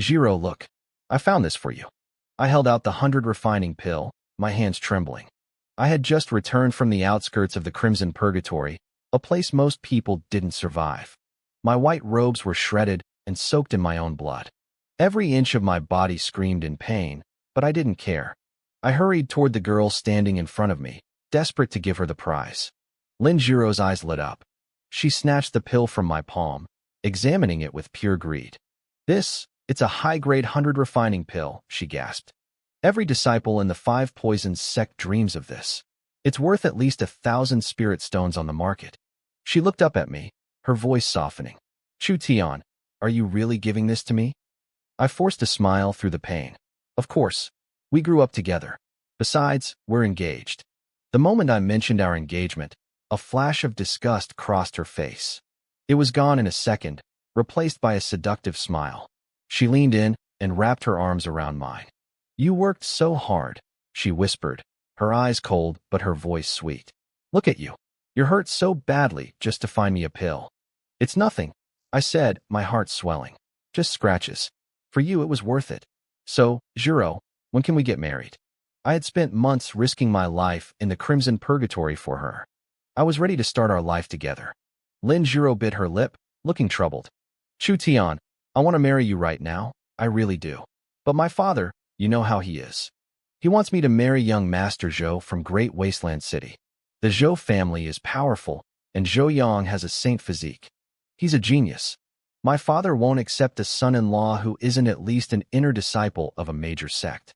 Jiro, look. I found this for you. I held out the 100 refining pill, my hands trembling. I had just returned from the outskirts of the Crimson Purgatory, a place most people didn't survive. My white robes were shredded and soaked in my own blood. Every inch of my body screamed in pain, but I didn't care. I hurried toward the girl standing in front of me, desperate to give her the prize. Lin Jiro's eyes lit up. She snatched the pill from my palm, examining it with pure greed. It's a high-grade 100 refining pill, she gasped. Every disciple in the 5 Poisons sect dreams of this. It's worth at least 1,000 spirit stones on the market. She looked up at me, her voice softening. Chu Tian, are you really giving this to me? I forced a smile through the pain. Of course. We grew up together. Besides, we're engaged. The moment I mentioned our engagement, a flash of disgust crossed her face. It was gone in a second, replaced by a seductive smile. She leaned in and wrapped her arms around mine. You worked so hard, she whispered, her eyes cold but her voice sweet. Look at you. You're hurt so badly just to find me a pill. It's nothing, I said, my heart swelling. Just scratches. For you it was worth it. So, Jiro, when can we get married? I had spent months risking my life in the Crimson Purgatory for her. I was ready to start our life together. Lin Jiro bit her lip, looking troubled. Chu Tian, I want to marry you right now, I really do. But my father, you know how he is. He wants me to marry young Master Zhou from Great Wasteland City. The Zhou family is powerful, and Zhou Yang has a saint physique. He's a genius. My father won't accept a son-in-law who isn't at least an inner disciple of a major sect.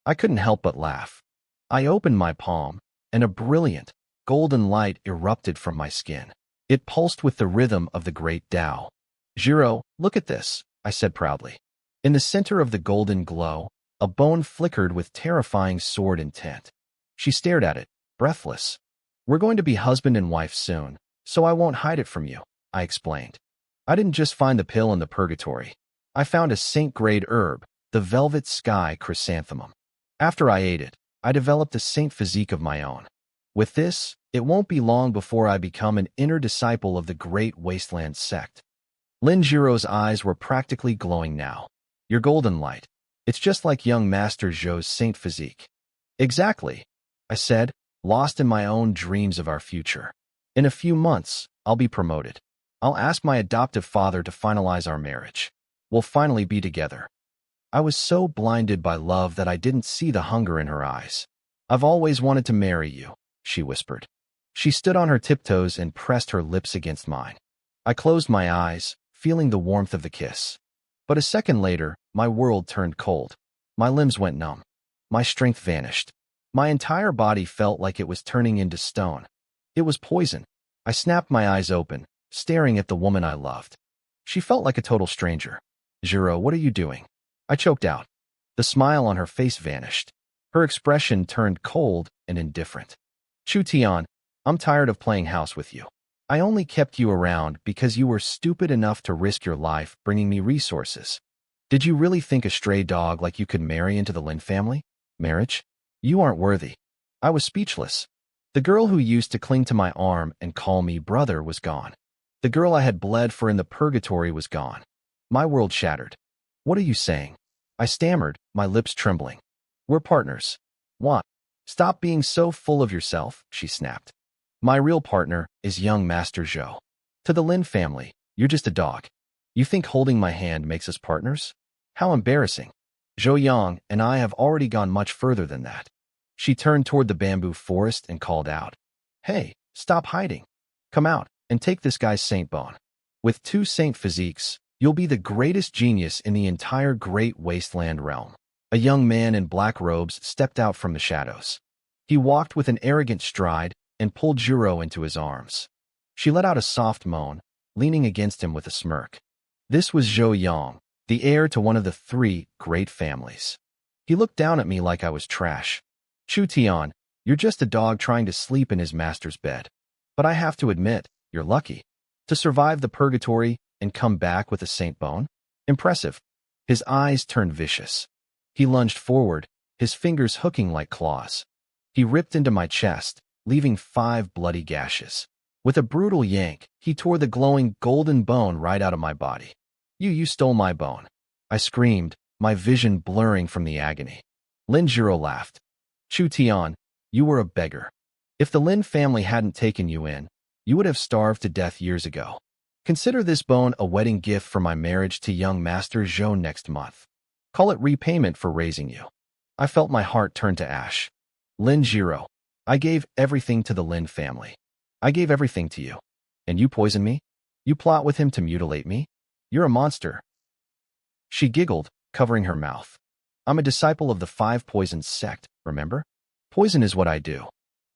I couldn't help but laugh. I opened my palm, and a brilliant, golden light erupted from my skin. It pulsed with the rhythm of the great Tao. Jiro, look at this, I said proudly. In the center of the golden glow, a bone flickered with terrifying sword intent. She stared at it, breathless. We're going to be husband and wife soon, so I won't hide it from you, I explained. I didn't just find the pill in the purgatory. I found a saint-grade herb, the velvet sky chrysanthemum. After I ate it, I developed a saint physique of my own. With this, it won't be long before I become an inner disciple of the Great Wasteland sect. Lin Jiro's eyes were practically glowing now. Your golden light. It's just like young Master Zhou's saint physique. Exactly, I said, lost in my own dreams of our future. In a few months, I'll be promoted. I'll ask my adoptive father to finalize our marriage. We'll finally be together. I was so blinded by love that I didn't see the hunger in her eyes. I've always wanted to marry you, she whispered. She stood on her tiptoes and pressed her lips against mine. I closed my eyes, feeling the warmth of the kiss. But a second later, my world turned cold. My limbs went numb. My strength vanished. My entire body felt like it was turning into stone. It was poison. I snapped my eyes open, staring at the woman I loved. She felt like a total stranger. Jiro, what are you doing? I choked out. The smile on her face vanished. Her expression turned cold and indifferent. Chu Tian, I'm tired of playing house with you. I only kept you around because you were stupid enough to risk your life bringing me resources. Did you really think a stray dog like you could marry into the Lin family? Marriage? You aren't worthy. I was speechless. The girl who used to cling to my arm and call me brother was gone. The girl I had bled for in the purgatory was gone. My world shattered. What are you saying? I stammered, my lips trembling. We're partners. What? Stop being so full of yourself, she snapped. My real partner is young Master Zhou. To the Lin family, you're just a dog. You think holding my hand makes us partners? How embarrassing. Zhou Yang and I have already gone much further than that. She turned toward the bamboo forest and called out. Hey, stop hiding. Come out and take this guy's saint bone. With 2 saint physiques, you'll be the greatest genius in the entire Great Wasteland realm. A young man in black robes stepped out from the shadows. He walked with an arrogant stride and pulled Jiro into his arms. She let out a soft moan, leaning against him with a smirk. This was Zhou Yang, the heir to one of the 3 great families. He looked down at me like I was trash. Chu Tian, you're just a dog trying to sleep in his master's bed. But I have to admit, you're lucky. To survive the purgatory and come back with a saint bone? Impressive. His eyes turned vicious. He lunged forward, his fingers hooking like claws. He ripped into my chest, leaving 5 bloody gashes. With a brutal yank, he tore the glowing golden bone right out of my body. You stole my bone. I screamed, my vision blurring from the agony. Lin Jiro laughed. Chu Tian, you were a beggar. If the Lin family hadn't taken you in, you would have starved to death years ago. Consider this bone a wedding gift for my marriage to young Master Zhou next month. Call it repayment for raising you. I felt my heart turn to ash. Lin Jiro, I gave everything to the Lin family. I gave everything to you. And you poison me? You plot with him to mutilate me? You're a monster. She giggled, covering her mouth. I'm a disciple of the 5 Poisons sect, remember? Poison is what I do.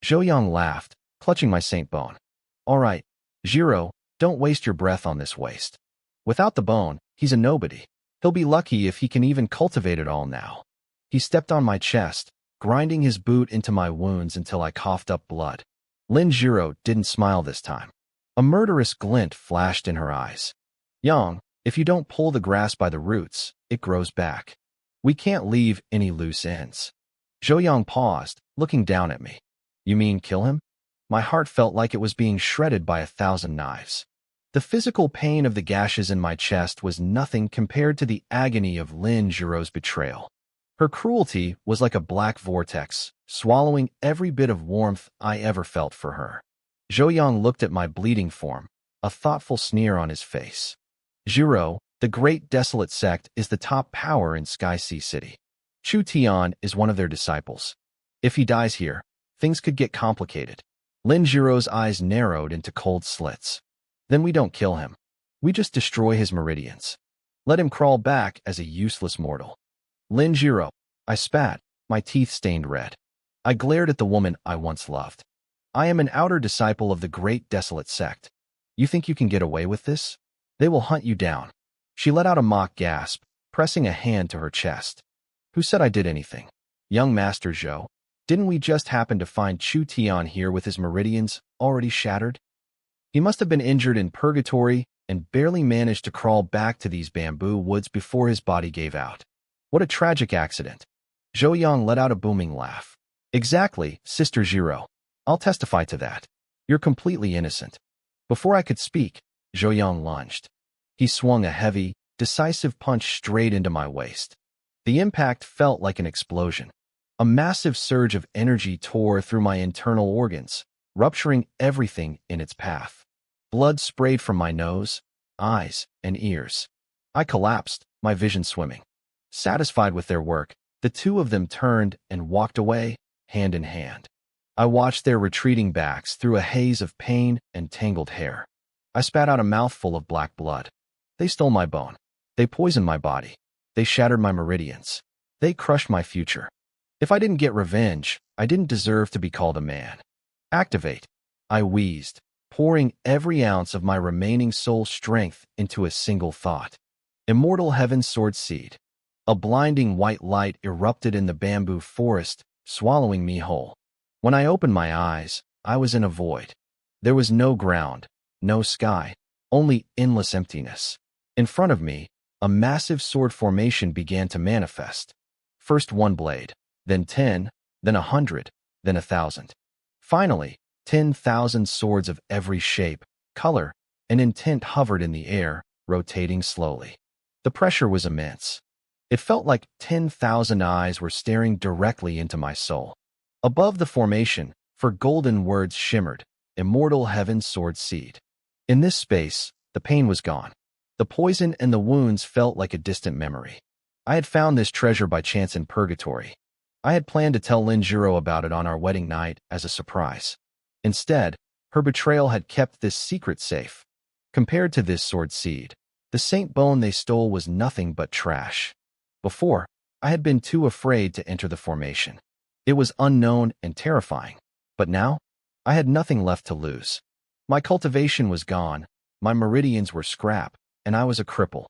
Zhou Yang laughed, clutching my saint bone. All right, Jiro, don't waste your breath on this waste. Without the bone, he's a nobody. He'll be lucky if he can even cultivate it all now. He stepped on my chest, grinding his boot into my wounds until I coughed up blood. Lin Jiro didn't smile this time. A murderous glint flashed in her eyes. Yang, if you don't pull the grass by the roots, it grows back. We can't leave any loose ends. Zhou Yang paused, looking down at me. You mean kill him? My heart felt like it was being shredded by 1,000 knives. The physical pain of the gashes in my chest was nothing compared to the agony of Lin Jiro's betrayal. Her cruelty was like a black vortex, swallowing every bit of warmth I ever felt for her. Zhou Yang looked at my bleeding form, a thoughtful sneer on his face. Jiro, the Great Desolate Sect, is the top power in Sky Sea City. Chu Tian is one of their disciples. If he dies here, things could get complicated. Lin Jiro's eyes narrowed into cold slits. Then we don't kill him. We just destroy his meridians. Let him crawl back as a useless mortal. Lin Jiro, I spat, my teeth stained red. I glared at the woman I once loved. I am an outer disciple of the Great Desolate Sect. You think you can get away with this? They will hunt you down. She let out a mock gasp, pressing a hand to her chest. Who said I did anything? Young Master Zhou, didn't we just happen to find Chu Tian here with his meridians already shattered? He must have been injured in purgatory and barely managed to crawl back to these bamboo woods before his body gave out. What a tragic accident. Zhou Yang let out a booming laugh. Exactly, Sister Jiro. I'll testify to that. You're completely innocent. Before I could speak, Zhou Yang lunged. He swung a heavy, decisive punch straight into my waist. The impact felt like an explosion. A massive surge of energy tore through my internal organs, rupturing everything in its path. Blood sprayed from my nose, eyes, and ears. I collapsed, my vision swimming. Satisfied with their work, the two of them turned and walked away, hand in hand. I watched their retreating backs through a haze of pain and tangled hair. I spat out a mouthful of black blood. They stole my bone. They poisoned my body. They shattered my meridians. They crushed my future. If I didn't get revenge, I didn't deserve to be called a man. Activate. I wheezed, pouring every ounce of my remaining soul strength into a single thought. Immortal Heaven Sword Seed. A blinding white light erupted in the bamboo forest, swallowing me whole. When I opened my eyes, I was in a void. There was no ground, no sky, only endless emptiness. In front of me, a massive sword formation began to manifest. First 1 blade, then 10, then 100, then 1,000. Finally, 10,000 swords of every shape, color, and intent hovered in the air, rotating slowly. The pressure was immense. It felt like 10,000 eyes were staring directly into my soul. Above the formation, for golden words shimmered, Immortal Heaven Sword Seed. In this space, the pain was gone. The poison and the wounds felt like a distant memory. I had found this treasure by chance in purgatory. I had planned to tell Lin Jiro about it on our wedding night as a surprise. Instead, her betrayal had kept this secret safe. Compared to this sword seed, the saint bone they stole was nothing but trash. Before, I had been too afraid to enter the formation. It was unknown and terrifying. But now, I had nothing left to lose. My cultivation was gone, my meridians were scrap, and I was a cripple.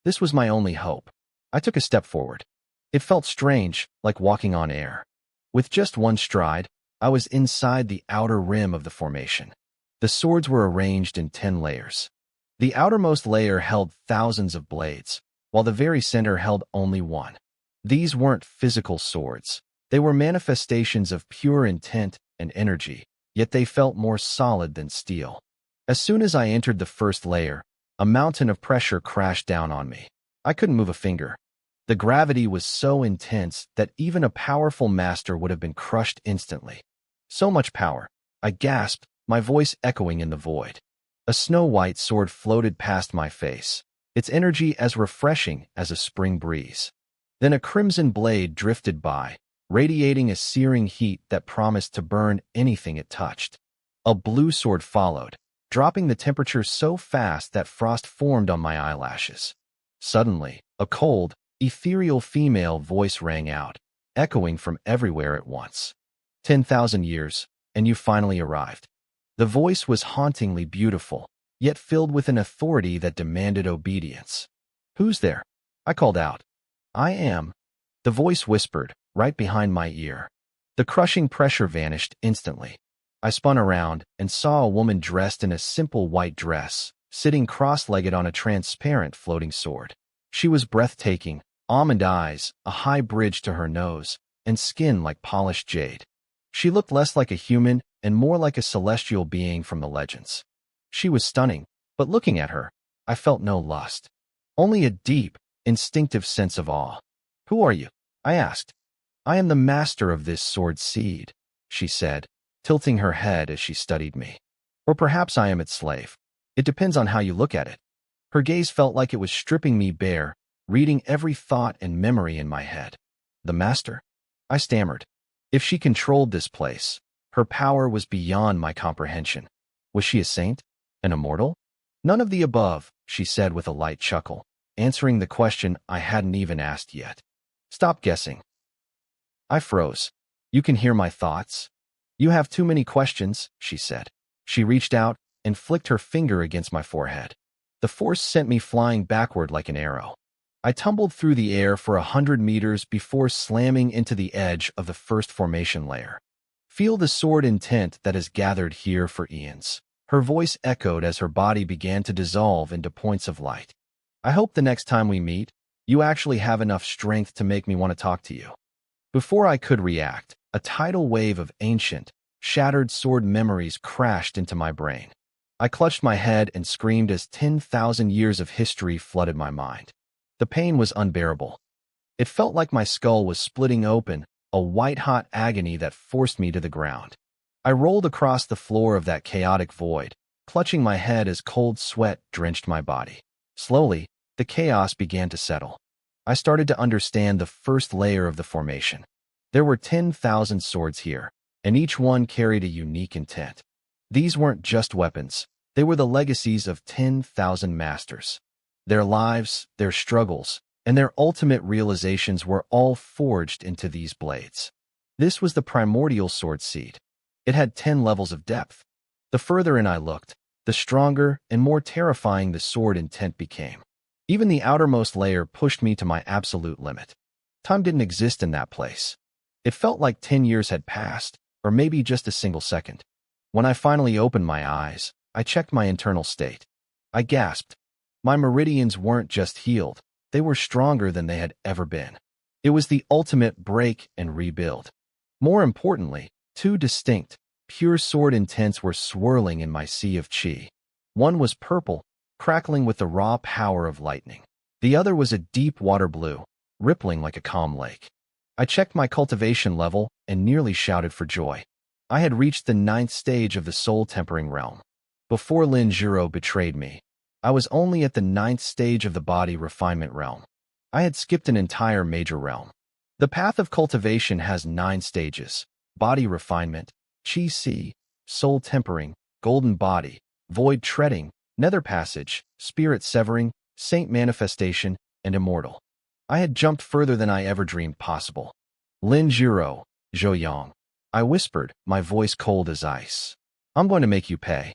This was my only hope. I took a step forward. It felt strange, like walking on air. With just one stride, I was inside the outer rim of the formation. The swords were arranged in 10 layers. The outermost layer held thousands of blades, while the very center held only one. These weren't physical swords. They were manifestations of pure intent and energy, yet they felt more solid than steel. As soon as I entered the first layer, a mountain of pressure crashed down on me. I couldn't move a finger. The gravity was so intense that even a powerful master would have been crushed instantly. So much power. I gasped, my voice echoing in the void. A snow-white sword floated past my face, its energy as refreshing as a spring breeze. Then a crimson blade drifted by, radiating a searing heat that promised to burn anything it touched. A blue sword followed, dropping the temperature so fast that frost formed on my eyelashes. Suddenly, a cold, ethereal female voice rang out, echoing from everywhere at once. 10,000 years, and you finally arrived. The voice was hauntingly beautiful, yet filled with an authority that demanded obedience. Who's there? I called out. I am. The voice whispered, right behind my ear. The crushing pressure vanished instantly. I spun around and saw a woman dressed in a simple white dress, sitting cross-legged on a transparent floating sword. She was breathtaking, almond eyes, a high bridge to her nose, and skin like polished jade. She looked less like a human and more like a celestial being from the legends. She was stunning, but looking at her, I felt no lust. Only a deep, instinctive sense of awe. Who are you? I asked. I am the master of this sword seed, she said, tilting her head as she studied me. Or perhaps I am its slave. It depends on how you look at it. Her gaze felt like it was stripping me bare, reading every thought and memory in my head. The master? I stammered. If she controlled this place, her power was beyond my comprehension. Was she a saint? An immortal? None of the above, she said with a light chuckle, answering the question I hadn't even asked yet. Stop guessing. I froze. You can hear my thoughts? You have too many questions, she said. She reached out and flicked her finger against my forehead. The force sent me flying backward like an arrow. I tumbled through the air for 100 meters before slamming into the edge of the first formation layer. Feel the sword intent that has gathered here for eons. Her voice echoed as her body began to dissolve into points of light. I hope the next time we meet, you actually have enough strength to make me want to talk to you. Before I could react, a tidal wave of ancient, shattered sword memories crashed into my brain. I clutched my head and screamed as 10,000 years of history flooded my mind. The pain was unbearable. It felt like my skull was splitting open, a white-hot agony that forced me to the ground. I rolled across the floor of that chaotic void, clutching my head as cold sweat drenched my body. Slowly, the chaos began to settle. I started to understand the first layer of the formation. There were 10,000 swords here, and each one carried a unique intent. These weren't just weapons. They were the legacies of 10,000 masters. Their lives, their struggles, and their ultimate realizations were all forged into these blades. This was the primordial sword seed. It had 10 levels of depth. The further in I looked, the stronger and more terrifying the sword intent became. Even the outermost layer pushed me to my absolute limit. Time didn't exist in that place. It felt like 10 years had passed, or maybe just a single second. When I finally opened my eyes, I checked my internal state. I gasped. My meridians weren't just healed, they were stronger than they had ever been. It was the ultimate break and rebuild. More importantly, two distinct, pure sword intents were swirling in my sea of chi. One was purple, crackling with the raw power of lightning. The other was a deep water blue, rippling like a calm lake. I checked my cultivation level and nearly shouted for joy. I had reached the 9th stage of the soul-tempering realm. Before Lin Jiro betrayed me, I was only at the 9th stage of the body refinement realm. I had skipped an entire major realm. The path of cultivation has 9 stages: body refinement, chi si, soul tempering, golden body, void treading, nether passage, spirit severing, saint manifestation, and immortal. I had jumped further than I ever dreamed possible. Lin Jiro, Zhou Yang. I whispered, my voice cold as ice. I'm going to make you pay.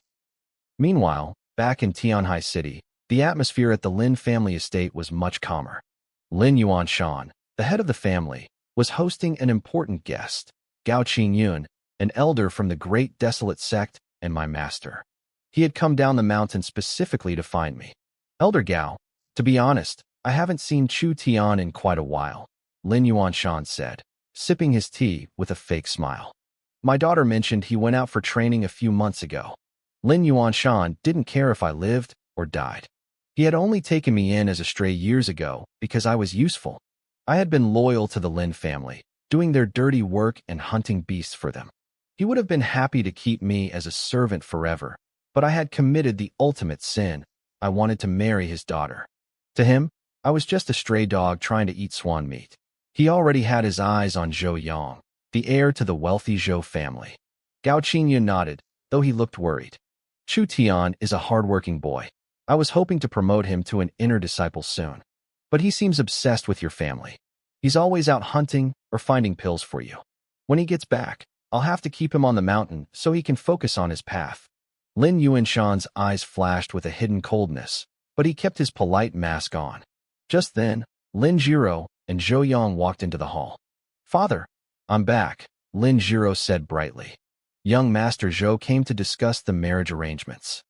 Meanwhile, back in Tianhai City, the atmosphere at the Lin family estate was much calmer. Lin Yuanshan, the head of the family, was hosting an important guest, Gao Qingyun, an elder from the Great Desolate Sect and my master. He had come down the mountain specifically to find me. Elder Gao, to be honest, I haven't seen Chu Tian in quite a while, Lin Yuanshan said, sipping his tea with a fake smile. My daughter mentioned he went out for training a few months ago. Lin Yuanshan didn't care if I lived or died. He had only taken me in as a stray years ago because I was useful. I had been loyal to the Lin family, doing their dirty work and hunting beasts for them. He would have been happy to keep me as a servant forever, but I had committed the ultimate sin. I wanted to marry his daughter. To him, I was just a stray dog trying to eat swan meat. He already had his eyes on Zhou Yang, the heir to the wealthy Zhou family. Gao Qingyun nodded, though he looked worried. Chu Tian is a hard-working boy. I was hoping to promote him to an inner disciple soon. But he seems obsessed with your family. He's always out hunting or finding pills for you. When he gets back, I'll have to keep him on the mountain so he can focus on his path. Lin Yuanshan's eyes flashed with a hidden coldness, but he kept his polite mask on. Just then, Lin Jiro and Zhou Yang walked into the hall. Father, I'm back, Lin Jiro said brightly. Young Master Zhou came to discuss the marriage arrangements.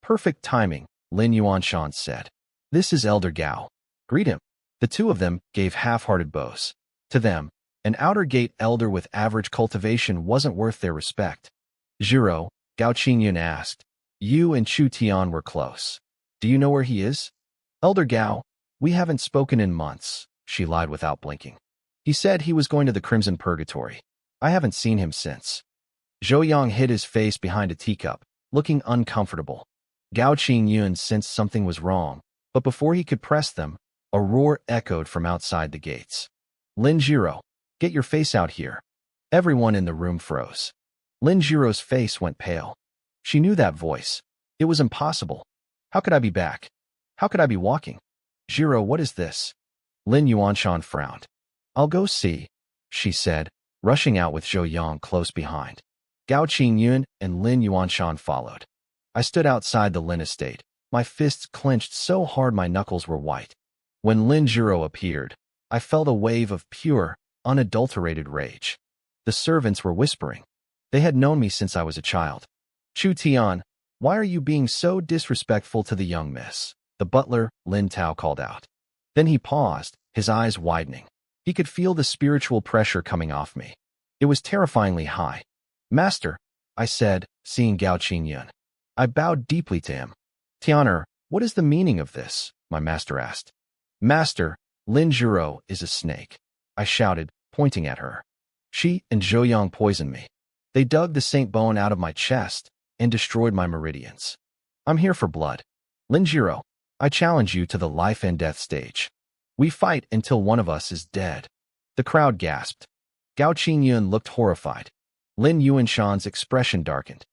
Perfect timing, Lin Yuanshan said. This is Elder Gao. Greet him. The two of them gave half-hearted bows. To them, an outer gate elder with average cultivation wasn't worth their respect. Jiro, Gao Qingyun asked, you and Chu Tian were close. Do you know where he is? Elder Gao, we haven't spoken in months, she lied without blinking. He said he was going to the Crimson Purgatory. I haven't seen him since. Zhou Yang hid his face behind a teacup, looking uncomfortable. Gao Qingyun sensed something was wrong, but before he could press them, a roar echoed from outside the gates. Lin Jiro, get your face out here. Everyone in the room froze. Lin Jiro's face went pale. She knew that voice. It was impossible. How could I be back? How could I be walking? Jiro, what is this? Lin Yuanshan frowned. I'll go see, she said, rushing out with Zhou Yang close behind. Gao Qingyun and Lin Yuanshan followed. I stood outside the Lin estate, my fists clenched so hard my knuckles were white. When Lin Jiro appeared, I felt a wave of pure, unadulterated rage. The servants were whispering. They had known me since I was a child. Chu Tian, why are you being so disrespectful to the young miss? The butler, Lin Tao, called out. Then he paused, his eyes widening. He could feel the spiritual pressure coming off me. It was terrifyingly high. Master, I said, seeing Gao Qingyun. I bowed deeply to him. Tianer, what is the meaning of this? My master asked. Master, Lin Jiro is a snake, I shouted, pointing at her. She and Zhou Yang poisoned me. They dug the saint bone out of my chest and destroyed my meridians. I'm here for blood. Lin Jiro, I challenge you to the life and death stage. We fight until one of us is dead. The crowd gasped. Gao Qingyun looked horrified. Lin Yuanshan's expression darkened.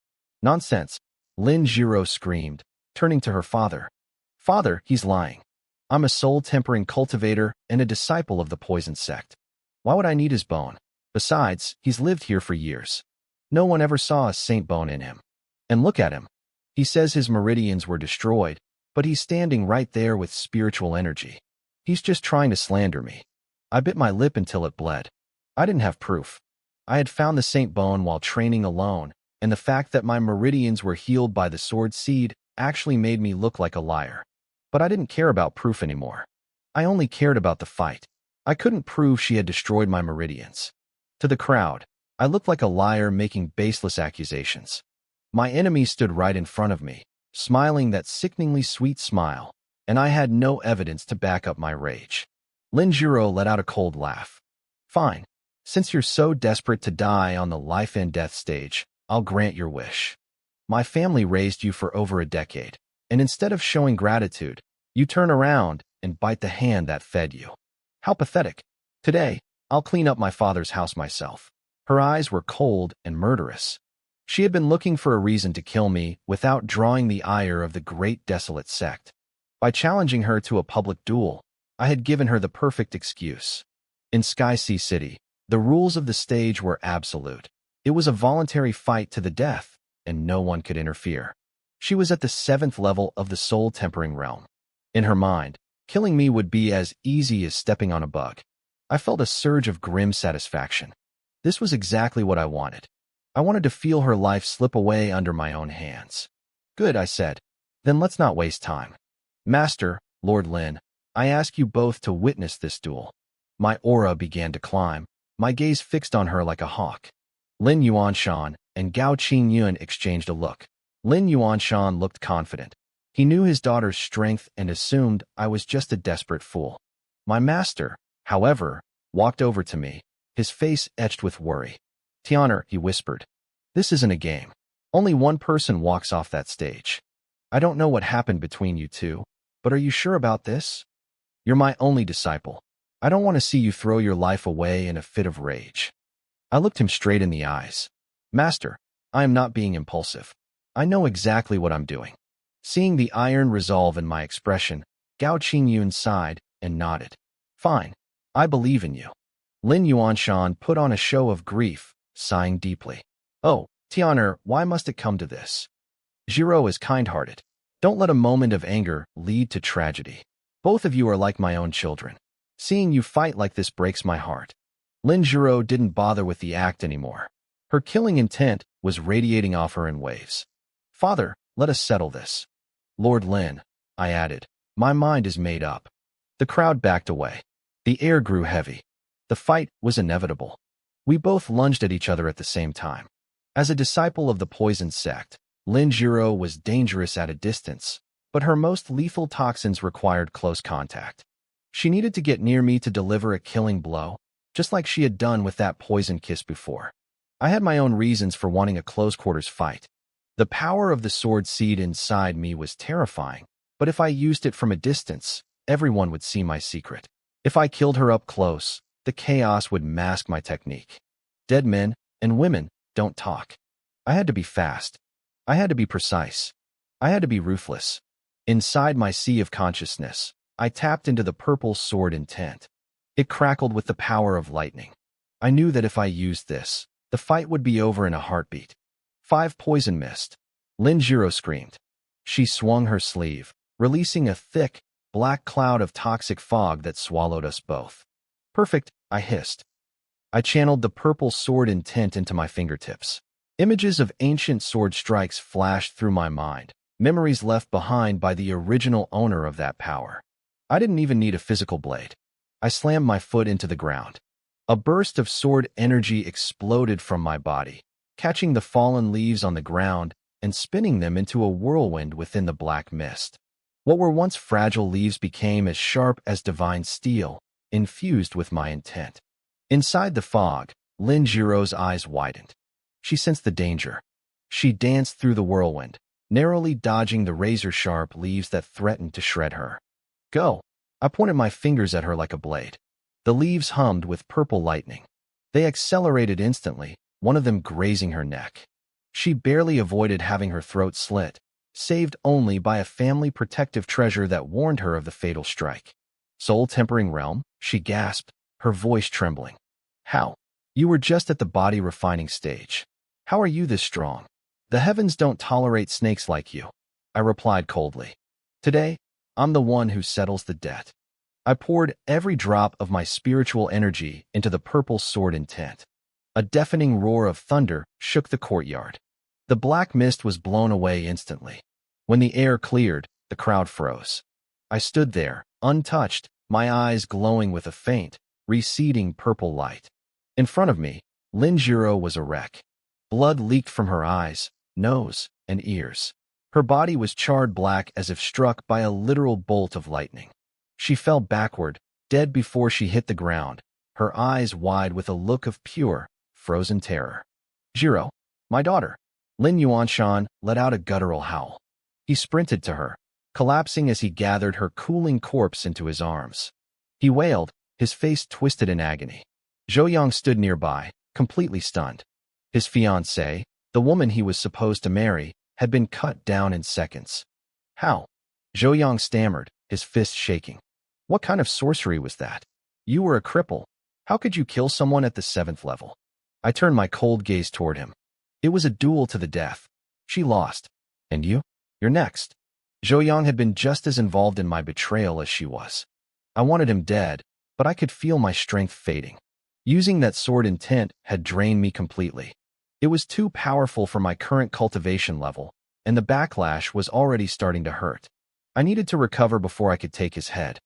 Nonsense, Lin Jiro screamed, turning to her father. Father, he's lying. I'm a soul-tempering cultivator and a disciple of the poison sect. Why would I need his bone? Besides, he's lived here for years. No one ever saw a saint bone in him. And look at him. He says his meridians were destroyed, but he's standing right there with spiritual energy. He's just trying to slander me. I bit my lip until it bled. I didn't have proof. I had found the saint bone while training alone, and the fact that my meridians were healed by the sword seed actually made me look like a liar. But I didn't care about proof anymore. I only cared about the fight. I couldn't prove she had destroyed my meridians. To the crowd, I looked like a liar making baseless accusations. My enemy stood right in front of me, smiling that sickeningly sweet smile, and I had no evidence to back up my rage. Lin Jiro let out a cold laugh. Fine. Since you're so desperate to die on the life and death stage, I'll grant your wish. My family raised you for over a decade, and instead of showing gratitude, you turn around and bite the hand that fed you. How pathetic. Today, I'll clean up my father's house myself. Her eyes were cold and murderous. She had been looking for a reason to kill me without drawing the ire of the great desolate sect. By challenging her to a public duel, I had given her the perfect excuse. In Sky Sea City, the rules of the stage were absolute. It was a voluntary fight to the death, and no one could interfere. She was at the 7th level of the soul-tempering realm. In her mind, killing me would be as easy as stepping on a bug. I felt a surge of grim satisfaction. This was exactly what I wanted. I wanted to feel her life slip away under my own hands. Good, I said. Then let's not waste time. Master, Lord Lin, I ask you both to witness this duel. My aura began to climb, my gaze fixed on her like a hawk. Lin Yuanshan and Gao Qingyun exchanged a look. Lin Yuanshan looked confident. He knew his daughter's strength and assumed I was just a desperate fool. My master, however, walked over to me, his face etched with worry. Tianer, he whispered. This isn't a game. Only one person walks off that stage. I don't know what happened between you two, but are you sure about this? You're my only disciple. I don't want to see you throw your life away in a fit of rage. I looked him straight in the eyes. Master, I am not being impulsive. I know exactly what I'm doing. Seeing the iron resolve in my expression, Gao Qingyun sighed and nodded. Fine. I believe in you. Lin Yuanshan put on a show of grief, sighing deeply. Oh, Tianer, why must it come to this? Jiro is kind-hearted. Don't let a moment of anger lead to tragedy. Both of you are like my own children. Seeing you fight like this breaks my heart. Lin Jiro didn't bother with the act anymore. Her killing intent was radiating off her in waves. Father, let us settle this. Lord Lin, I added, my mind is made up. The crowd backed away. The air grew heavy. The fight was inevitable. We both lunged at each other at the same time. As a disciple of the poison sect, Lin Jiro was dangerous at a distance, but her most lethal toxins required close contact. She needed to get near me to deliver a killing blow, just like she had done with that poison kiss before. I had my own reasons for wanting a close-quarters fight. The power of the sword seed inside me was terrifying, but if I used it from a distance, everyone would see my secret. If I killed her up close, the chaos would mask my technique. Dead men and women don't talk. I had to be fast. I had to be precise. I had to be ruthless. Inside my sea of consciousness, I tapped into the purple sword intent. It crackled with the power of lightning. I knew that if I used this, the fight would be over in a heartbeat. 5 poison mist. Lin Jiro screamed. She swung her sleeve, releasing a thick, black cloud of toxic fog that swallowed us both. Perfect, I hissed. I channeled the purple sword intent into my fingertips. Images of ancient sword strikes flashed through my mind, memories left behind by the original owner of that power. I didn't even need a physical blade. I slammed my foot into the ground. A burst of sword energy exploded from my body, catching the fallen leaves on the ground and spinning them into a whirlwind within the black mist. What were once fragile leaves became as sharp as divine steel, infused with my intent. Inside the fog, Lin Jiro's eyes widened. She sensed the danger. She danced through the whirlwind, narrowly dodging the razor-sharp leaves that threatened to shred her. Go! I pointed my fingers at her like a blade. The leaves hummed with purple lightning. They accelerated instantly, one of them grazing her neck. She barely avoided having her throat slit, saved only by a family protective treasure that warned her of the fatal strike. Soul-tempering realm, she gasped, her voice trembling. How? You were just at the body refining stage. How are you this strong? The heavens don't tolerate snakes like you, I replied coldly. Today, I'm the one who settles the debt. I poured every drop of my spiritual energy into the purple sword intent. A deafening roar of thunder shook the courtyard. The black mist was blown away instantly. When the air cleared, the crowd froze. I stood there, untouched, my eyes glowing with a faint, receding purple light. In front of me, Lin Jiro was a wreck. Blood leaked from her eyes, nose, and ears. Her body was charred black as if struck by a literal bolt of lightning. She fell backward, dead before she hit the ground, her eyes wide with a look of pure, frozen terror. Jiro, my daughter. Lin Yuanshan let out a guttural howl. He sprinted to her, collapsing as he gathered her cooling corpse into his arms. He wailed, his face twisted in agony. Zhou Yang stood nearby, completely stunned. His fiancée, the woman he was supposed to marry, had been cut down in seconds. How? Zhou Yang stammered, his fists shaking. What kind of sorcery was that? You were a cripple. How could you kill someone at the 7th level? I turned my cold gaze toward him. It was a duel to the death. She lost. And you? You're next. Zhou Yang had been just as involved in my betrayal as she was. I wanted him dead, but I could feel my strength fading. Using that sword intent had drained me completely. It was too powerful for my current cultivation level, and the backlash was already starting to hurt. I needed to recover before I could take his head.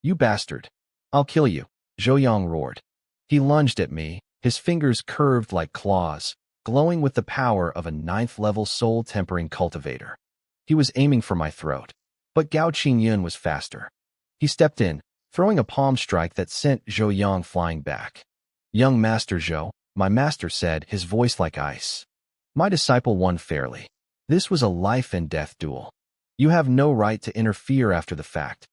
You bastard. I'll kill you, Zhou Yang roared. He lunged at me, his fingers curved like claws, glowing with the power of a 9th-level soul-tempering cultivator. He was aiming for my throat. But Gao Qingyun was faster. He stepped in, throwing a palm strike that sent Zhou Yang flying back. "Young Master Zhou," my master said, his voice like ice. "My disciple won fairly. This was a life-and-death duel. You have no right to interfere after the fact."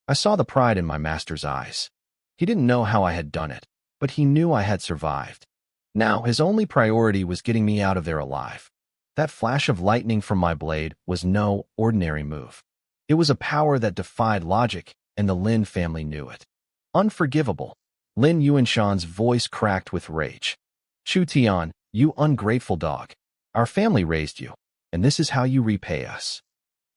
I saw the pride in my master's eyes. He didn't know how I had done it, but he knew I had survived. Now, his only priority was getting me out of there alive. That flash of lightning from my blade was no ordinary move. It was a power that defied logic, and the Lin family knew it. Unforgivable. Lin Yuanshan's voice cracked with rage. "Chu Tian, you ungrateful dog. Our family raised you, and this is how you repay us.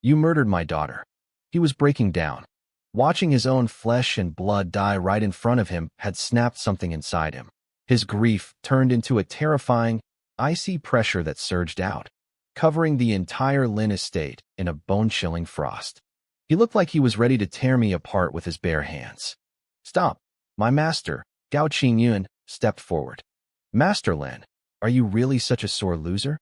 You murdered my daughter." He was breaking down. Watching his own flesh and blood die right in front of him had snapped something inside him. His grief turned into a terrifying, icy pressure that surged out, covering the entire Lin estate in a bone-chilling frost. He looked like he was ready to tear me apart with his bare hands. "Stop!" My master, Gao Qingyun, stepped forward. "Master Lin, are you really such a sore loser?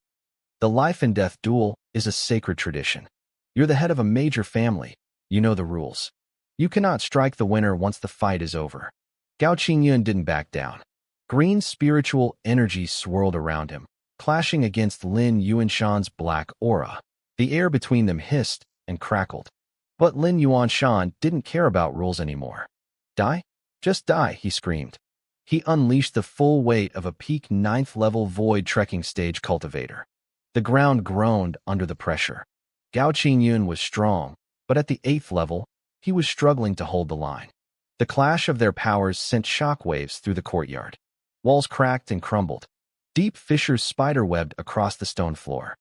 The life-and-death duel is a sacred tradition. You're the head of a major family. You know the rules. You cannot strike the winner once the fight is over." Gao Qingyun didn't back down. Green spiritual energy swirled around him, clashing against Lin Yuanshan's black aura. The air between them hissed and crackled. But Lin Yuanshan didn't care about rules anymore. "Die? Just die," he screamed. He unleashed the full weight of a peak 9th-level void trekking stage cultivator. The ground groaned under the pressure. Gao Qingyun was strong, but at the 8th level, he was struggling to hold the line. The clash of their powers sent shockwaves through the courtyard. Walls cracked and crumbled. Deep fissures spiderwebbed across the stone floor.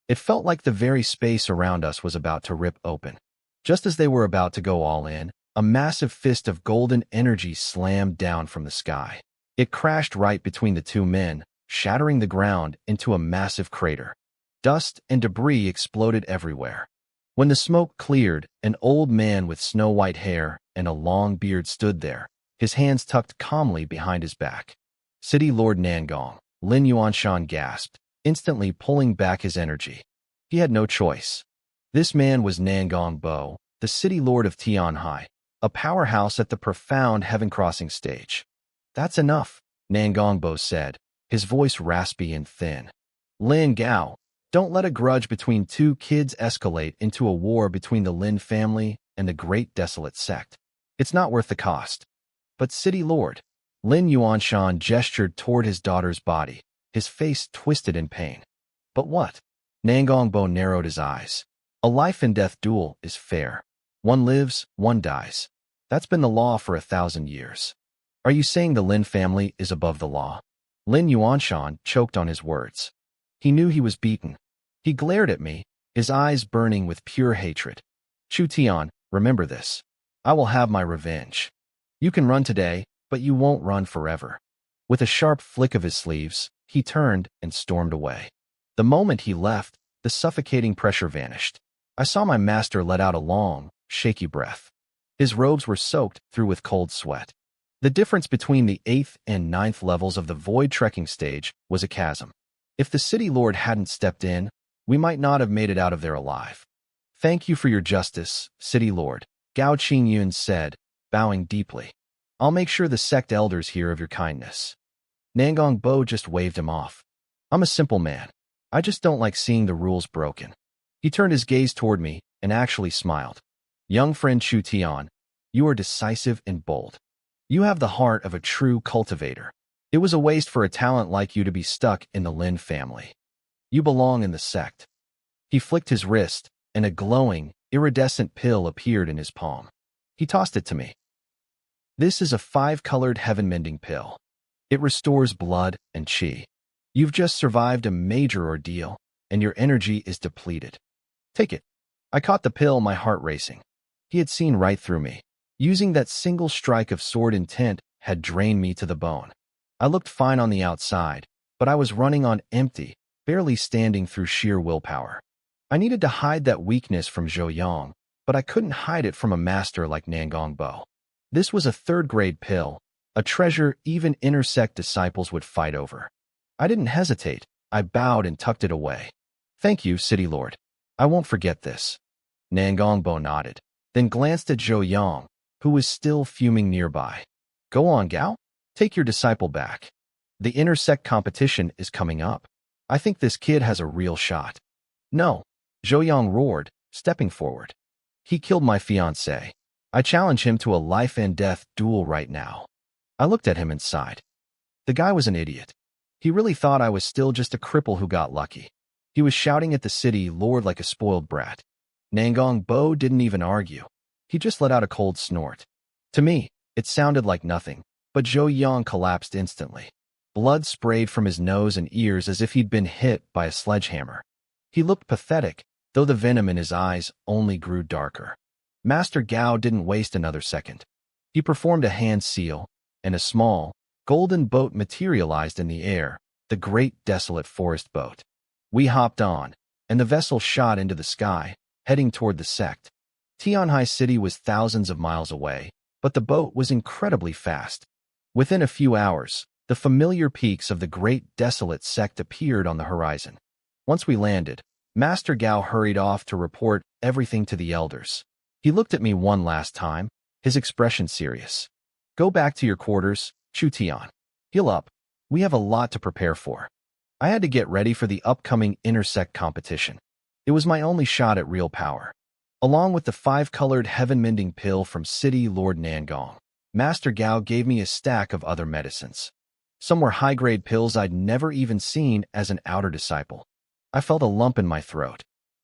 It felt like the very space around us was about to rip open. Just as they were about to go all in, a massive fist of golden energy slammed down from the sky. It crashed right between the two men, shattering the ground into a massive crater. Dust and debris exploded everywhere. When the smoke cleared, an old man with snow-white hair and a long beard stood there, his hands tucked calmly behind his back. "City Lord Nangong," Lin Yuanshan gasped, instantly pulling back his energy. He had no choice. This man was Nangong Bo, the City Lord of Tianhai, a powerhouse at the profound heaven-crossing stage. "That's enough," Nangong Bo said, his voice raspy and thin. "Lin Gao, don't let a grudge between two kids escalate into a war between the Lin family and the Great Desolate Sect. It's not worth the cost." "But City Lord," Lin Yuanshan gestured toward his daughter's body, his face twisted in pain. "But what?" Nangong Bo narrowed his eyes. "A life-and-death duel is fair. One lives, one dies. That's been the law for 1,000 years. Are you saying the Lin family is above the law?" Lin Yuanshan choked on his words. He knew he was beaten. He glared at me, his eyes burning with pure hatred. "Chu Tian, remember this. I will have my revenge. You can run today, but you won't run forever." With a sharp flick of his sleeves, he turned and stormed away. The moment he left, the suffocating pressure vanished. I saw my master let out a long, shaky breath. His robes were soaked through with cold sweat. The difference between the 8th and 9th levels of the void trekking stage was a chasm. If the City Lord hadn't stepped in, we might not have made it out of there alive. "Thank you for your justice, City Lord," Gao Qingyun said, bowing deeply. "I'll make sure the sect elders hear of your kindness." Nangong Bo just waved him off. "I'm a simple man. I just don't like seeing the rules broken." He turned his gaze toward me and actually smiled. "Young friend Chu Tian, you are decisive and bold. You have the heart of a true cultivator. It was a waste for a talent like you to be stuck in the Lin family. You belong in the sect." He flicked his wrist, and a glowing, iridescent pill appeared in his palm. He tossed it to me. "This is a 5-colored heaven-mending pill. It restores blood and chi. You've just survived a major ordeal, and your energy is depleted. Take it." I caught the pill, my heart racing. He had seen right through me. Using that single strike of sword intent had drained me to the bone. I looked fine on the outside, but I was running on empty, barely standing through sheer willpower. I needed to hide that weakness from Zhou Yang, but I couldn't hide it from a master like Nangong Bo. This was a 3rd-grade pill, a treasure even intersect disciples would fight over. I didn't hesitate. I bowed and tucked it away. "Thank you, City Lord. I won't forget this." Nangongbo nodded, then glanced at Zhou Yang, who was still fuming nearby. Go on, Gao. Take your disciple back. The intersect competition is coming up. I think this kid has a real shot. No, Zhou Yang roared, stepping forward. He killed my fiancée. I challenge him to a life-and-death duel right now. I looked at him and sighed. The guy was an idiot. He really thought I was still just a cripple who got lucky. He was shouting at the city lord like a spoiled brat. Nangongbo didn't even argue. He just let out a cold snort. To me, it sounded like nothing, but Zhou Yang collapsed instantly. Blood sprayed from his nose and ears as if he'd been hit by a sledgehammer. He looked pathetic, though the venom in his eyes only grew darker. Master Gao didn't waste another second. He performed a hand seal, and a small, golden boat materialized in the air, the great desolate forest boat. We hopped on, and the vessel shot into the sky, heading toward the sect. Tianhai City was thousands of miles away, but the boat was incredibly fast. Within a few hours, the familiar peaks of the great desolate sect appeared on the horizon. Once we landed, Master Gao hurried off to report everything to the elders. He looked at me one last time, his expression serious. Go back to your quarters, Chu Tian. Heal up. We have a lot to prepare for. I had to get ready for the upcoming intersect competition. It was my only shot at real power. Along with the 5-colored heaven-mending pill from City Lord Nangong, Master Gao gave me a stack of other medicines. Some were high-grade pills I'd never even seen as an outer disciple. I felt a lump in my throat.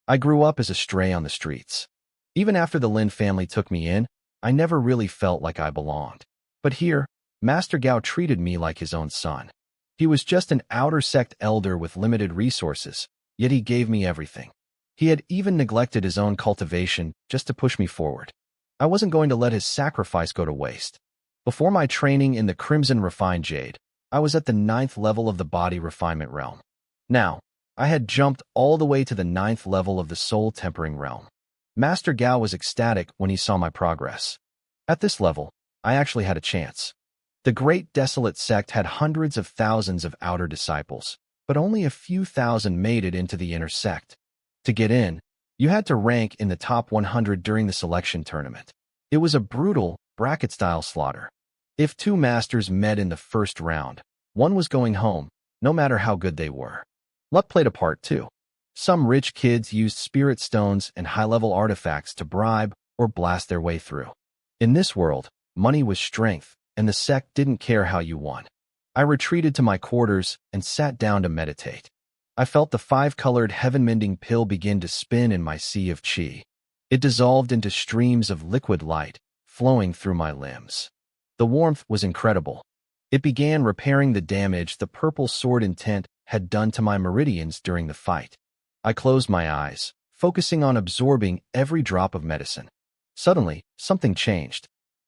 I grew up as a stray on the streets. Even after the Lin family took me in, I never really felt like I belonged. But here, Master Gao treated me like his own son. He was just an outer sect elder with limited resources, yet he gave me everything. He had even neglected his own cultivation just to push me forward. I wasn't going to let his sacrifice go to waste. Before my training in the Crimson Refined Jade, I was at the 9th level of the body refinement realm. Now, I had jumped all the way to the 9th level of the soul tempering realm. Master Gao was ecstatic when he saw my progress. At this level, I actually had a chance. The Great Desolate Sect had hundreds of thousands of outer disciples, but only a few thousand made it into the inner sect. To get in, you had to rank in the top 100 during the selection tournament. It was a brutal, bracket-style slaughter. If 2 masters met in the first round, one was going home, no matter how good they were. Luck played a part too. Some rich kids used spirit stones and high-level artifacts to bribe or blast their way through. In this world, money was strength, and the sect didn't care how you won. I retreated to my quarters and sat down to meditate. I felt the 5-colored heaven-mending pill begin to spin in my sea of qi. It dissolved into streams of liquid light, flowing through my limbs. The warmth was incredible. It began repairing the damage the purple sword intent had done to my meridians during the fight. I closed my eyes, focusing on absorbing every drop of medicine. Suddenly, something changed.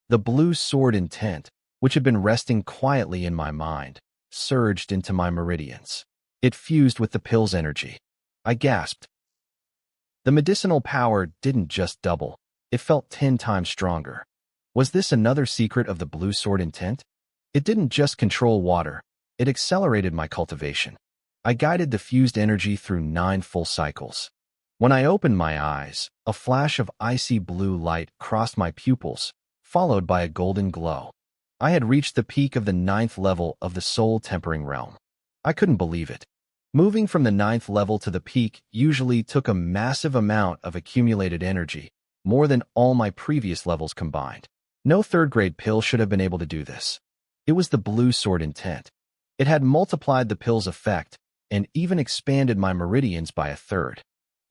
The blue sword intent, which had been resting quietly in my mind, surged into my meridians. It fused with the pill's energy. I gasped. The medicinal power didn't just double, it felt 10 times stronger. Was this another secret of the blue sword intent? It didn't just control water, it accelerated my cultivation. I guided the fused energy through 9 full cycles. When I opened my eyes, a flash of icy blue light crossed my pupils, followed by a golden glow. I had reached the peak of the 9th level of the soul tempering realm. I couldn't believe it. Moving from the 9th level to the peak usually took a massive amount of accumulated energy, more than all my previous levels combined. No 3rd-grade pill should have been able to do this. It was the blue sword intent. It had multiplied the pill's effect and even expanded my meridians by a 1/3.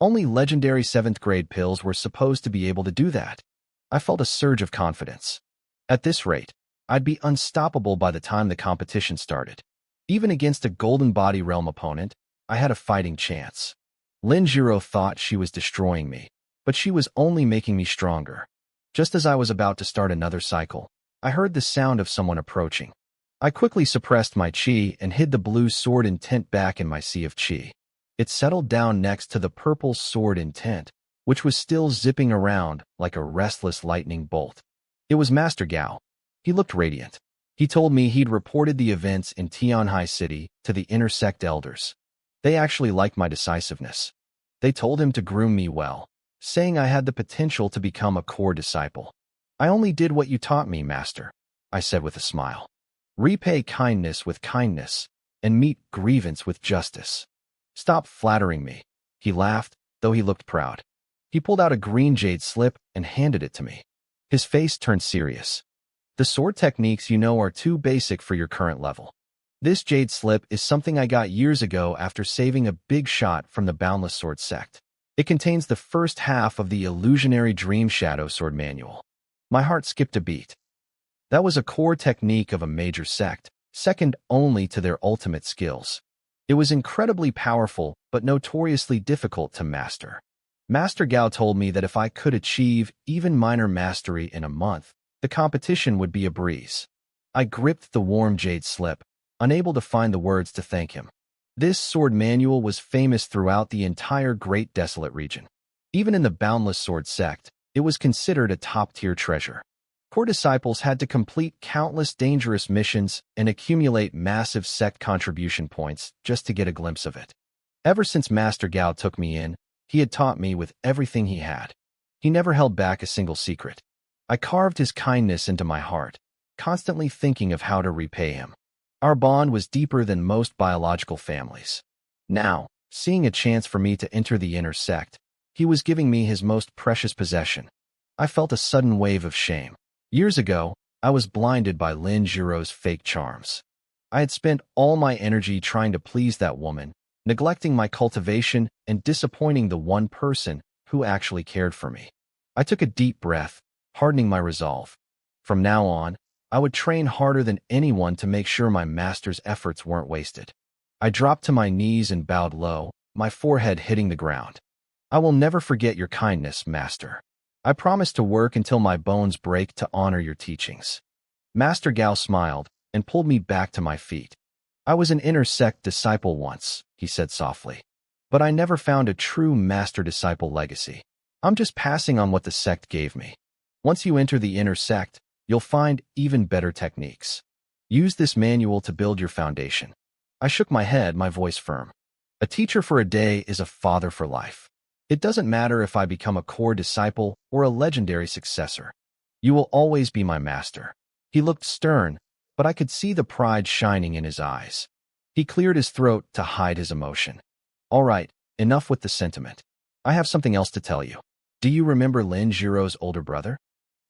Only legendary 7th-grade pills were supposed to be able to do that. I felt a surge of confidence. At this rate, I'd be unstoppable by the time the competition started. Even against a golden body realm opponent, I had a fighting chance. Lin Jiro thought she was destroying me, but she was only making me stronger. Just as I was about to start another cycle, I heard the sound of someone approaching. I quickly suppressed my qi and hid the blue sword intent back in my sea of qi. It settled down next to the purple sword intent, which was still zipping around like a restless lightning bolt. It was Master Gao. He looked radiant. He told me he'd reported the events in Tianhai City to the intersect elders. They actually liked my decisiveness. They told him to groom me well, saying I had the potential to become a core disciple. I only did what you taught me, master, I said with a smile. Repay kindness with kindness, and meet grievance with justice. Stop flattering me, he laughed, though he looked proud. He pulled out a green jade slip and handed it to me. His face turned serious. The sword techniques you know are too basic for your current level. This jade slip is something I got years ago after saving a big shot from the Boundless Sword sect. It contains the first half of the Illusionary Dream Shadow Sword Manual. My heart skipped a beat. That was a core technique of a major sect, second only to their ultimate skills. It was incredibly powerful, but notoriously difficult to master. Master Gao told me that if I could achieve even minor mastery in a month, the competition would be a breeze. I gripped the warm jade slip, unable to find the words to thank him. This sword manual was famous throughout the entire Great Desolate region. Even in the Boundless Sword sect, it was considered a top-tier treasure. Core disciples had to complete countless dangerous missions and accumulate massive sect contribution points just to get a glimpse of it. Ever since Master Gao took me in, he had taught me with everything he had. He never held back a single secret. I carved his kindness into my heart, constantly thinking of how to repay him. Our bond was deeper than most biological families. Now, seeing a chance for me to enter the inner sect, he was giving me his most precious possession. I felt a sudden wave of shame. Years ago, I was blinded by Lin Jiro's fake charms. I had spent all my energy trying to please that woman, neglecting my cultivation and disappointing the one person who actually cared for me. I took a deep breath, hardening my resolve. From now on, I would train harder than anyone to make sure my master's efforts weren't wasted. I dropped to my knees and bowed low, my forehead hitting the ground. I will never forget your kindness, master. I promise to work until my bones break to honor your teachings. Master Gao smiled and pulled me back to my feet. I was an inner sect disciple once, he said softly. But I never found a true master-disciple legacy. I'm just passing on what the sect gave me. Once you enter the inner sect, you'll find even better techniques. Use this manual to build your foundation. I shook my head, my voice firm. A teacher for a day is a father for life. It doesn't matter if I become a core disciple or a legendary successor. You will always be my master. He looked stern, but I could see the pride shining in his eyes. He cleared his throat to hide his emotion. All right, enough with the sentiment. I have something else to tell you. Do you remember Lin Jiro's older brother?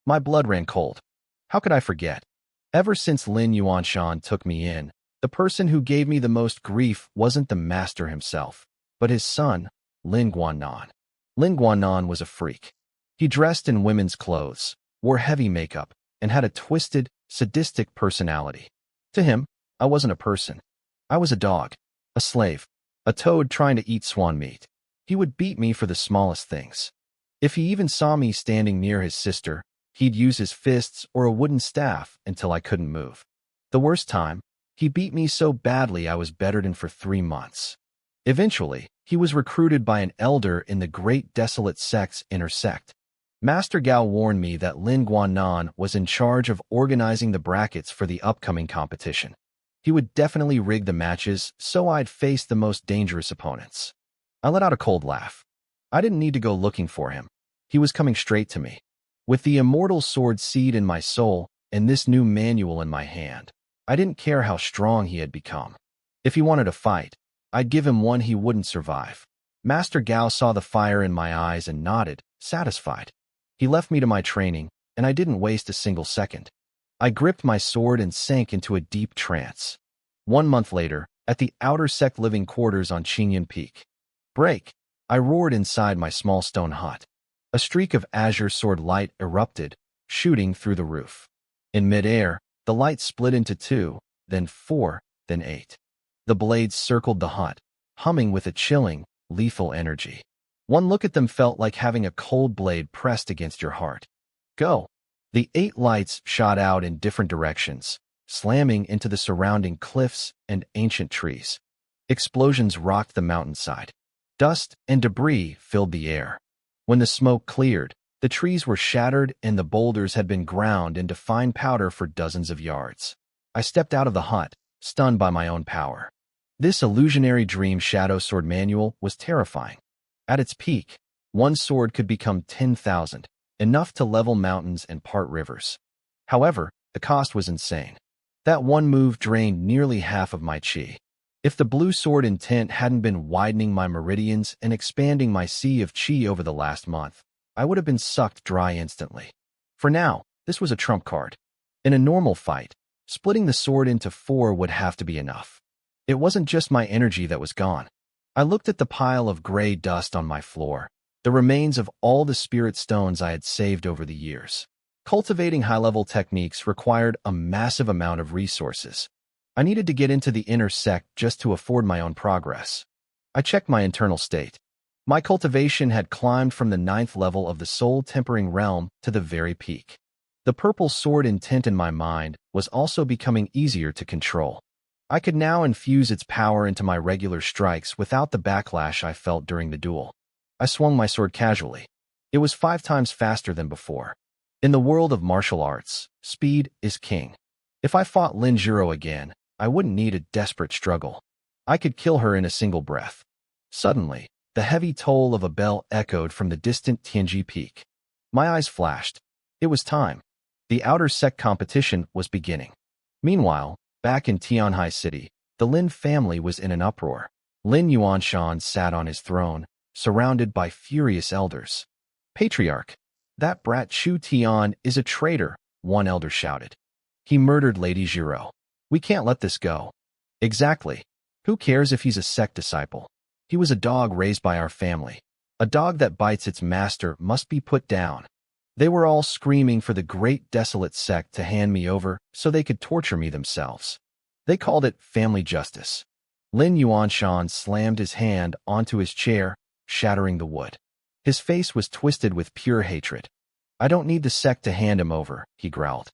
My blood ran cold. How could I forget? Ever since Lin Yuanshan took me in, the person who gave me the most grief wasn't the master himself, but his son, Lin Guanan. Lin Guanan was a freak. He dressed in women's clothes, wore heavy makeup, and had a twisted, sadistic personality. To him, I wasn't a person. I was a dog, a slave, a toad trying to eat swan meat. He would beat me for the smallest things. If he even saw me standing near his sister, he'd use his fists or a wooden staff until I couldn't move. The worst time, he beat me so badly I was bedridden for 3 months. Eventually, he was recruited by an elder in the Great Desolate Sect's inner sect. Master Gao warned me that Lin Guanan was in charge of organizing the brackets for the upcoming competition. He would definitely rig the matches so I'd face the most dangerous opponents. I let out a cold laugh. I didn't need to go looking for him. He was coming straight to me. With the immortal sword seed in my soul and this new manual in my hand, I didn't care how strong he had become. If he wanted to fight, I'd give him one he wouldn't survive. Master Gao saw the fire in my eyes and nodded, satisfied. He left me to my training, and I didn't waste a single second. I gripped my sword and sank into a deep trance. 1 month later, at the outer sect living quarters on Qingyan Peak. Break! I roared inside my small stone hut. A streak of azure sword light erupted, shooting through the roof. In midair, the light split into 2, then 4, then 8. The blades circled the hut, humming with a chilling, lethal energy. One look at them felt like having a cold blade pressed against your heart. Go! The 8 lights shot out in different directions, slamming into the surrounding cliffs and ancient trees. Explosions rocked the mountainside. Dust and debris filled the air. When the smoke cleared, the trees were shattered and the boulders had been ground into fine powder for dozens of yards. I stepped out of the hut, stunned by my own power. This illusionary dream shadow sword manual was terrifying. At its peak, One sword could become 10,000, enough to level mountains and part rivers. However, the cost was insane. That one move drained nearly half of my chi. If the blue sword intent hadn't been widening my meridians and expanding my sea of chi over the last month, I would have been sucked dry instantly. For now, this was a trump card. In a normal fight, splitting the sword into 4 would have to be enough. It wasn't just my energy that was gone. I looked at the pile of gray dust on my floor, the remains of all the spirit stones I had saved over the years. Cultivating high-level techniques required a massive amount of resources. I needed to get into the inner sect just to afford my own progress. I checked my internal state. My cultivation had climbed from the 9th level of the soul-tempering realm to the very peak. The purple sword intent in my mind was also becoming easier to control. I could now infuse its power into my regular strikes without the backlash I felt during the duel. I swung my sword casually. It was 5 times faster than before. In the world of martial arts, speed is king. If I fought Lin Jiro again, I wouldn't need a desperate struggle. I could kill her in a single breath. Suddenly, the heavy toll of a bell echoed from the distant Tianji peak. My eyes flashed. It was time. The outer sect competition was beginning. Meanwhile, back in Tianhai City, the Lin family was in an uproar. Lin Yuanshan sat on his throne, surrounded by furious elders. Patriarch, that brat Chu Tian is a traitor, one elder shouted. He murdered Lady Jiro. We can't let this go. Exactly. Who cares if he's a sect disciple? He was a dog raised by our family. A dog that bites its master must be put down. They were all screaming for the great desolate sect to hand me over so they could torture me themselves. They called it family justice. Lin Yuanshan slammed his hand onto his chair, shattering the wood. His face was twisted with pure hatred. I don't need the sect to hand him over, he growled.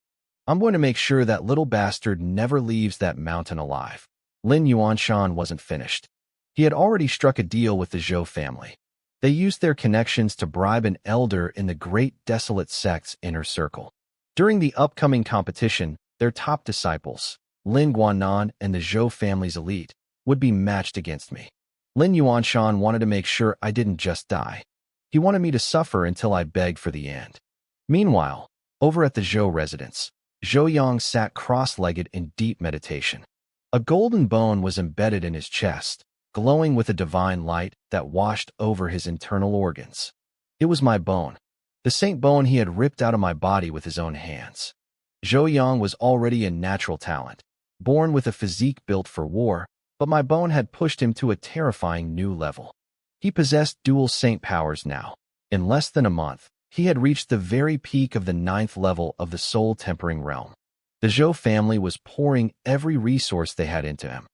I'm going to make sure that little bastard never leaves that mountain alive. Lin Yuanshan wasn't finished. He had already struck a deal with the Zhou family. They used their connections to bribe an elder in the great desolate sect's inner circle. During the upcoming competition, their top disciples, Lin Guanan and the Zhou family's elite, would be matched against me. Lin Yuanshan wanted to make sure I didn't just die. He wanted me to suffer until I begged for the end. Meanwhile, over at the Zhou residence, Zhou Yang sat cross-legged in deep meditation. A golden bone was embedded in his chest, glowing with a divine light that washed over his internal organs. It was my bone, the saint bone he had ripped out of my body with his own hands. Zhou Yang was already a natural talent, born with a physique built for war, but my bone had pushed him to a terrifying new level. He possessed dual saint powers now. In less than a month, he had reached the very peak of the 9th level of the soul-tempering realm. The Zhou family was pouring every resource they had into him.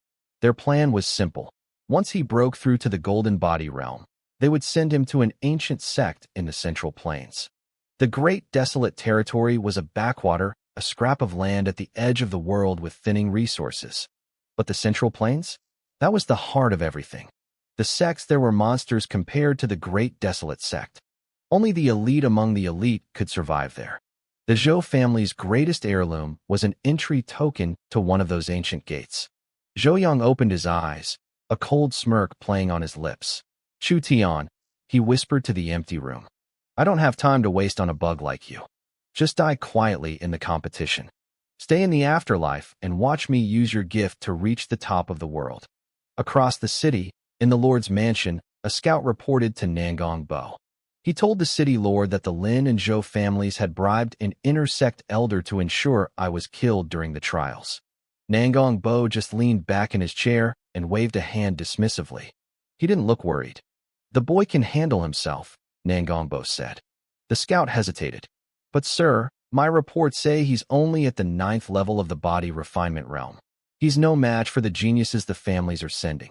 Their plan was simple. Once he broke through to the golden body realm, they would send him to an ancient sect in the Central Plains. The great desolate territory was a backwater, a scrap of land at the edge of the world with thinning resources. But the Central Plains? That was the heart of everything. The sects there were monsters compared to the great desolate sect. Only the elite among the elite could survive there. The Zhou family's greatest heirloom was an entry token to one of those ancient gates. Zhou Yang opened his eyes, a cold smirk playing on his lips. Chu Tian, he whispered to the empty room. I don't have time to waste on a bug like you. Just die quietly in the competition. Stay in the afterlife and watch me use your gift to reach the top of the world. Across the city, in the Lord's mansion, a scout reported to Nangong Bo. He told the city lord that the Lin and Zhou families had bribed an intersect elder to ensure I was killed during the trials. Nangong Bo just leaned back in his chair and waved a hand dismissively. He didn't look worried. The boy can handle himself, Nangong Bo said. The scout hesitated. But sir, my reports say he's only at the 9th level of the body refinement realm. He's no match for the geniuses the families are sending.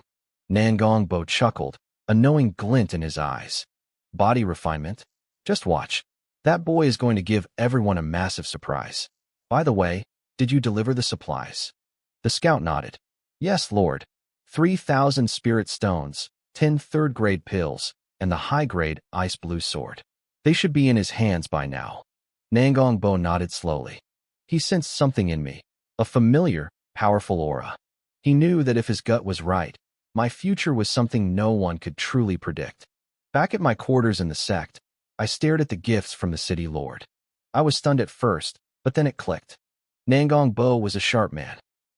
Nangong Bo chuckled, a knowing glint in his eyes. Body refinement? Just watch. That boy is going to give everyone a massive surprise. By the way, did you deliver the supplies? The scout nodded. Yes, Lord. 3,000 spirit stones, 10 third-grade pills, and the high-grade ice blue sword. They should be in his hands by now. Nangong Bo nodded slowly. He sensed something in me, a familiar, powerful aura. He knew that if his gut was right, my future was something no one could truly predict. Back at my quarters in the sect, I stared at the gifts from the city lord. I was stunned at first, but then it clicked. Nangong Bo was a sharp man.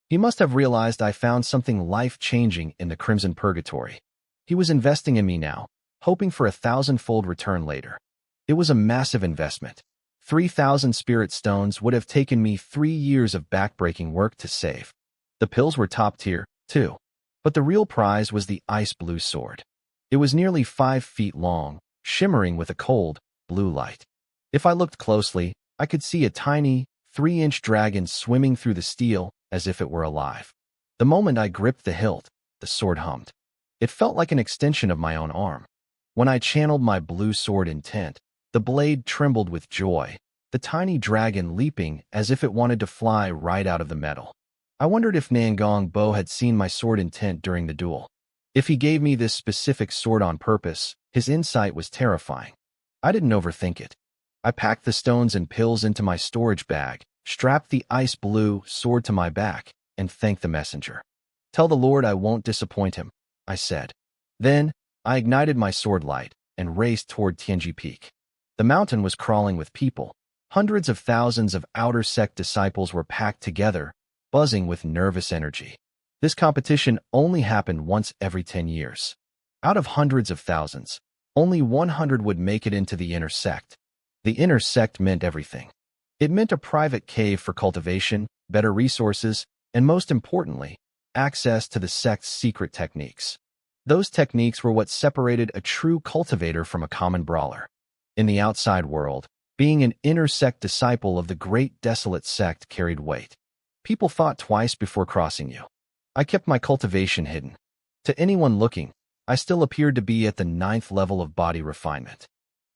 He must have realized I found something life-changing in the Crimson Purgatory. He was investing in me now, hoping for a 1,000-fold return later. It was a massive investment. 3,000 spirit stones would have taken me 3 years of backbreaking work to save. The pills were top tier, too. But the real prize was the ice blue sword. It was nearly 5 feet long, shimmering with a cold, blue light. If I looked closely, I could see a tiny, 3-inch dragon swimming through the steel as if it were alive. The moment I gripped the hilt, the sword hummed. It felt like an extension of my own arm. When I channeled my blue sword intent, the blade trembled with joy, the tiny dragon leaping as if it wanted to fly right out of the metal. I wondered if Nangong Bo had seen my sword intent during the duel. If he gave me this specific sword on purpose, his insight was terrifying. I didn't overthink it. I packed the stones and pills into my storage bag, strapped the ice blue sword to my back, and thanked the messenger. "Tell the Lord I won't disappoint him," I said. Then, I ignited my sword light and raced toward Tianji Peak. The mountain was crawling with people. Hundreds of thousands of outer sect disciples were packed together, buzzing with nervous energy. This competition only happened once every 10 years. Out of hundreds of thousands, only 100 would make it into the inner sect. The inner sect meant everything. It meant a private cave for cultivation, better resources, and most importantly, access to the sect's secret techniques. Those techniques were what separated a true cultivator from a common brawler. In the outside world, being an inner sect disciple of the great desolate sect carried weight. People thought twice before crossing you. I kept my cultivation hidden. To anyone looking, I still appeared to be at the 9th level of body refinement.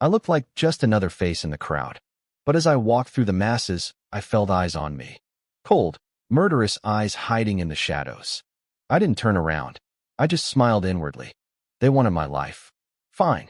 I looked like just another face in the crowd. But as I walked through the masses, I felt eyes on me. Cold, murderous eyes hiding in the shadows. I didn't turn around. I just smiled inwardly. They wanted my life. Fine.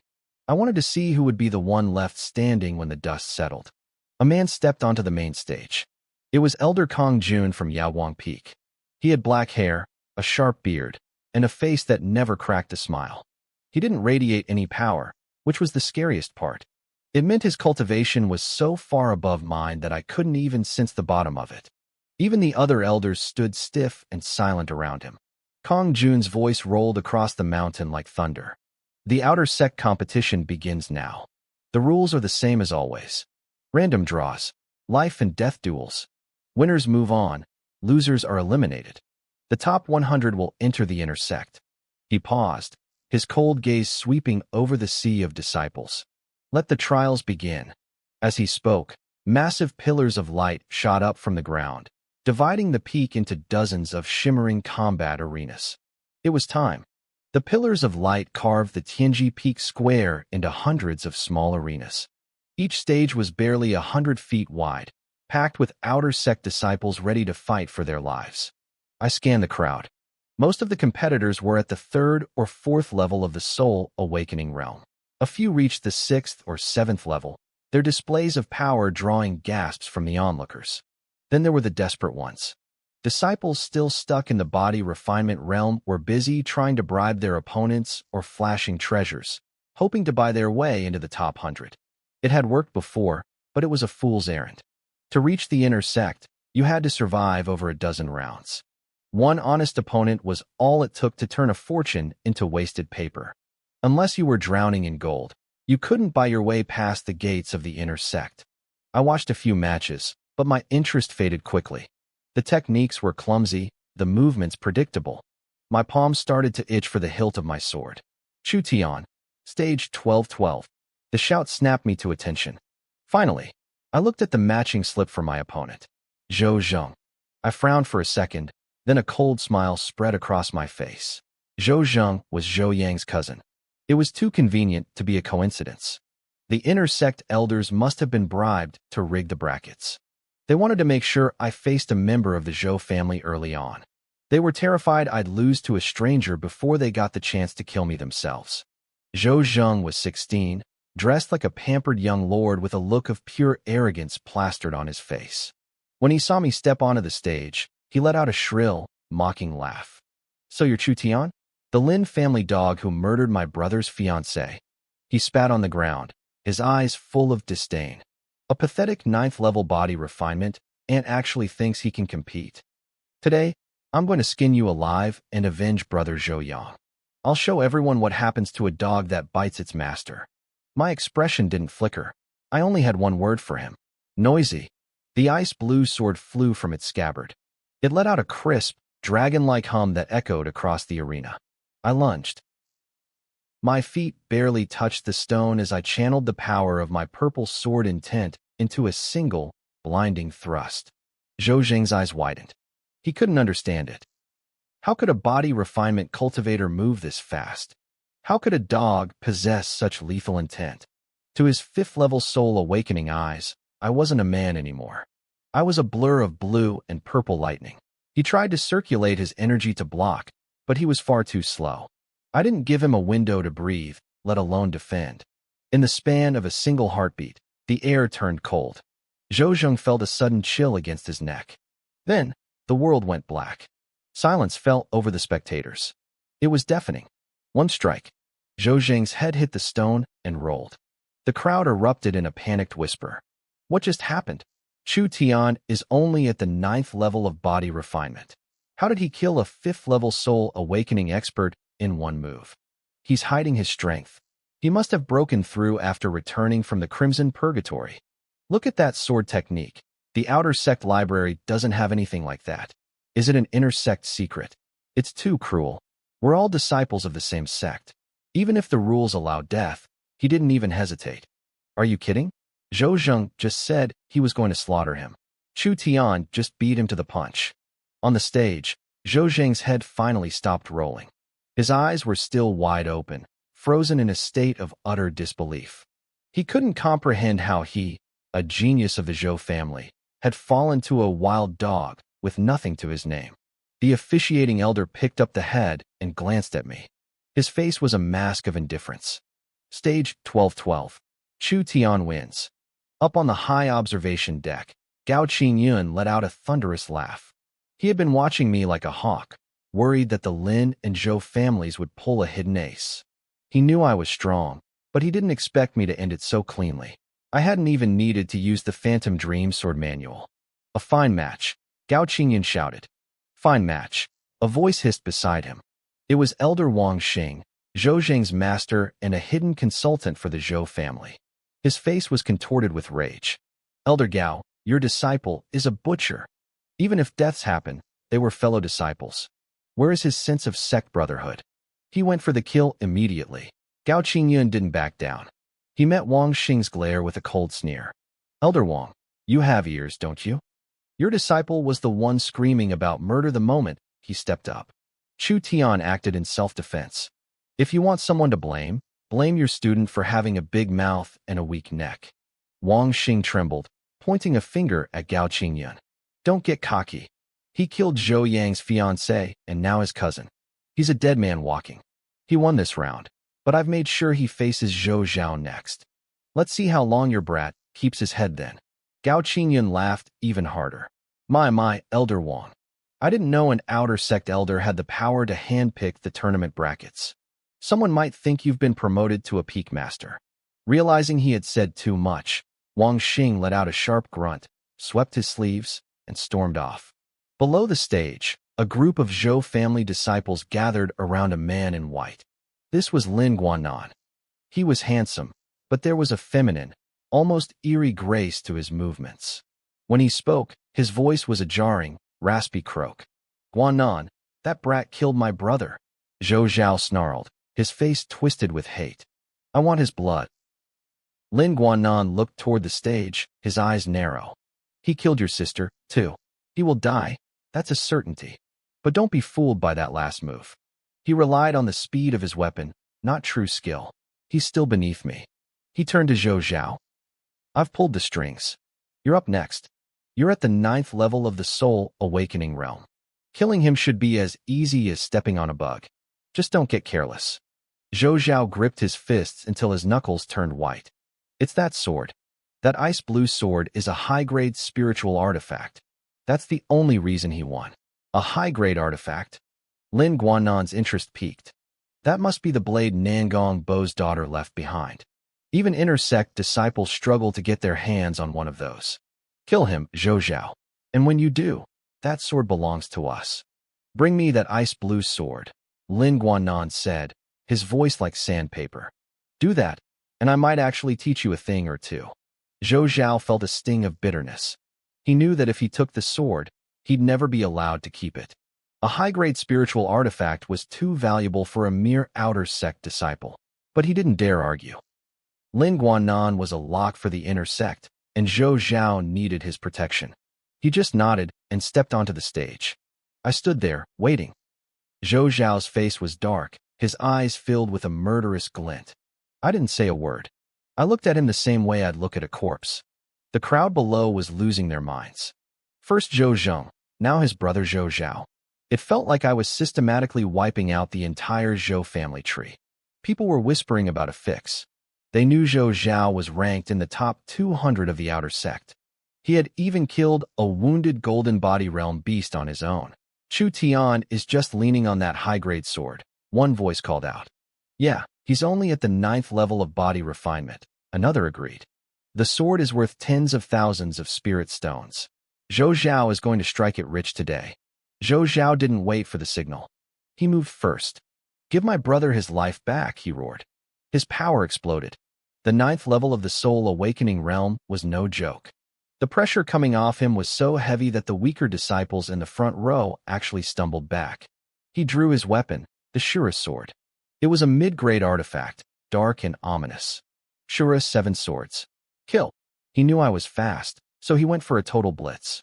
I wanted to see who would be the one left standing when the dust settled. A man stepped onto the main stage. It was Elder Kong Jun from Yawang Peak. He had black hair, a sharp beard, and a face that never cracked a smile. He didn't radiate any power, which was the scariest part. It meant his cultivation was so far above mine that I couldn't even sense the bottom of it. Even the other elders stood stiff and silent around him. Kong Jun's voice rolled across the mountain like thunder. The outer sect competition begins now. The rules are the same as always. Random draws, life and death duels. Winners move on, losers are eliminated. The top 100 will enter the inner sect. He paused, his cold gaze sweeping over the sea of disciples. Let the trials begin. As he spoke, massive pillars of light shot up from the ground, dividing the peak into dozens of shimmering combat arenas. It was time. The pillars of light carved the Tianji Peak square into hundreds of small arenas. Each stage was barely 100 feet wide, packed with outer sect disciples ready to fight for their lives. I scanned the crowd. Most of the competitors were at the 3rd or 4th level of the Soul Awakening realm. A few reached the 6th or 7th level, their displays of power drawing gasps from the onlookers. Then there were the desperate ones. Disciples still stuck in the body refinement realm were busy trying to bribe their opponents or flashing treasures, hoping to buy their way into the top 100. It had worked before, but it was a fool's errand. To reach the inner sect, you had to survive over a dozen rounds. One honest opponent was all it took to turn a fortune into wasted paper. Unless you were drowning in gold, you couldn't buy your way past the gates of the inner sect. I watched a few matches, but my interest faded quickly. The techniques were clumsy, the movements predictable. My palms started to itch for the hilt of my sword. Chu Tian, stage 1212. The shout snapped me to attention. Finally, I looked at the matching slip for my opponent. Zhou Zheng. I frowned for a second, then a cold smile spread across my face. Zhou Zheng was Zhou Yang's cousin. It was too convenient to be a coincidence. The inner sect elders must have been bribed to rig the brackets. They wanted to make sure I faced a member of the Zhou family early on. They were terrified I'd lose to a stranger before they got the chance to kill me themselves. Zhou Zheng was 16, dressed like a pampered young lord with a look of pure arrogance plastered on his face. When he saw me step onto the stage, he let out a shrill, mocking laugh. "So you're Chu Tian? The Lin family dog who murdered my brother's fiancée?" He spat on the ground, his eyes full of disdain. A pathetic 9th-level body refinement, and actually thinks he can compete. Today, I'm going to skin you alive and avenge Brother Zhou Yang. I'll show everyone what happens to a dog that bites its master. My expression didn't flicker. I only had one word for him. Noisy. The ice blue sword flew from its scabbard. It let out a crisp, dragon-like hum that echoed across the arena. I lunged. My feet barely touched the stone as I channeled the power of my purple sword intent into a single, blinding thrust. Zhou Zheng's eyes widened. He couldn't understand it. How could a body refinement cultivator move this fast? How could a dog possess such lethal intent? To his 5th-level soul awakening eyes, I wasn't a man anymore. I was a blur of blue and purple lightning. He tried to circulate his energy to block, but he was far too slow. I didn't give him a window to breathe, let alone defend. In the span of a single heartbeat, the air turned cold. Zhou Zheng felt a sudden chill against his neck. Then, the world went black. Silence fell over the spectators. It was deafening. One strike. Zhou Zheng's head hit the stone and rolled. The crowd erupted in a panicked whisper. What just happened? Chu Tian is only at the 9th level of body refinement. How did he kill a 5th-level soul awakening expert in one move? He's hiding his strength. He must have broken through after returning from the Crimson Purgatory. Look at that sword technique. The outer sect library doesn't have anything like that. Is it an inner sect secret? It's too cruel. We're all disciples of the same sect. Even if the rules allow death, he didn't even hesitate. Are you kidding? Zhou Zheng just said he was going to slaughter him. Chu Tian just beat him to the punch. On the stage, Zhou Zheng's head finally stopped rolling. His eyes were still wide open, frozen in a state of utter disbelief. He couldn't comprehend how he, a genius of the Zhou family, had fallen to a wild dog with nothing to his name. The officiating elder picked up the head and glanced at me. His face was a mask of indifference. Stage 1212. Chu Tian wins. Up on the high observation deck, Gao Qingyun let out a thunderous laugh. He had been watching me like a hawk, worried that the Lin and Zhou families would pull a hidden ace. He knew I was strong, but he didn't expect me to end it so cleanly. I hadn't even needed to use the Phantom Dream Sword Manual. A fine match, Gao Qingyun shouted. Fine match, a voice hissed beside him. It was Elder Wang Xing, Zhou Zheng's master and a hidden consultant for the Zhou family. His face was contorted with rage. Elder Gao, your disciple is a butcher. Even if deaths happen, they were fellow disciples. Where is his sense of sect brotherhood? He went for the kill immediately. Gao Qingyun didn't back down. He met Wang Xing's glare with a cold sneer. Elder Wang, you have ears, don't you? Your disciple was the one screaming about murder the moment he stepped up. Chu Tian acted in self-defense. If you want someone to blame, blame your student for having a big mouth and a weak neck. Wang Xing trembled, pointing a finger at Gao Qingyun. Don't get cocky. He killed Zhou Yang's fiancée and now his cousin. He's a dead man walking. He won this round, but I've made sure he faces Zhou Zhao next. Let's see how long your brat keeps his head then. Gao Qingyun laughed even harder. My, Elder Wang. I didn't know an outer sect elder had the power to handpick the tournament brackets. Someone might think you've been promoted to a peak master. Realizing he had said too much, Wang Xing let out a sharp grunt, swept his sleeves, and stormed off. Below the stage, a group of Zhou family disciples gathered around a man in white. This was Lin Guanan. He was handsome, but there was a feminine, almost eerie grace to his movements. When he spoke, his voice was a jarring, raspy croak. Guanan, that brat killed my brother. Zhou Zhao snarled, his face twisted with hate. I want his blood. Lin Guanan looked toward the stage, his eyes narrow. He killed your sister, too. He will die, that's a certainty. But don't be fooled by that last move. He relied on the speed of his weapon, not true skill. He's still beneath me. He turned to Zhou Zhao. I've pulled the strings. You're up next. You're at the 9th level of the soul awakening realm. Killing him should be as easy as stepping on a bug. Just don't get careless. Zhou Zhao gripped his fists until his knuckles turned white. It's that sword. That ice blue sword is a high-grade spiritual artifact. That's the only reason he won. A high-grade artifact? Lin Guanan's interest peaked. That must be the blade Nangong Bo's daughter left behind. Even inner sect disciples struggle to get their hands on one of those. Kill him, Zhou Zhao. And when you do, that sword belongs to us. Bring me that ice blue sword, Lin Guanan said, his voice like sandpaper. Do that, and I might actually teach you a thing or two. Zhou Zhao felt a sting of bitterness. He knew that if he took the sword, he'd never be allowed to keep it. A high-grade spiritual artifact was too valuable for a mere outer sect disciple, but he didn't dare argue. Lin Guanan was a lock for the inner sect, and Zhou Zhao needed his protection. He just nodded and stepped onto the stage. I stood there, waiting. Zhou Zhao's face was dark, his eyes filled with a murderous glint. I didn't say a word. I looked at him the same way I'd look at a corpse. The crowd below was losing their minds. First Zhou Zheng, now his brother Zhou Zhao. It felt like I was systematically wiping out the entire Zhou family tree. People were whispering about a fix. They knew Zhou Zhao was ranked in the top 200 of the outer sect. He had even killed a wounded golden body realm beast on his own. Chu Tian is just leaning on that high-grade sword, one voice called out. Yeah, he's only at the 9th level of body refinement, another agreed. The sword is worth tens of thousands of spirit stones. Zhou Zhao is going to strike it rich today. Zhou Zhao didn't wait for the signal. He moved first. Give my brother his life back, he roared. His power exploded. The 9th level of the soul awakening realm was no joke. The pressure coming off him was so heavy that the weaker disciples in the front row actually stumbled back. He drew his weapon, the Shura's sword. It was a mid-grade artifact, dark and ominous. Shura's 7 swords. Kill. He knew I was fast, so he went for a total blitz.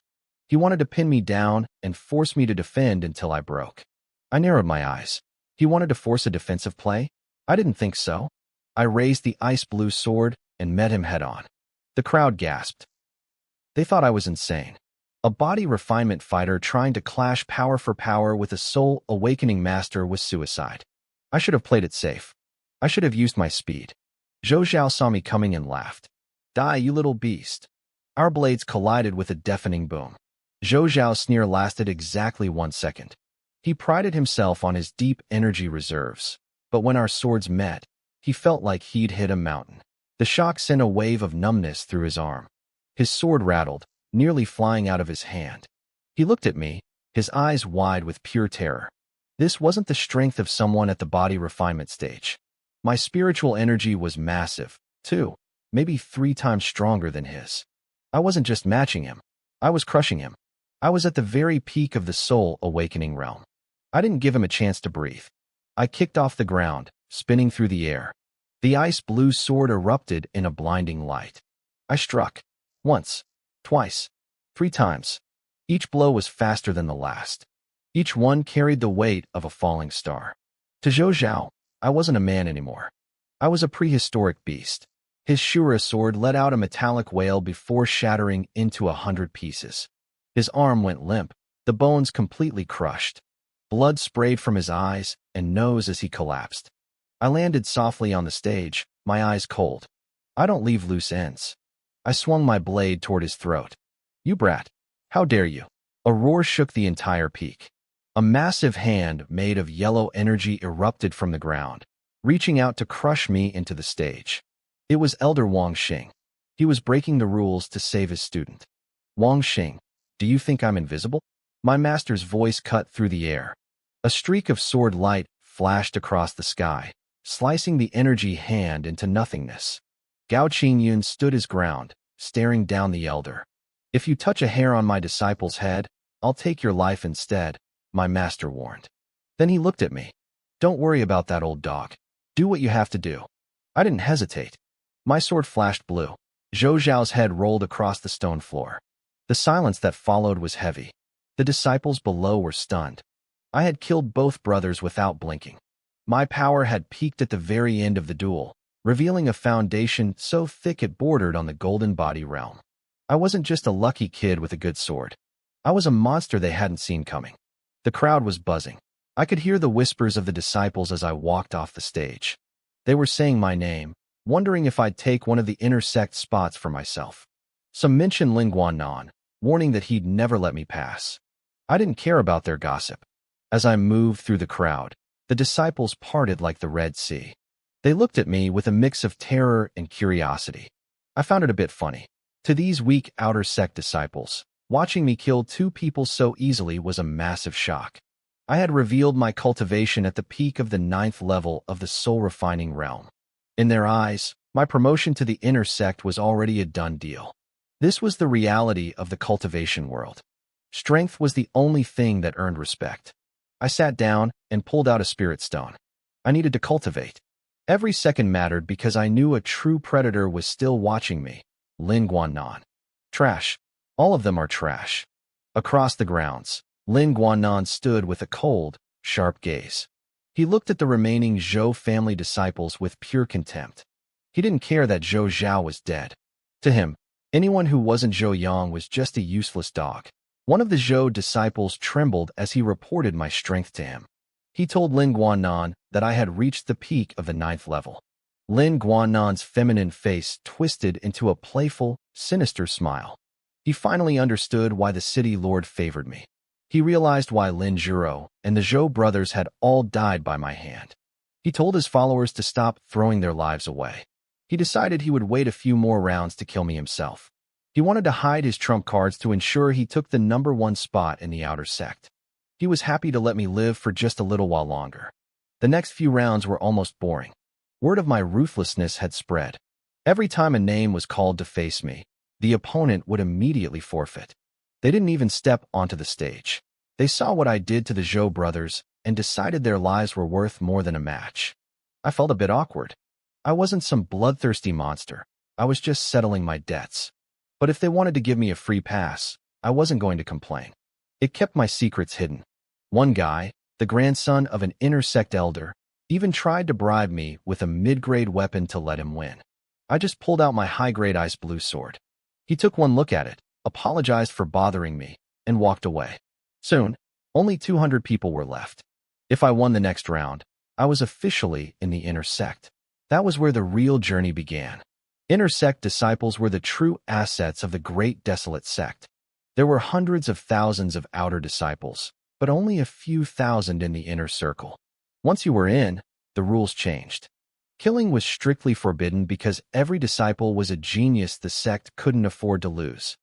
He wanted to pin me down and force me to defend until I broke. I narrowed my eyes. He wanted to force a defensive play? I didn't think so. I raised the ice blue sword and met him head-on. The crowd gasped. They thought I was insane. A body refinement fighter trying to clash power for power with a soul awakening master was suicide. I should have played it safe. I should have used my speed. Zhou Zhao saw me coming and laughed. Die, you little beast. Our blades collided with a deafening boom. Zhou Zhao's sneer lasted exactly 1 second. He prided himself on his deep energy reserves, but when our swords met, he felt like he'd hit a mountain. The shock sent a wave of numbness through his arm. His sword rattled, nearly flying out of his hand. He looked at me, his eyes wide with pure terror. This wasn't the strength of someone at the body refinement stage. My spiritual energy was massive, 2, maybe 3 times stronger than his. I wasn't just matching him. I was crushing him. I was at the very peak of the soul awakening realm. I didn't give him a chance to breathe. I kicked off the ground, spinning through the air. The ice blue sword erupted in a blinding light. I struck. Once, twice, 3 times. Each blow was faster than the last. Each one carried the weight of a falling star. To Zhou Zhao, I wasn't a man anymore. I was a prehistoric beast. His Shura sword let out a metallic wail before shattering into 100 pieces. His arm went limp, the bones completely crushed. Blood sprayed from his eyes and nose as he collapsed. I landed softly on the stage, my eyes cold. I don't leave loose ends. I swung my blade toward his throat. You brat. How dare you? A roar shook the entire peak. A massive hand made of yellow energy erupted from the ground, reaching out to crush me into the stage. It was Elder Wang Xing. He was breaking the rules to save his student. Wang Xing, do you think I'm invisible? My master's voice cut through the air. A streak of sword light flashed across the sky, slicing the energy hand into nothingness. Gao Qingyun stood his ground, staring down the elder. If you touch a hair on my disciple's head, I'll take your life instead, my master warned. Then he looked at me. Don't worry about that old dog. Do what you have to do. I didn't hesitate. My sword flashed blue. Zhou Zhao's head rolled across the stone floor. The silence that followed was heavy. The disciples below were stunned. I had killed both brothers without blinking. My power had peaked at the very end of the duel, revealing a foundation so thick it bordered on the golden body realm. I wasn't just a lucky kid with a good sword. I was a monster they hadn't seen coming. The crowd was buzzing. I could hear the whispers of the disciples as I walked off the stage. They were saying my name, wondering if I'd take one of the inner sect spots for myself. Some mentioned Lin Guanan, warning that he'd never let me pass. I didn't care about their gossip. As I moved through the crowd, The disciples parted like the Red Sea. They looked at me with a mix of terror and curiosity. I found it a bit funny. To these weak outer sect disciples, watching me kill 2 people so easily was a massive shock. I had revealed my cultivation at the peak of the 9th level of the soul-refining realm. In their eyes, my promotion to the inner sect was already a done deal. This was the reality of the cultivation world. Strength was the only thing that earned respect. I sat down and pulled out a spirit stone. I needed to cultivate. Every second mattered because I knew a true predator was still watching me. Lin Guannan. Trash. All of them are trash. Across the grounds, Lin Guannan stood with a cold, sharp gaze. He looked at the remaining Zhou family disciples with pure contempt. He didn't care that Zhou Zhao was dead. To him, anyone who wasn't Zhou Yang was just a useless dog. One of the Zhou disciples trembled as he reported my strength to him. He told Lin Guannan that I had reached the peak of the 9th level. Lin Guannan's feminine face twisted into a playful, sinister smile. He finally understood why the city lord favored me. He realized why Lin Zhuro and the Zhou brothers had all died by my hand. He told his followers to stop throwing their lives away. He decided he would wait a few more rounds to kill me himself. He wanted to hide his trump cards to ensure he took the #1 spot in the outer sect. He was happy to let me live for just a little while longer. The next few rounds were almost boring. Word of my ruthlessness had spread. Every time a name was called to face me, the opponent would immediately forfeit. They didn't even step onto the stage. They saw what I did to the Zhou brothers and decided their lives were worth more than a match. I felt a bit awkward. I wasn't some bloodthirsty monster. I was just settling my debts. But if they wanted to give me a free pass, I wasn't going to complain. It kept my secrets hidden. One guy, the grandson of an inner sect elder, even tried to bribe me with a mid-grade weapon to let him win. I just pulled out my high-grade ice blue sword. He took one look at it, apologized for bothering me, and walked away. Soon, only 200 people were left. If I won the next round, I was officially in the inner sect. That was where the real journey began. Inner sect disciples were the true assets of the great desolate sect. There were hundreds of thousands of outer disciples, but only a few thousand in the inner circle. Once you were in, the rules changed. Killing was strictly forbidden because every disciple was a genius the sect couldn't afford to lose.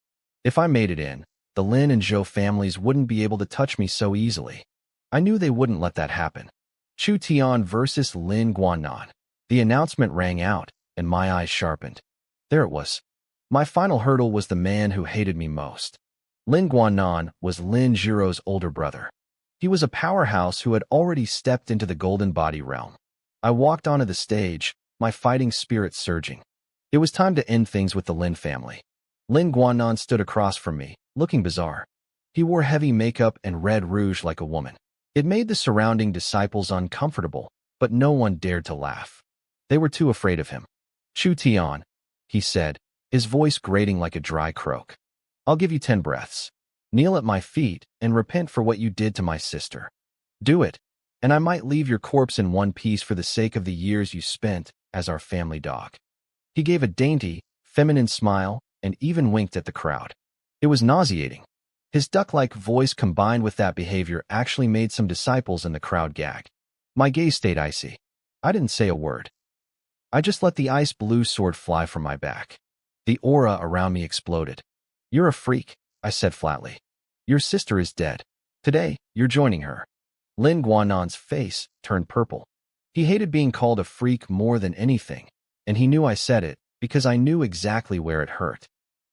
If I made it in, the Lin and Zhou families wouldn't be able to touch me so easily. I knew they wouldn't let that happen. Chu Tian versus Lin Guannan. The announcement rang out, and my eyes sharpened. There it was. My final hurdle was the man who hated me most. Lin Guannan was Lin Zhiro's older brother. He was a powerhouse who had already stepped into the golden body realm. I walked onto the stage, my fighting spirit surging. It was time to end things with the Lin family. Lin Guannan stood across from me, looking bizarre. He wore heavy makeup and red rouge like a woman. It made the surrounding disciples uncomfortable, but no one dared to laugh. They were too afraid of him. Chu Tian, he said, his voice grating like a dry croak. I'll give you 10 breaths. Kneel at my feet and repent for what you did to my sister. Do it, and I might leave your corpse in one piece for the sake of the years you spent as our family dog. He gave a dainty, feminine smile and even winked at the crowd. It was nauseating. His duck-like voice combined with that behavior actually made some disciples in the crowd gag. My gaze stayed icy. I didn't say a word. I just let the ice blue sword fly from my back. The aura around me exploded. You're a freak, I said flatly. Your sister is dead. Today, you're joining her. Lin Guannan's face turned purple. He hated being called a freak more than anything, and he knew I said it because I knew exactly where it hurt.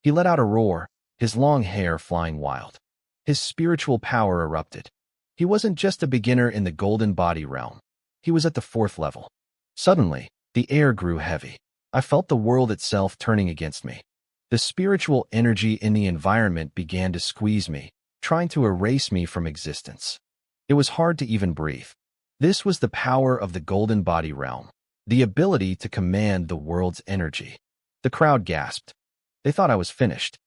He let out a roar, his long hair flying wild. His spiritual power erupted. He wasn't just a beginner in the golden body realm. He was at the 4th level. Suddenly, the air grew heavy. I felt the world itself turning against me. The spiritual energy in the environment began to squeeze me, trying to erase me from existence. It was hard to even breathe. This was the power of the golden body realm, the ability to command the world's energy. The crowd gasped. They thought I was finished.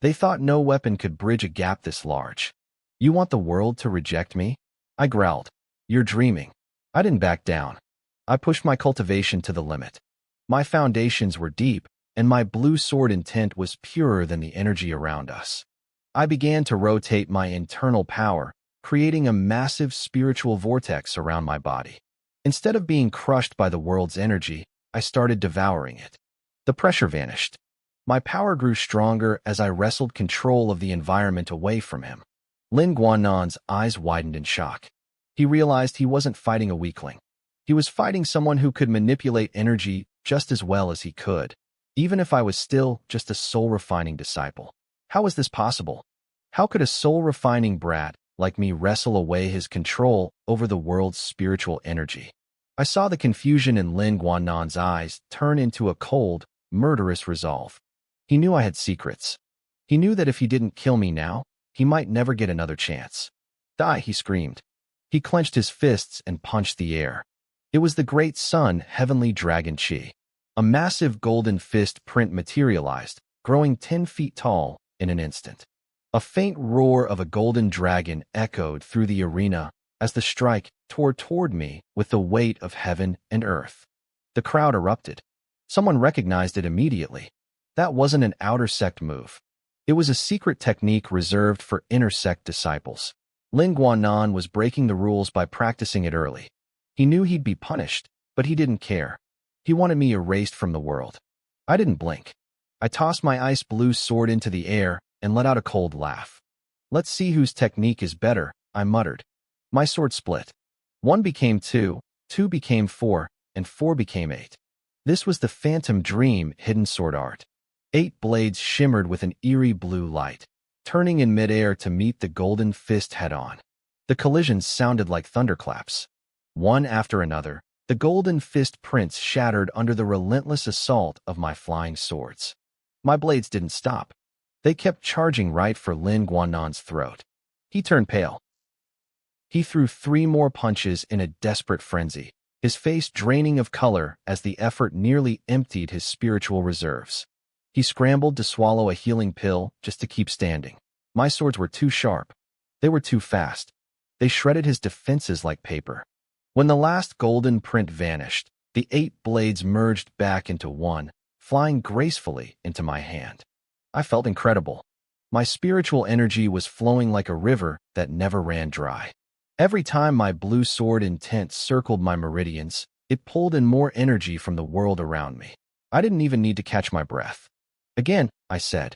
They thought no weapon could bridge a gap this large. You want the world to reject me? I growled. You're dreaming. I didn't back down. I pushed my cultivation to the limit. My foundations were deep, and my blue sword intent was purer than the energy around us. I began to rotate my internal power, creating a massive spiritual vortex around my body. Instead of being crushed by the world's energy, I started devouring it. The pressure vanished. My power grew stronger as I wrestled control of the environment away from him. Lin Guannan's eyes widened in shock. He realized he wasn't fighting a weakling. He was fighting someone who could manipulate energy just as well as he could, even if I was still just a soul-refining disciple. How was this possible? How could a soul-refining brat like me wrestle away his control over the world's spiritual energy? I saw the confusion in Lin Guannan's eyes turn into a cold, murderous resolve. He knew I had secrets. He knew that if he didn't kill me now, he might never get another chance. Die, he screamed. He clenched his fists and punched the air. It was the great sun, Heavenly Dragon Chi. A massive golden fist print materialized, growing 10 feet tall in an instant. A faint roar of a golden dragon echoed through the arena as the strike tore toward me with the weight of heaven and earth. The crowd erupted. Someone recognized it immediately. That wasn't an outer sect move. It was a secret technique reserved for inner sect disciples. Lin Guannan was breaking the rules by practicing it early. He knew he'd be punished, but he didn't care. He wanted me erased from the world. I didn't blink. I tossed my ice blue sword into the air and let out a cold laugh. Let's see whose technique is better, I muttered. My sword split. 1 became 2, 2 became 4, and 4 became 8. This was the phantom dream hidden sword art. 8 blades shimmered with an eerie blue light, turning in midair to meet the golden fist head-on. The collisions sounded like thunderclaps. One after another, the golden fist prints shattered under the relentless assault of my flying swords. My blades didn't stop. They kept charging right for Lin Guannan's throat. He turned pale. He threw 3 more punches in a desperate frenzy, his face draining of color as the effort nearly emptied his spiritual reserves. He scrambled to swallow a healing pill just to keep standing. My swords were too sharp. They were too fast. They shredded his defenses like paper. When the last golden print vanished, the 8 blades merged back into one, flying gracefully into my hand. I felt incredible. My spiritual energy was flowing like a river that never ran dry. Every time my blue sword intent circled my meridians, it pulled in more energy from the world around me. I didn't even need to catch my breath. Again, I said.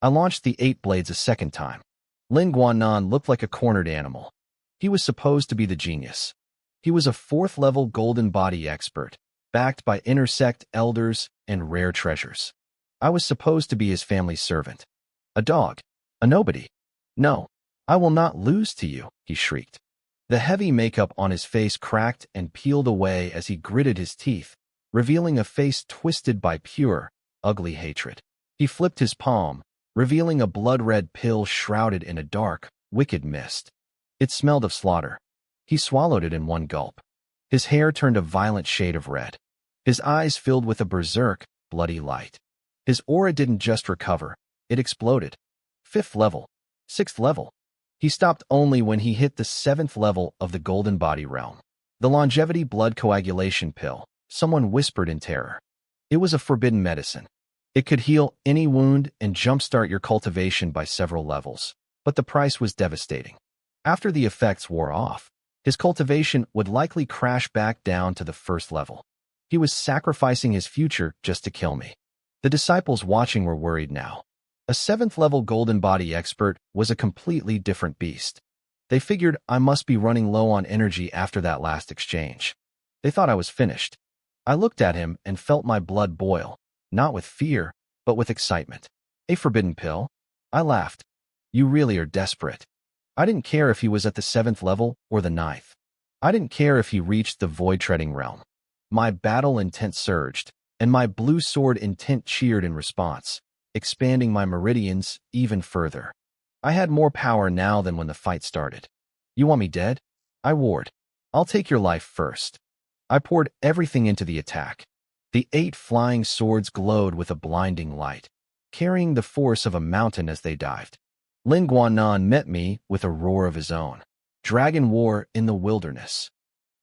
I launched the 8 blades a second time. Lin Guannan looked like a cornered animal. He was supposed to be the genius. He was a 4th-level golden body expert, backed by intersect elders and rare treasures. I was supposed to be his family's servant. A dog. A nobody. No, I will not lose to you, he shrieked. The heavy makeup on his face cracked and peeled away as he gritted his teeth, revealing a face twisted by pure, ugly hatred. He flipped his palm, revealing a blood-red pill shrouded in a dark, wicked mist. It smelled of slaughter. He swallowed it in one gulp. His hair turned a violent shade of red. His eyes filled with a berserk, bloody light. His aura didn't just recover, it exploded. 5th level. 6th level. He stopped only when he hit the 7th level of the golden body realm. The longevity blood coagulation pill, someone whispered in terror. It was a forbidden medicine. It could heal any wound and jumpstart your cultivation by several levels, but the price was devastating. After the effects wore off, his cultivation would likely crash back down to the 1st level. He was sacrificing his future just to kill me. The disciples watching were worried now. A 7th-level golden body expert was a completely different beast. They figured I must be running low on energy after that last exchange. They thought I was finished. I looked at him and felt my blood boil, not with fear, but with excitement. A forbidden pill? I laughed. You really are desperate. I didn't care if he was at the 7th level or the 9th. I didn't care if he reached the void-treading realm. My battle intent surged, and my blue sword intent cheered in response, expanding my meridians even further. I had more power now than when the fight started. You want me dead? I warred. I'll take your life first. I poured everything into the attack. The 8 flying swords glowed with a blinding light, carrying the force of a mountain as they dived. Lin Guannan met me with a roar of his own. Dragon war in the wilderness.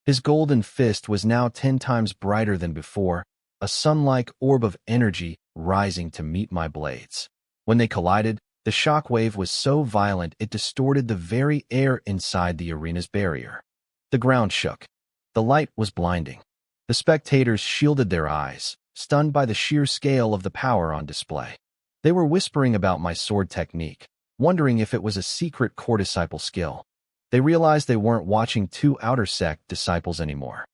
His golden fist was now 10 times brighter than before, a sun-like orb of energy rising to meet my blades. When they collided, the The shockwave was so violent it distorted the very air inside the arena's barrier. The ground shook. The light was blinding. The spectators shielded their eyes, stunned by the sheer scale of the power on display. They were whispering about my sword technique, wondering if it was a secret core disciple skill. They realized they weren't watching two outer sect disciples anymore.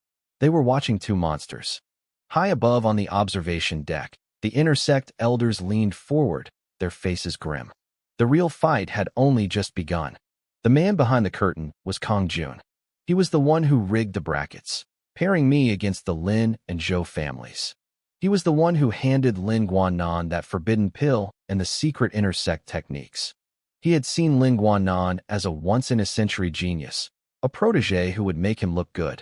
They were watching two monsters. High above on the observation deck, the inner sect elders leaned forward, their faces grim. The real fight had only just begun. The man behind the curtain was Kong Jun. He was the one who rigged the brackets, pairing me against the Lin and Zhou families. He was the one who handed Lin Guanan that forbidden pill and the secret inner sect techniques. He had seen Lin Guanan as a once-in-a-century genius, a protege who would make him look good.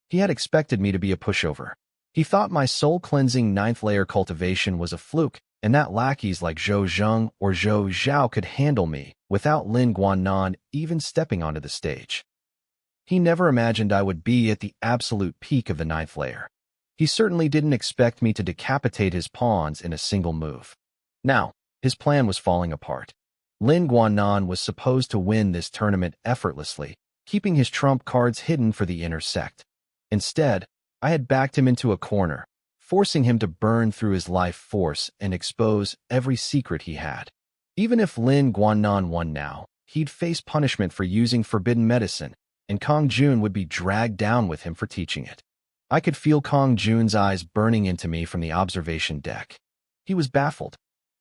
He had expected me to be a pushover. He thought my soul-cleansing ninth-layer cultivation was a fluke, and that lackeys like Zhou Zheng or Zhou Zhao could handle me without Lin Guanan even stepping onto the stage. He never imagined I would be at the absolute peak of the ninth layer. He certainly didn't expect me to decapitate his pawns in a single move. Now, his plan was falling apart. Lin Guanan was supposed to win this tournament effortlessly, keeping his trump cards hidden for the inner sect. Instead, I had backed him into a corner, forcing him to burn through his life force and expose every secret he had. Even if Lin Guanan won now, he'd face punishment for using forbidden medicine, and Kong Jun would be dragged down with him for teaching it. I could feel Kong Jun's eyes burning into me from the observation deck. He was baffled.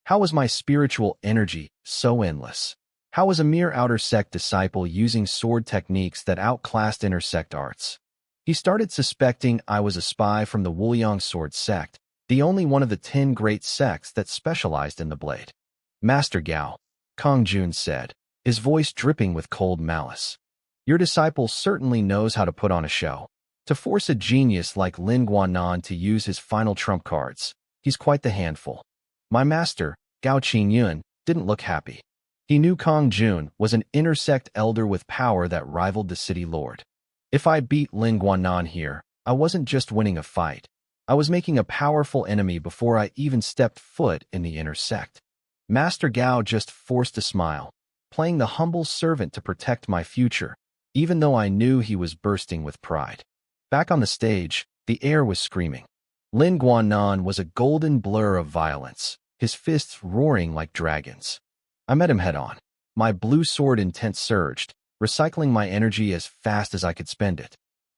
How was my spiritual energy so endless? How was a mere outer sect disciple using sword techniques that outclassed inner sect arts? He started suspecting I was a spy from the Wuliang sword sect, the only one of the 10 great sects that specialized in the blade. Master Gao, Kong Jun said, his voice dripping with cold malice. Your disciple certainly knows how to put on a show. To force a genius like Lin Guanan to use his final trump cards, he's quite the handful. My master, Gao Qingyun, didn't look happy. He knew Kong Jun was an inner sect elder with power that rivaled the city lord. If I beat Lin Guanan here, I wasn't just winning a fight. I was making a powerful enemy before I even stepped foot in the inner sect. Master Gao just forced a smile, playing the humble servant to protect my future, even though I knew he was bursting with pride. Back on the stage, the air was screaming. Lin Guanan was a golden blur of violence, his fists roaring like dragons. I met him head-on. My blue sword intent surged, recycling my energy as fast as I could spend it.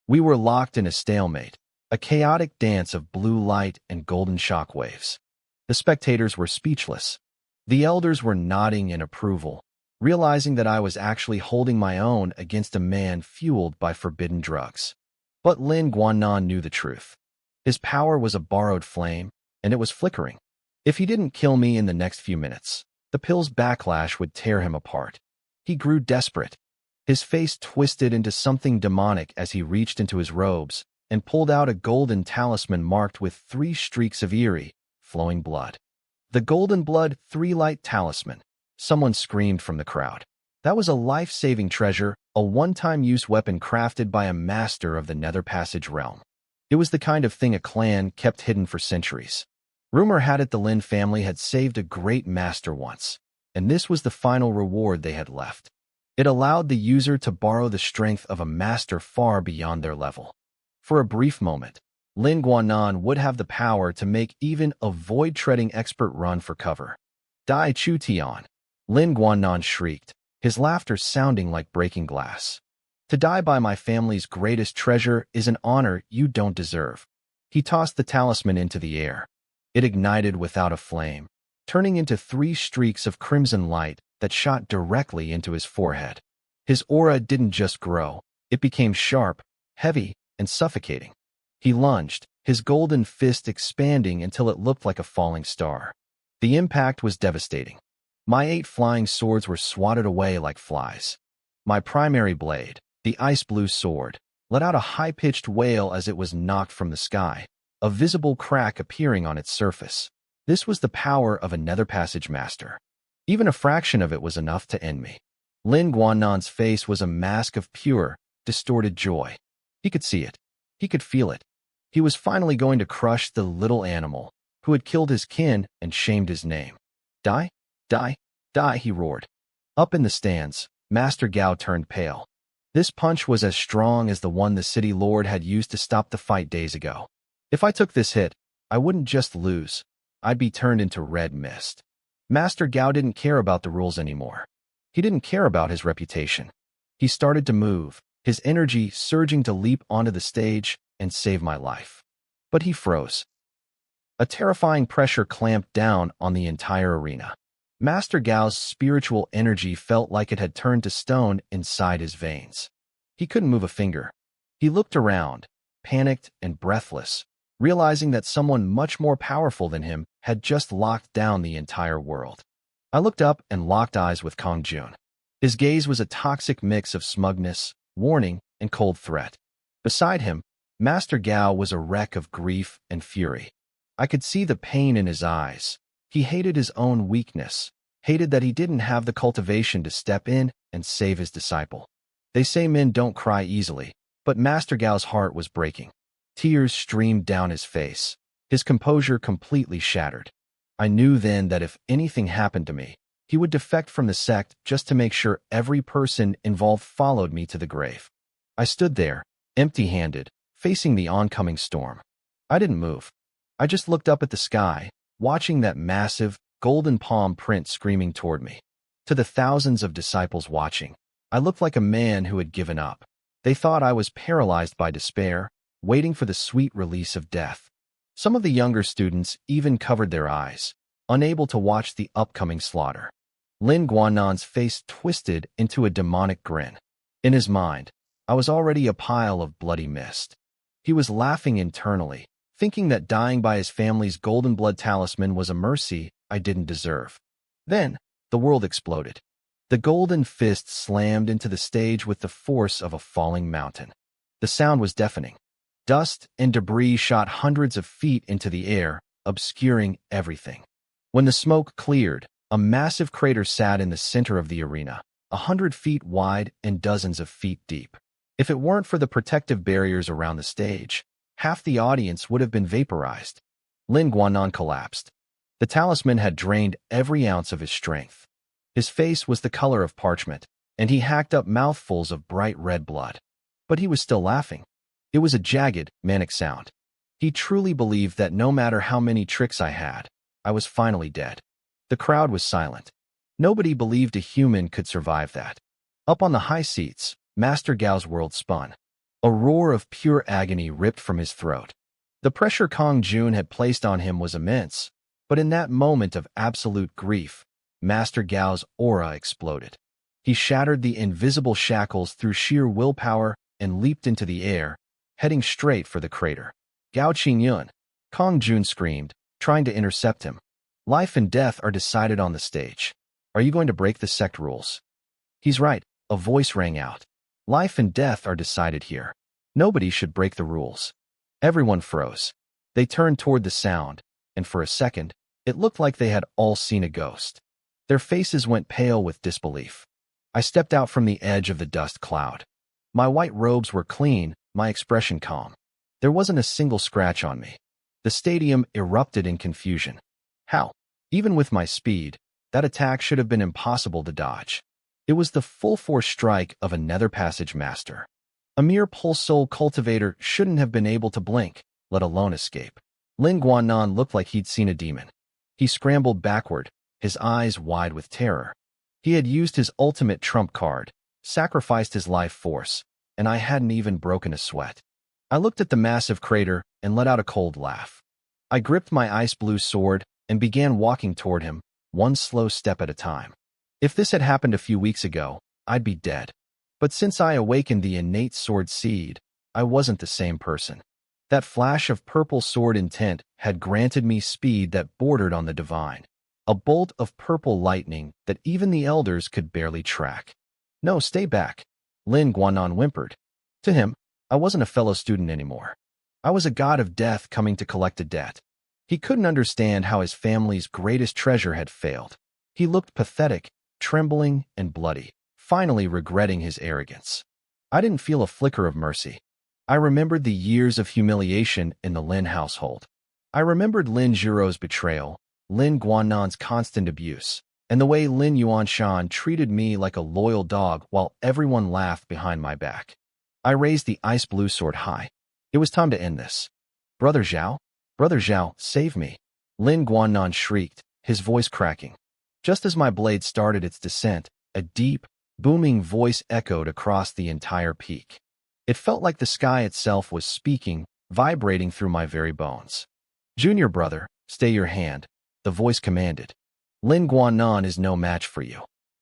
We were locked in a stalemate, a chaotic dance of blue light and golden shockwaves. The spectators were speechless. The elders were nodding in approval, realizing that I was actually holding my own against a man fueled by forbidden drugs. But Lin Guanan knew the truth. His power was a borrowed flame, and it was flickering. If he didn't kill me in the next few minutes, the pill's backlash would tear him apart. He grew desperate. His face twisted into something demonic as he reached into his robes and pulled out a golden talisman marked with 3 streaks of eerie, flowing blood. The golden blood 3-light talisman. Someone screamed from the crowd. That was a life-saving treasure, a one-time use weapon crafted by a master of the Nether Passage realm. It was the kind of thing a clan kept hidden for centuries. Rumor had it the Lin family had saved a great master once, and this was the final reward they had left. It allowed the user to borrow the strength of a master far beyond their level. For a brief moment, Lin Guanan would have the power to make even a void-treading expert run for cover. Dai Chu Tian, Lin Guanan shrieked, his laughter sounding like breaking glass. To die by my family's greatest treasure is an honor you don't deserve. He tossed the talisman into the air. It ignited without a flame, turning into 3 streaks of crimson light that shot directly into his forehead. His aura didn't just grow, it became sharp, heavy, and suffocating. He lunged, his golden fist expanding until it looked like a falling star. The impact was devastating. My 8 flying swords were swatted away like flies. My primary blade, the ice blue sword, let out a high-pitched wail as it was knocked from the sky, a visible crack appearing on its surface. This was the power of a Nether Passage master. Even a fraction of it was enough to end me. Lin Guanan's face was a mask of pure, distorted joy. He could see it. He could feel it. He was finally going to crush the little animal who had killed his kin and shamed his name. Die? Die? Die, he roared. Up in the stands, Master Gao turned pale. This punch was as strong as the one the city lord had used to stop the fight days ago. If I took this hit, I wouldn't just lose. I'd be turned into red mist. Master Gao didn't care about the rules anymore. He didn't care about his reputation. He started to move, his energy surging to leap onto the stage and save my life. But he froze. A terrifying pressure clamped down on the entire arena. Master Gao's spiritual energy felt like it had turned to stone inside his veins. He couldn't move a finger. He looked around, panicked and breathless, realizing that someone much more powerful than him had just locked down the entire world. I looked up and locked eyes with Kong Jun. His gaze was a toxic mix of smugness, warning, and cold threat. Beside him, Master Gao was a wreck of grief and fury. I could see the pain in his eyes. He hated his own weakness, hated that he didn't have the cultivation to step in and save his disciple. They say men don't cry easily, but Master Gao's heart was breaking. Tears streamed down his face, his composure completely shattered. I knew then that if anything happened to me, he would defect from the sect just to make sure every person involved followed me to the grave. I stood there, empty-handed, facing the oncoming storm. I didn't move. I just looked up at the sky, watching that massive, golden palm print screaming toward me. To the thousands of disciples watching, I looked like a man who had given up. They thought I was paralyzed by despair, waiting for the sweet release of death. Some of the younger students even covered their eyes, unable to watch the upcoming slaughter. Lin Guannan's face twisted into a demonic grin. In his mind, I was already a pile of bloody mist. He was laughing internally, thinking that dying by his family's golden blood talisman was a mercy I didn't deserve. Then, the world exploded. The golden fist slammed into the stage with the force of a falling mountain. The sound was deafening. Dust and debris shot hundreds of feet into the air, obscuring everything. When the smoke cleared, a massive crater sat in the center of the arena, 100 feet wide and dozens of feet deep. If it weren't for the protective barriers around the stage, half the audience would have been vaporized. Lin Guannan collapsed. The talisman had drained every ounce of his strength. His face was the color of parchment, and he hacked up mouthfuls of bright red blood. But he was still laughing. It was a jagged, manic sound. He truly believed that no matter how many tricks I had, I was finally dead. The crowd was silent. Nobody believed a human could survive that. Up on the high seats, Master Gao's world spun. A roar of pure agony ripped from his throat. The pressure Kong Jun had placed on him was immense, but in that moment of absolute grief, Master Gao's aura exploded. He shattered the invisible shackles through sheer willpower and leaped into the air, heading straight for the crater. Gao Qingyun, Kong Jun screamed, trying to intercept him. Life and death are decided on the stage. Are you going to break the sect rules? He's right, a voice rang out. Life and death are decided here. Nobody should break the rules. Everyone froze. They turned toward the sound, and for a second, it looked like they had all seen a ghost. Their faces went pale with disbelief. I stepped out from the edge of the dust cloud. My white robes were clean, my expression calm. There wasn't a single scratch on me. The stadium erupted in confusion. How? Even with my speed, that attack should have been impossible to dodge. It was the full-force strike of a nether passage master. A mere pulse soul cultivator shouldn't have been able to blink, let alone escape. Lin Guannan looked like he'd seen a demon. He scrambled backward, his eyes wide with terror. He had used his ultimate trump card, sacrificed his life force, and I hadn't even broken a sweat. I looked at the massive crater and let out a cold laugh. I gripped my ice blue sword and began walking toward him, one slow step at a time. If this had happened a few weeks ago, I'd be dead. But since I awakened the innate sword seed, I wasn't the same person. That flash of purple sword intent had granted me speed that bordered on the divine. A bolt of purple lightning that even the elders could barely track. No, stay back, Lin Guannan whimpered. To him, I wasn't a fellow student anymore. I was a god of death coming to collect a debt. He couldn't understand how his family's greatest treasure had failed. He looked pathetic, trembling and bloody, finally regretting his arrogance. I didn't feel a flicker of mercy. I remembered the years of humiliation in the Lin household. I remembered Lin Zhuro's betrayal, Lin Guannan's constant abuse, and the way Lin Yuanshan treated me like a loyal dog while everyone laughed behind my back. I raised the ice blue sword high. It was time to end this. Brother Zhao? Brother Zhao, save me. Lin Guannan shrieked, his voice cracking. Just as my blade started its descent, a deep, booming voice echoed across the entire peak. It felt like the sky itself was speaking, vibrating through my very bones. Junior brother, stay your hand, the voice commanded. Lin Guannan is no match for you.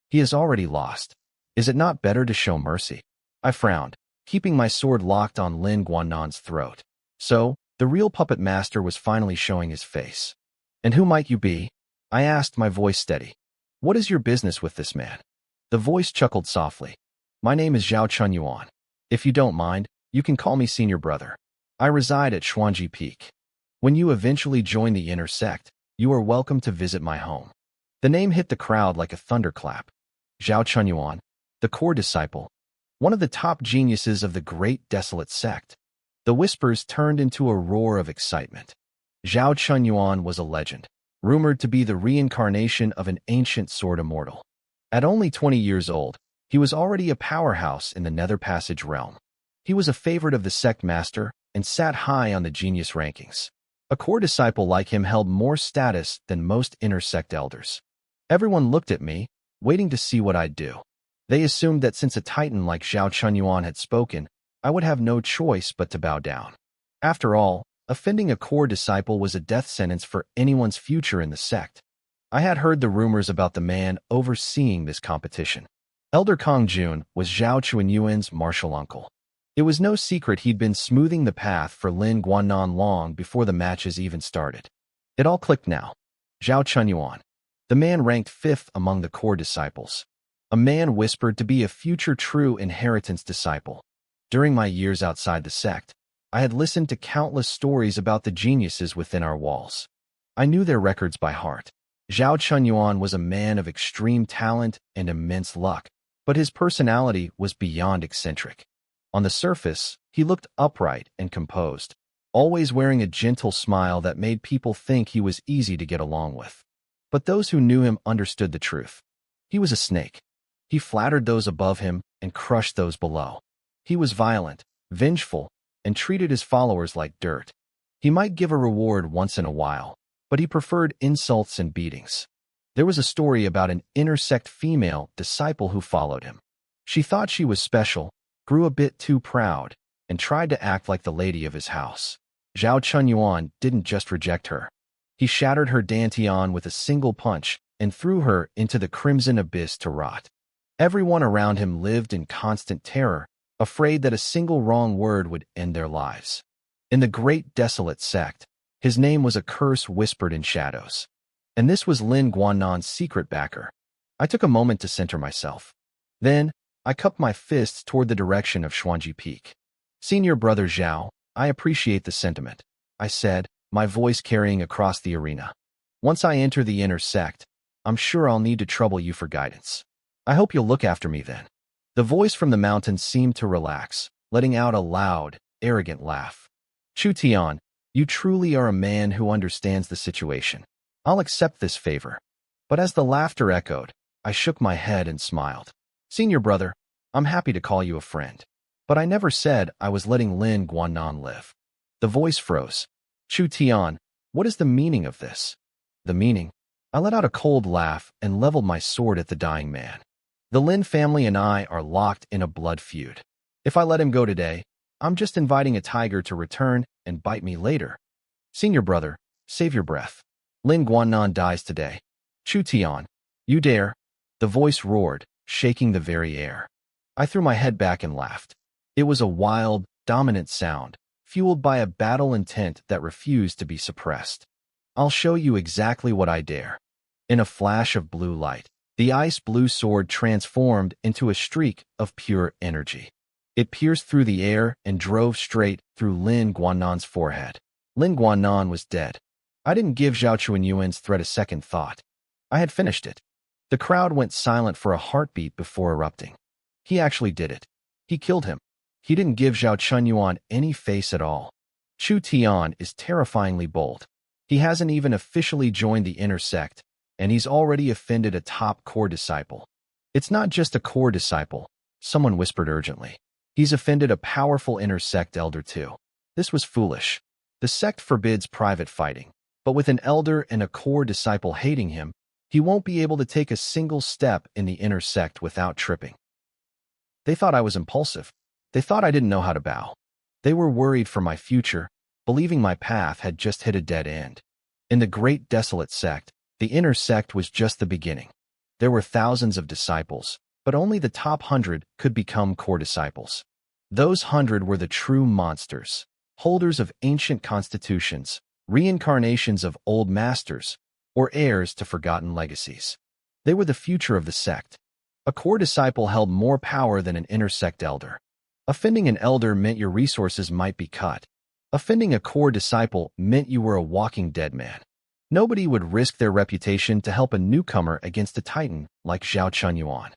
He has already lost. Is it not better to show mercy? I frowned, keeping my sword locked on Lin Guannan's throat. So, the real puppet master was finally showing his face. And who might you be? I asked, my voice steady. What is your business with this man? The voice chuckled softly. My name is Zhao Chunyuan. If you don't mind, you can call me senior brother. I reside at Xuanji Peak. When you eventually join the inner sect, you are welcome to visit my home. The name hit the crowd like a thunderclap. Zhao Chunyuan, the core disciple, one of the top geniuses of the great desolate sect. The whispers turned into a roar of excitement. Zhao Chunyuan was a legend, rumored to be the reincarnation of an ancient sword immortal. At only 20 years old, he was already a powerhouse in the Nether Passage realm. He was a favorite of the sect master and sat high on the genius rankings. A core disciple like him held more status than most inner sect elders. Everyone looked at me, waiting to see what I'd do. They assumed that since a titan like Zhao Chunyuan had spoken, I would have no choice but to bow down. After all, offending a core disciple was a death sentence for anyone's future in the sect. I had heard the rumors about the man overseeing this competition. Elder Kong Jun was Zhao Chunyuan's martial uncle. It was no secret he'd been smoothing the path for Lin Guannan long before the matches even started. It all clicked now. Zhao Chunyuan. The man ranked 5th among the core disciples. A man whispered to be a future true inheritance disciple. During my years outside the sect, I had listened to countless stories about the geniuses within our walls. I knew their records by heart. Zhao Chunyuan was a man of extreme talent and immense luck, but his personality was beyond eccentric. On the surface, he looked upright and composed, always wearing a gentle smile that made people think he was easy to get along with. But those who knew him understood the truth. He was a snake. He flattered those above him and crushed those below. He was violent, vengeful, and treated his followers like dirt. He might give a reward once in a while, but he preferred insults and beatings. There was a story about an inner sect female disciple who followed him. She thought she was special, grew a bit too proud, and tried to act like the lady of his house. Zhao Chunyuan didn't just reject her. He shattered her dantian with a single punch and threw her into the crimson abyss to rot. Everyone around him lived in constant terror, afraid that a single wrong word would end their lives. In the great desolate sect, his name was a curse whispered in shadows. And this was Lin Guannan's secret backer. I took a moment to center myself. Then, I cupped my fists toward the direction of Xuanji Peak. Senior brother Zhao, I appreciate the sentiment, I said, my voice carrying across the arena. Once I enter the inner sect, I'm sure I'll need to trouble you for guidance. I hope you'll look after me then. The voice from the mountain seemed to relax, letting out a loud, arrogant laugh. Chu Tian, you truly are a man who understands the situation. I'll accept this favor. But as the laughter echoed, I shook my head and smiled. Senior brother, I'm happy to call you a friend. But I never said I was letting Lin Guannan live. The voice froze. Chu Tian, what is the meaning of this? The meaning? I let out a cold laugh and leveled my sword at the dying man. The Lin family and I are locked in a blood feud. If I let him go today, I'm just inviting a tiger to return and bite me later. Senior brother, save your breath. Lin Guannan dies today. Chu Tian, you dare? The voice roared, shaking the very air. I threw my head back and laughed. It was a wild, dominant sound, fueled by a battle intent that refused to be suppressed. I'll show you exactly what I dare. In a flash of blue light, the ice blue sword transformed into a streak of pure energy. It pierced through the air and drove straight through Lin Guannan's forehead. Lin Guannan was dead. I didn't give Zhao Chunyuan's threat a second thought. I had finished it. The crowd went silent for a heartbeat before erupting. He actually did it. He killed him. He didn't give Zhao Chunyuan any face at all. Chu Tian is terrifyingly bold. He hasn't even officially joined the inner sect, and he's already offended a top core disciple. It's not just a core disciple, someone whispered urgently. He's offended a powerful inner sect elder too. This was foolish. The sect forbids private fighting, but with an elder and a core disciple hating him, he won't be able to take a single step in the inner sect without tripping. They thought I was impulsive. They thought I didn't know how to bow. They were worried for my future, believing my path had just hit a dead end. In the great desolate sect, the inner sect was just the beginning. There were thousands of disciples, but only the top 100 could become core disciples. Those 100 were the true monsters, holders of ancient constitutions, reincarnations of old masters, or heirs to forgotten legacies. They were the future of the sect. A core disciple held more power than an inner sect elder. Offending an elder meant your resources might be cut. Offending a core disciple meant you were a walking dead man. Nobody would risk their reputation to help a newcomer against a titan like Zhao Chunyuan.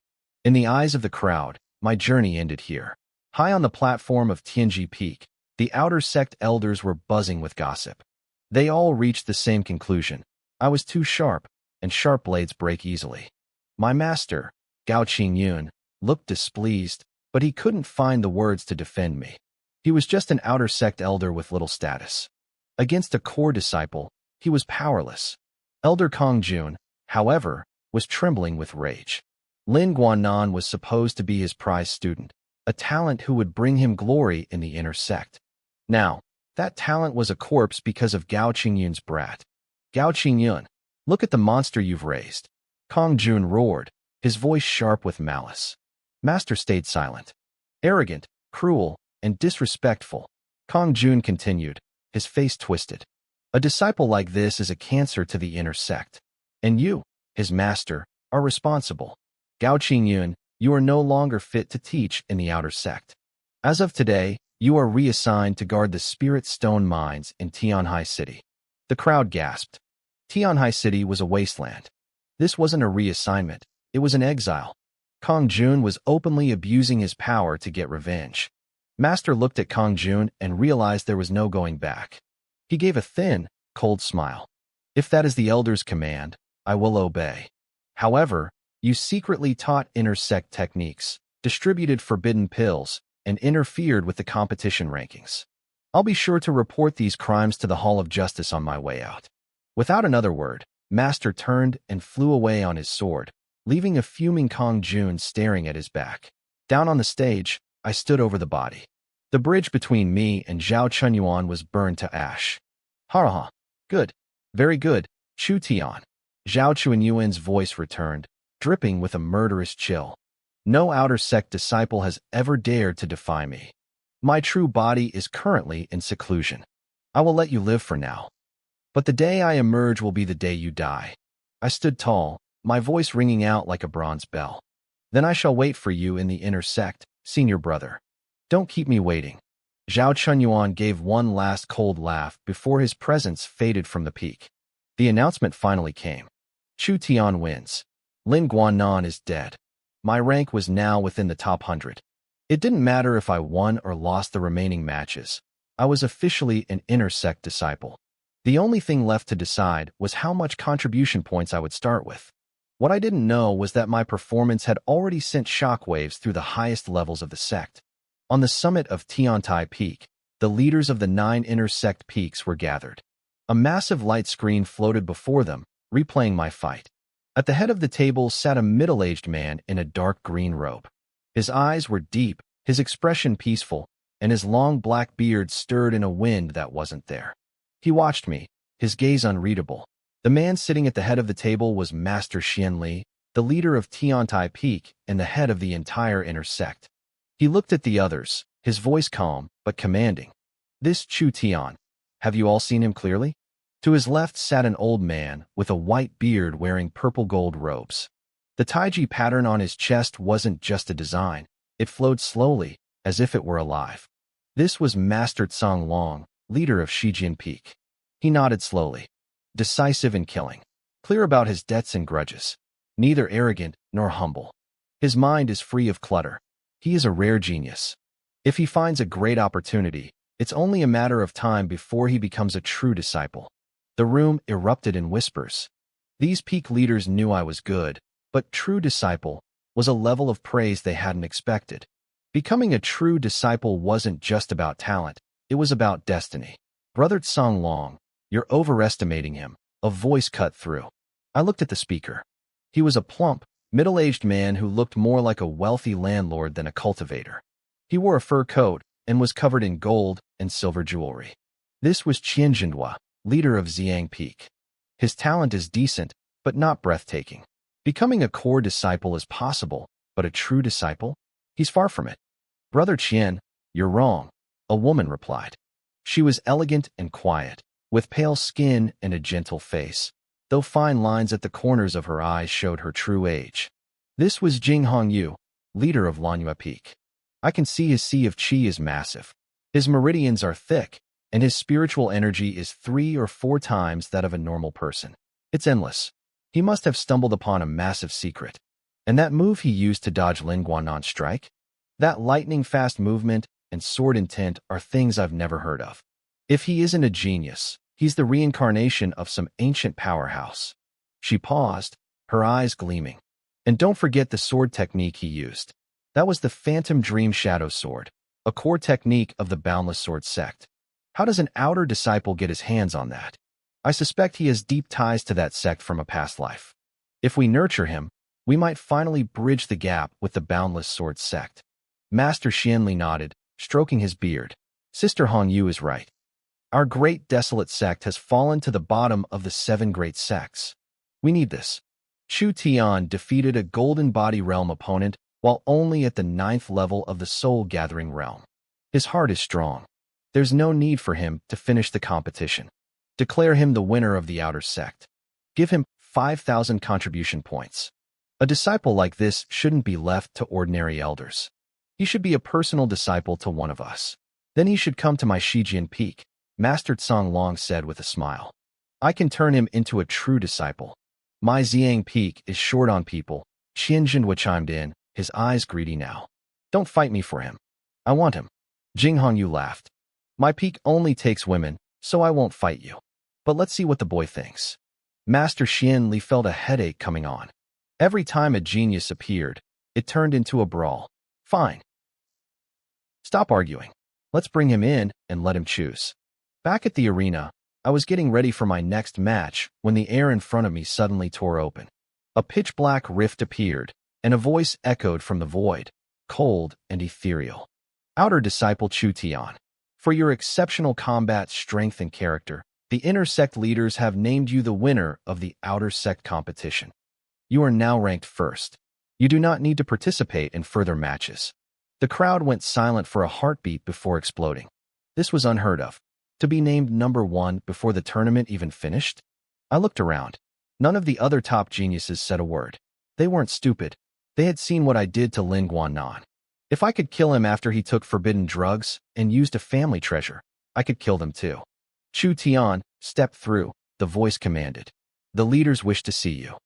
In the eyes of the crowd, my journey ended here. High on the platform of Tianji Peak, the outer sect elders were buzzing with gossip. They all reached the same conclusion. I was too sharp, and sharp blades break easily. My master, Gao Qingyun, looked displeased, but he couldn't find the words to defend me. He was just an outer sect elder with little status. Against a core disciple, he was powerless. Elder Kongjun, however, was trembling with rage. Lin Guanan was supposed to be his prize student, a talent who would bring him glory in the inner sect. Now, that talent was a corpse because of Gao Qingyun's brat. Gao Qingyun, look at the monster you've raised. Kongjun roared, his voice sharp with malice. Master stayed silent. Arrogant, cruel, and disrespectful, Kongjun continued, his face twisted. A disciple like this is a cancer to the inner sect. And you, his master, are responsible. Gao Qingyun, you are no longer fit to teach in the outer sect. As of today, you are reassigned to guard the Spirit Stone mines in Tianhai City. The crowd gasped. Tianhai City was a wasteland. This wasn't a reassignment, it was an exile. Kongjun was openly abusing his power to get revenge. Master looked at Kongjun and realized there was no going back. He gave a thin, cold smile. If that is the elder's command, I will obey. However, you secretly taught inner sect techniques, distributed forbidden pills, and interfered with the competition rankings. I'll be sure to report these crimes to the Hall of Justice on my way out. Without another word, Master turned and flew away on his sword, leaving a fuming Kongjun staring at his back. Down on the stage, I stood over the body. The bridge between me and Zhao Chunyuan was burned to ash. Ha. Good. Very good, Chu Tian. Zhao Chunyuan's voice returned, dripping with a murderous chill. No outer sect disciple has ever dared to defy me. My true body is currently in seclusion. I will let you live for now. But the day I emerge will be the day you die. I stood tall, my voice ringing out like a bronze bell. Then I shall wait for you in the inner sect, senior brother. Don't keep me waiting. Zhao Chunyuan gave one last cold laugh before his presence faded from the peak. The announcement finally came. Chu Tian wins. Lin Guanan is dead. My rank was now within the top 100. It didn't matter if I won or lost the remaining matches. I was officially an inner sect disciple. The only thing left to decide was how much contribution points I would start with. What I didn't know was that my performance had already sent shockwaves through the highest levels of the sect. On the summit of Tiantai Peak, the leaders of the 9 inner sect peaks were gathered. A massive light screen floated before them, replaying my fight. At the head of the table sat a middle-aged man in a dark green robe. His eyes were deep, his expression peaceful, and his long black beard stirred in a wind that wasn't there. He watched me, his gaze unreadable. The man sitting at the head of the table was Master Xianli, the leader of Tiantai Peak and the head of the entire inner sect. He looked at the others, his voice calm but commanding. This Chu Tian. Have you all seen him clearly? To his left sat an old man with a white beard wearing purple gold robes. The taiji pattern on his chest wasn't just a design, it flowed slowly, as if it were alive. This was Master Tsang Long, leader of Shijian Peak. He nodded slowly. Decisive in killing. Clear about his debts and grudges. Neither arrogant nor humble. His mind is free of clutter. He is a rare genius. If he finds a great opportunity, it's only a matter of time before he becomes a true disciple. The room erupted in whispers. These peak leaders knew I was good, but true disciple was a level of praise they hadn't expected. Becoming a true disciple wasn't just about talent, it was about destiny. Brother Tsang Long, you're overestimating him, a voice cut through. I looked at the speaker. He was a plump, middle-aged man who looked more like a wealthy landlord than a cultivator. He wore a fur coat and was covered in gold and silver jewelry. This was Qian Zhendua, leader of Xiang Peak. His talent is decent, but not breathtaking. Becoming a core disciple is possible, but a true disciple? He's far from it. Brother Qian, you're wrong, a woman replied. She was elegant and quiet, with pale skin and a gentle face, though fine lines at the corners of her eyes showed her true age. This was Jing Hongyu, leader of Lanhua Peak. I can see his sea of qi is massive. His meridians are thick, and his spiritual energy is 3 or 4 times that of a normal person. It's endless. He must have stumbled upon a massive secret. And that move he used to dodge Lin Guanan's strike? That lightning-fast movement and sword intent are things I've never heard of. If he isn't a genius, he's the reincarnation of some ancient powerhouse. She paused, her eyes gleaming. And don't forget the sword technique he used. That was the Phantom Dream Shadow Sword, a core technique of the Boundless Sword sect. How does an outer disciple get his hands on that? I suspect he has deep ties to that sect from a past life. If we nurture him, we might finally bridge the gap with the Boundless Sword sect. Master Xianli nodded, stroking his beard. Sister Hongyu is right. Our great desolate sect has fallen to the bottom of the 7 great sects. We need this. Chu Tian defeated a Golden Body Realm opponent while only at the 9th level of the Soul Gathering Realm. His heart is strong. There's no need for him to finish the competition. Declare him the winner of the outer sect. Give him 5,000 contribution points. A disciple like this shouldn't be left to ordinary elders. He should be a personal disciple to one of us. Then he should come to my Shijian Peak, Master Tsang Long said with a smile. I can turn him into a true disciple. My Xiang Peak is short on people, Qian Zhendua chimed in, his eyes greedy now. Don't fight me for him. I want him. Jing Hongyu laughed. My peak only takes women, so I won't fight you. But let's see what the boy thinks. Master Xianli felt a headache coming on. Every time a genius appeared, it turned into a brawl. Fine. Stop arguing. Let's bring him in and let him choose. Back at the arena, I was getting ready for my next match when the air in front of me suddenly tore open. A pitch-black rift appeared, and a voice echoed from the void, cold and ethereal. Outer Disciple Chu Tian. For your exceptional combat strength and character, the inner sect leaders have named you the winner of the outer sect competition. You are now ranked first. You do not need to participate in further matches. The crowd went silent for a heartbeat before exploding. This was unheard of. To be named number 1 before the tournament even finished? I looked around. None of the other top geniuses said a word. They weren't stupid. They had seen what I did to Lin Guanan. If I could kill him after he took forbidden drugs and used a family treasure, I could kill them too. Chu Tian, step through, the voice commanded. The leaders wish to see you.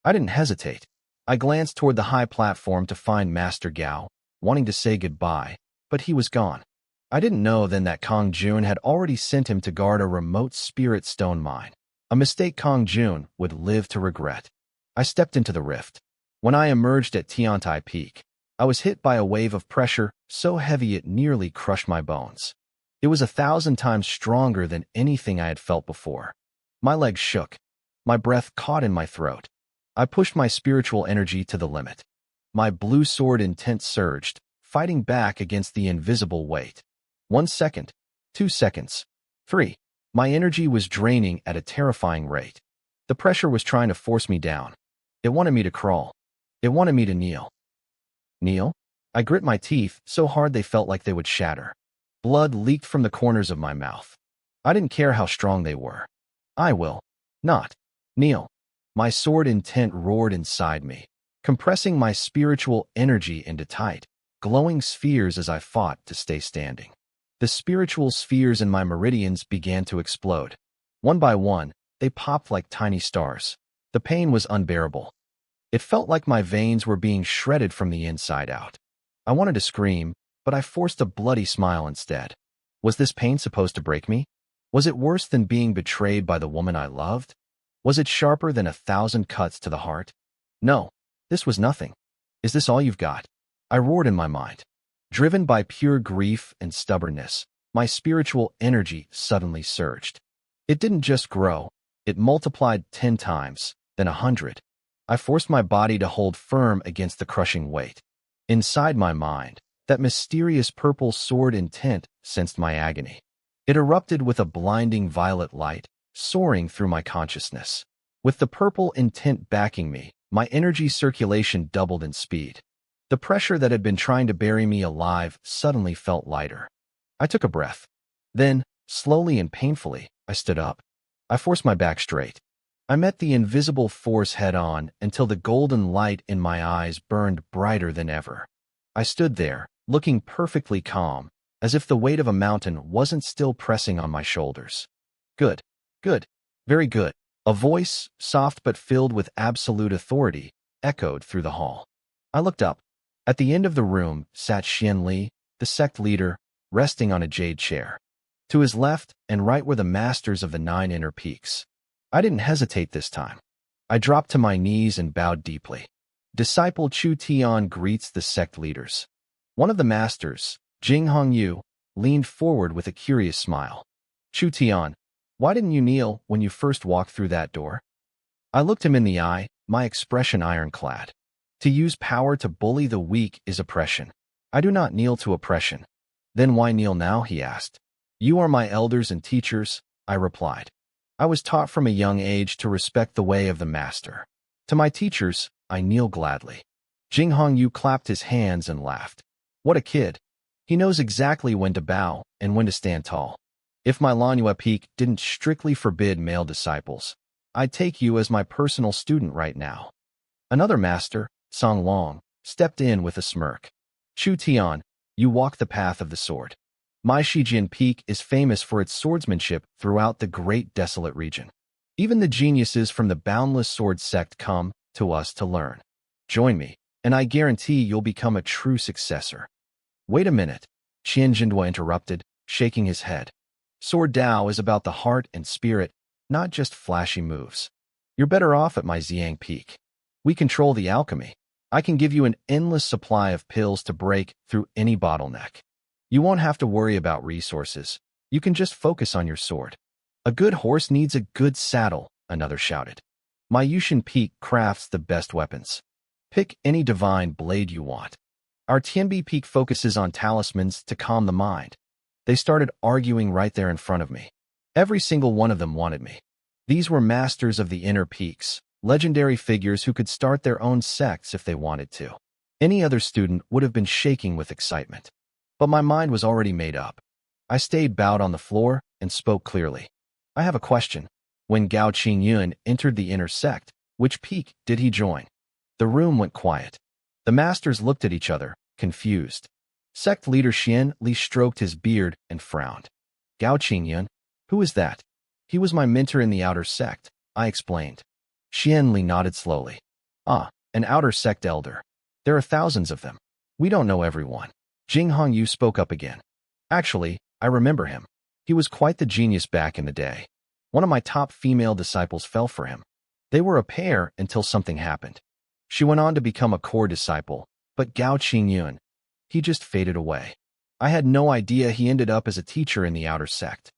I didn't hesitate. I glanced toward the high platform to find Master Gao, wanting to say goodbye, but he was gone. I didn't know then that Kong Jun had already sent him to guard a remote spirit stone mine, a mistake Kong Jun would live to regret. I stepped into the rift. When I emerged at Tiantai Peak, I was hit by a wave of pressure so heavy it nearly crushed my bones. It was 1,000 times stronger than anything I had felt before. My legs shook. My breath caught in my throat. I pushed my spiritual energy to the limit. My blue sword intent surged, fighting back against the invisible weight. 1 second, 2 seconds, 3. My energy was draining at a terrifying rate. The pressure was trying to force me down. It wanted me to crawl. It wanted me to kneel. Kneel? I grit my teeth so hard they felt like they would shatter. Blood leaked from the corners of my mouth. I didn't care how strong they were. I will not kneel. My sword intent roared inside me, compressing my spiritual energy into tight, glowing spheres as I fought to stay standing. The spiritual spheres in my meridians began to explode. One by one, they popped like tiny stars. The pain was unbearable. It felt like my veins were being shredded from the inside out. I wanted to scream, but I forced a bloody smile instead. Was this pain supposed to break me? Was it worse than being betrayed by the woman I loved? Was it sharper than 1,000 cuts to the heart? No, this was nothing. Is this all you've got? I roared in my mind. Driven by pure grief and stubbornness, my spiritual energy suddenly surged. It didn't just grow, it multiplied 10 times, then 100. I forced my body to hold firm against the crushing weight. Inside my mind, that mysterious purple sword intent sensed my agony. It erupted with a blinding violet light, soaring through my consciousness. With the purple intent backing me, my energy circulation doubled in speed. The pressure that had been trying to bury me alive suddenly felt lighter. I took a breath. Then, slowly and painfully, I stood up. I forced my back straight. I met the invisible force head-on until the golden light in my eyes burned brighter than ever. I stood there, looking perfectly calm, as if the weight of a mountain wasn't still pressing on my shoulders. Good, good, very good. A voice, soft but filled with absolute authority, echoed through the hall. I looked up. At the end of the room sat Xian Li, the sect leader, resting on a jade chair. To his left and right were the masters of the 9 inner peaks. I didn't hesitate this time. I dropped to my knees and bowed deeply. Disciple Chu Tian greets the sect leaders. One of the masters, Jing Hongyu, leaned forward with a curious smile. Chu Tian, why didn't you kneel when you first walked through that door? I looked him in the eye, my expression ironclad. To use power to bully the weak is oppression. I do not kneel to oppression. Then why kneel now, he asked. You are my elders and teachers, I replied. I was taught from a young age to respect the way of the master. To my teachers, I kneel gladly. Jing Hongyu clapped his hands and laughed. What a kid. He knows exactly when to bow and when to stand tall. If my Manhwa peak didn't strictly forbid male disciples, I'd take you as my personal student right now. Another master, Song Long, stepped in with a smirk. Chu Tian, you walk the path of the sword. My Shijian Peak is famous for its swordsmanship throughout the great desolate region. Even the geniuses from the Boundless Sword sect come to us to learn. Join me, and I guarantee you'll become a true successor. Wait a minute, Qian Jindua interrupted, shaking his head. Sword Dao is about the heart and spirit, not just flashy moves. You're better off at my Xiang Peak. We control the alchemy. I can give you an endless supply of pills to break through any bottleneck. You won't have to worry about resources. You can just focus on your sword. A good horse needs a good saddle, another shouted. My Yushin Peak crafts the best weapons. Pick any divine blade you want. Our Tianbi Peak focuses on talismans to calm the mind. They started arguing right there in front of me. Every single one of them wanted me. These were masters of the inner peaks, legendary figures who could start their own sects if they wanted to. Any other student would have been shaking with excitement. But my mind was already made up. I stayed bowed on the floor and spoke clearly. I have a question. When Gao Qingyun entered the inner sect, which peak did he join? The room went quiet. The masters looked at each other, confused. Sect leader Xian Li stroked his beard and frowned. Gao Qingyun? Who is that? He was my mentor in the outer sect, I explained. Xian Li nodded slowly. Ah, an outer sect elder. There are thousands of them. We don't know everyone. Jing Hongyu spoke up again. Actually, I remember him. He was quite the genius back in the day. One of my top female disciples fell for him. They were a pair until something happened. She went on to become a core disciple, but Gao Qingyun, he just faded away. I had no idea he ended up as a teacher in the outer sect.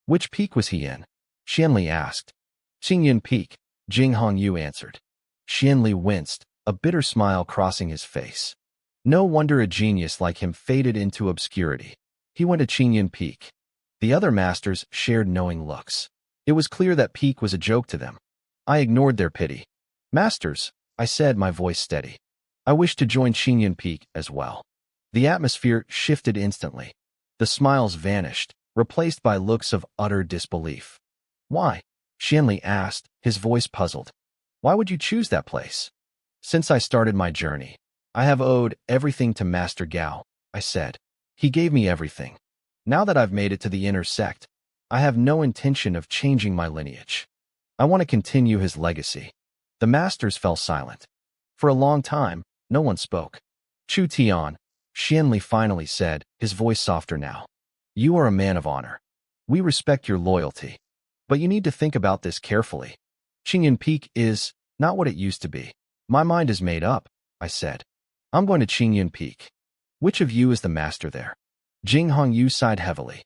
Which peak was he in? Xianli asked. Qingyun Peak, Jing Hongyu answered. Xianli winced, a bitter smile crossing his face. No wonder a genius like him faded into obscurity. He went to Qingyun Peak. The other masters shared knowing looks. It was clear that Peak was a joke to them. I ignored their pity. Masters, I said, my voice steady. I wish to join Qingyun Peak as well. The atmosphere shifted instantly. The smiles vanished, replaced by looks of utter disbelief. Why? Xianli asked, his voice puzzled. Why would you choose that place? Since I started my journey, I have owed everything to Master Gao, I said. He gave me everything. Now that I've made it to the inner sect, I have no intention of changing my lineage. I want to continue his legacy. The masters fell silent. For a long time, no one spoke. Chu Tian, Xianli finally said, his voice softer now. You are a man of honor. We respect your loyalty. But you need to think about this carefully. Qingyun Peak is not what it used to be. My mind is made up, I said. I'm going to Qingyun Peak. Which of you is the master there? Jing Hongyu sighed heavily.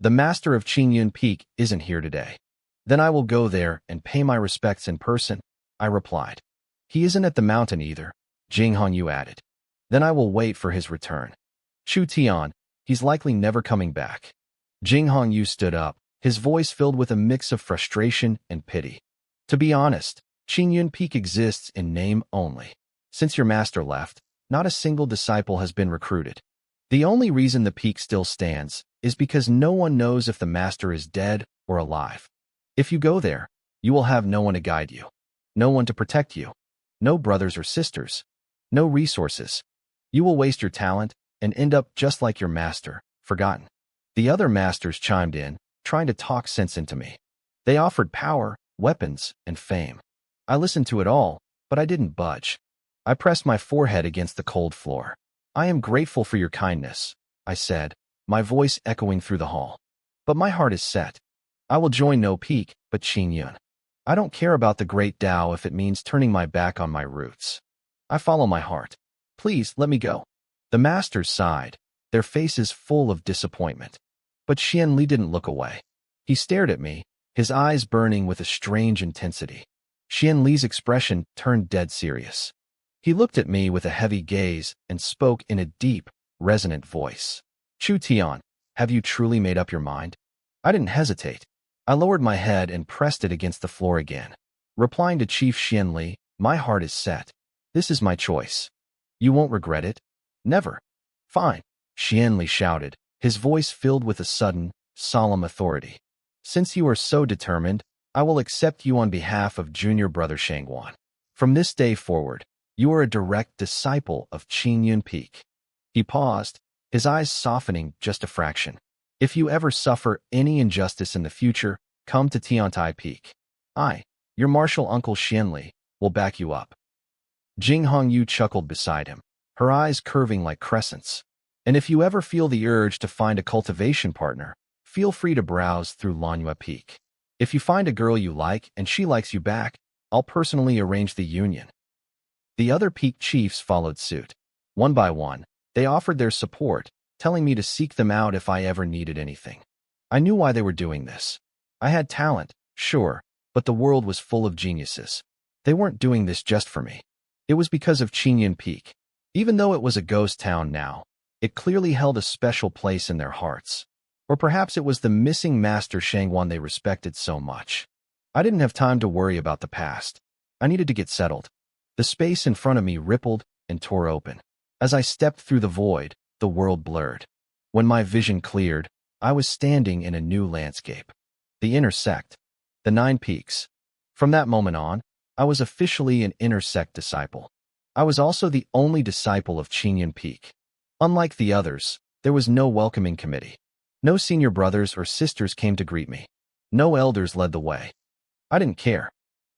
The master of Qingyun Peak isn't here today. Then I will go there and pay my respects in person, I replied. He isn't at the mountain either, Jing Hongyu added. Then I will wait for his return. Chu Tian, he's likely never coming back. Jing Hongyu stood up, his voice filled with a mix of frustration and pity. To be honest, Qingyun Peak exists in name only. Since your master left, not a single disciple has been recruited. The only reason the peak still stands is because no one knows if the master is dead or alive. If you go there, you will have no one to guide you, no one to protect you, no brothers or sisters, no resources. You will waste your talent and end up just like your master, forgotten. The other masters chimed in, trying to talk sense into me. They offered power, weapons, and fame. I listened to it all, but I didn't budge. I pressed my forehead against the cold floor. I am grateful for your kindness, I said, my voice echoing through the hall. But my heart is set. I will join no peak, but Qingyun. I don't care about the great Tao if it means turning my back on my roots. I follow my heart. Please, let me go. The masters sighed, their faces full of disappointment. But Xian Li didn't look away. He stared at me, his eyes burning with a strange intensity. Xian Li's expression turned dead serious. He looked at me with a heavy gaze and spoke in a deep, resonant voice. Chu Tian, have you truly made up your mind? I didn't hesitate. I lowered my head and pressed it against the floor again. Replying to Chief Xian Li, my heart is set. This is my choice. You won't regret it? Never. Fine, Xian Li shouted, his voice filled with a sudden, solemn authority. Since you are so determined, I will accept you on behalf of junior brother Shangguan. From this day forward, you are a direct disciple of Qingyun Peak. He paused, his eyes softening just a fraction. If you ever suffer any injustice in the future, come to Tiantai Peak. I, your martial uncle Xian Li, will back you up. Jing Hongyu chuckled beside him, her eyes curving like crescents. And if you ever feel the urge to find a cultivation partner, feel free to browse through Manhwa Peak. If you find a girl you like and she likes you back, I'll personally arrange the union. The other peak chiefs followed suit. One by one, they offered their support, telling me to seek them out if I ever needed anything. I knew why they were doing this. I had talent, sure, but the world was full of geniuses. They weren't doing this just for me. It was because of Qingyun Peak. Even though it was a ghost town now, it clearly held a special place in their hearts. Or perhaps it was the missing master Shangguan they respected so much. I didn't have time to worry about the past. I needed to get settled. The space in front of me rippled and tore open. As I stepped through the void, the world blurred. When my vision cleared, I was standing in a new landscape. The inner sect. The 9 peaks. From that moment on, I was officially an inner sect disciple. I was also the only disciple of Qingyun Peak. Unlike the others, there was no welcoming committee. No senior brothers or sisters came to greet me. No elders led the way. I didn't care.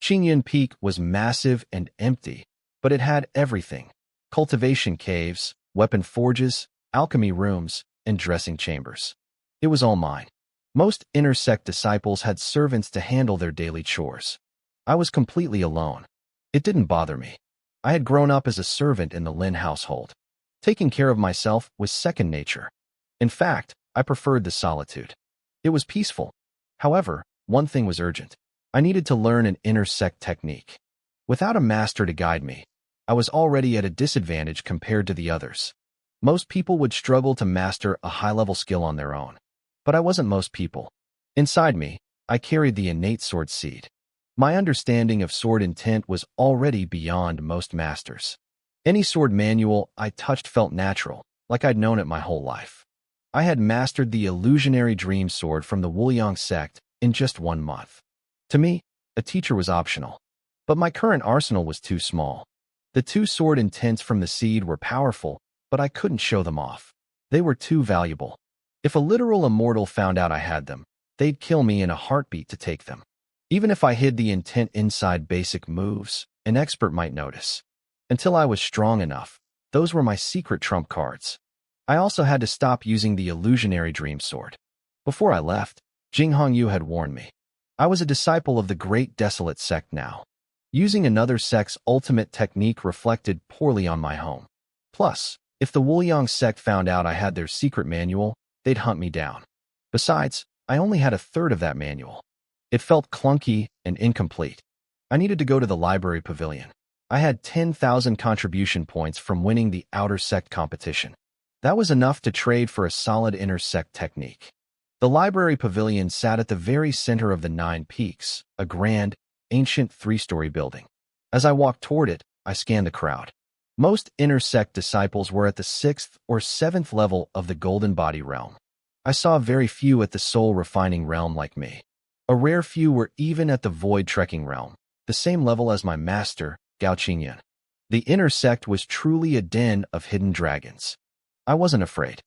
Qingyun Peak was massive and empty, but it had everything. Cultivation caves, weapon forges, alchemy rooms, and dressing chambers. It was all mine. Most inner sect disciples had servants to handle their daily chores. I was completely alone. It didn't bother me. I had grown up as a servant in the Lin household. Taking care of myself was second nature. In fact, I preferred the solitude. It was peaceful. However, one thing was urgent. I needed to learn an inner sect technique. Without a master to guide me, I was already at a disadvantage compared to the others. Most people would struggle to master a high-level skill on their own. But I wasn't most people. Inside me, I carried the innate sword seed. My understanding of sword intent was already beyond most masters. Any sword manual I touched felt natural, like I'd known it my whole life. I had mastered the illusionary dream sword from the Wuliang sect in just 1 month. To me, a teacher was optional. But my current arsenal was too small. The 2 sword intents from the seed were powerful, but I couldn't show them off. They were too valuable. If a literal immortal found out I had them, they'd kill me in a heartbeat to take them. Even if I hid the intent inside basic moves, an expert might notice. Until I was strong enough, those were my secret trump cards. I also had to stop using the illusionary dream sword. Before I left, Jing Hongyu had warned me. I was a disciple of the Great Desolate sect now. Using another sect's ultimate technique reflected poorly on my home. Plus, if the Wuliang sect found out I had their secret manual, they'd hunt me down. Besides, I only had a third of that manual. It felt clunky and incomplete. I needed to go to the library pavilion. I had 10,000 contribution points from winning the outer sect competition. That was enough to trade for a solid inner sect technique. The library pavilion sat at the very center of the 9 Peaks, a grand, ancient 3-story building. As I walked toward it, I scanned the crowd. Most inner sect disciples were at the 6th or 7th level of the golden body realm. I saw very few at the soul refining realm like me. A rare few were even at the void trekking realm, the same level as my master, Gao Qingyan. The inner sect was truly a den of hidden dragons. I wasn't afraid.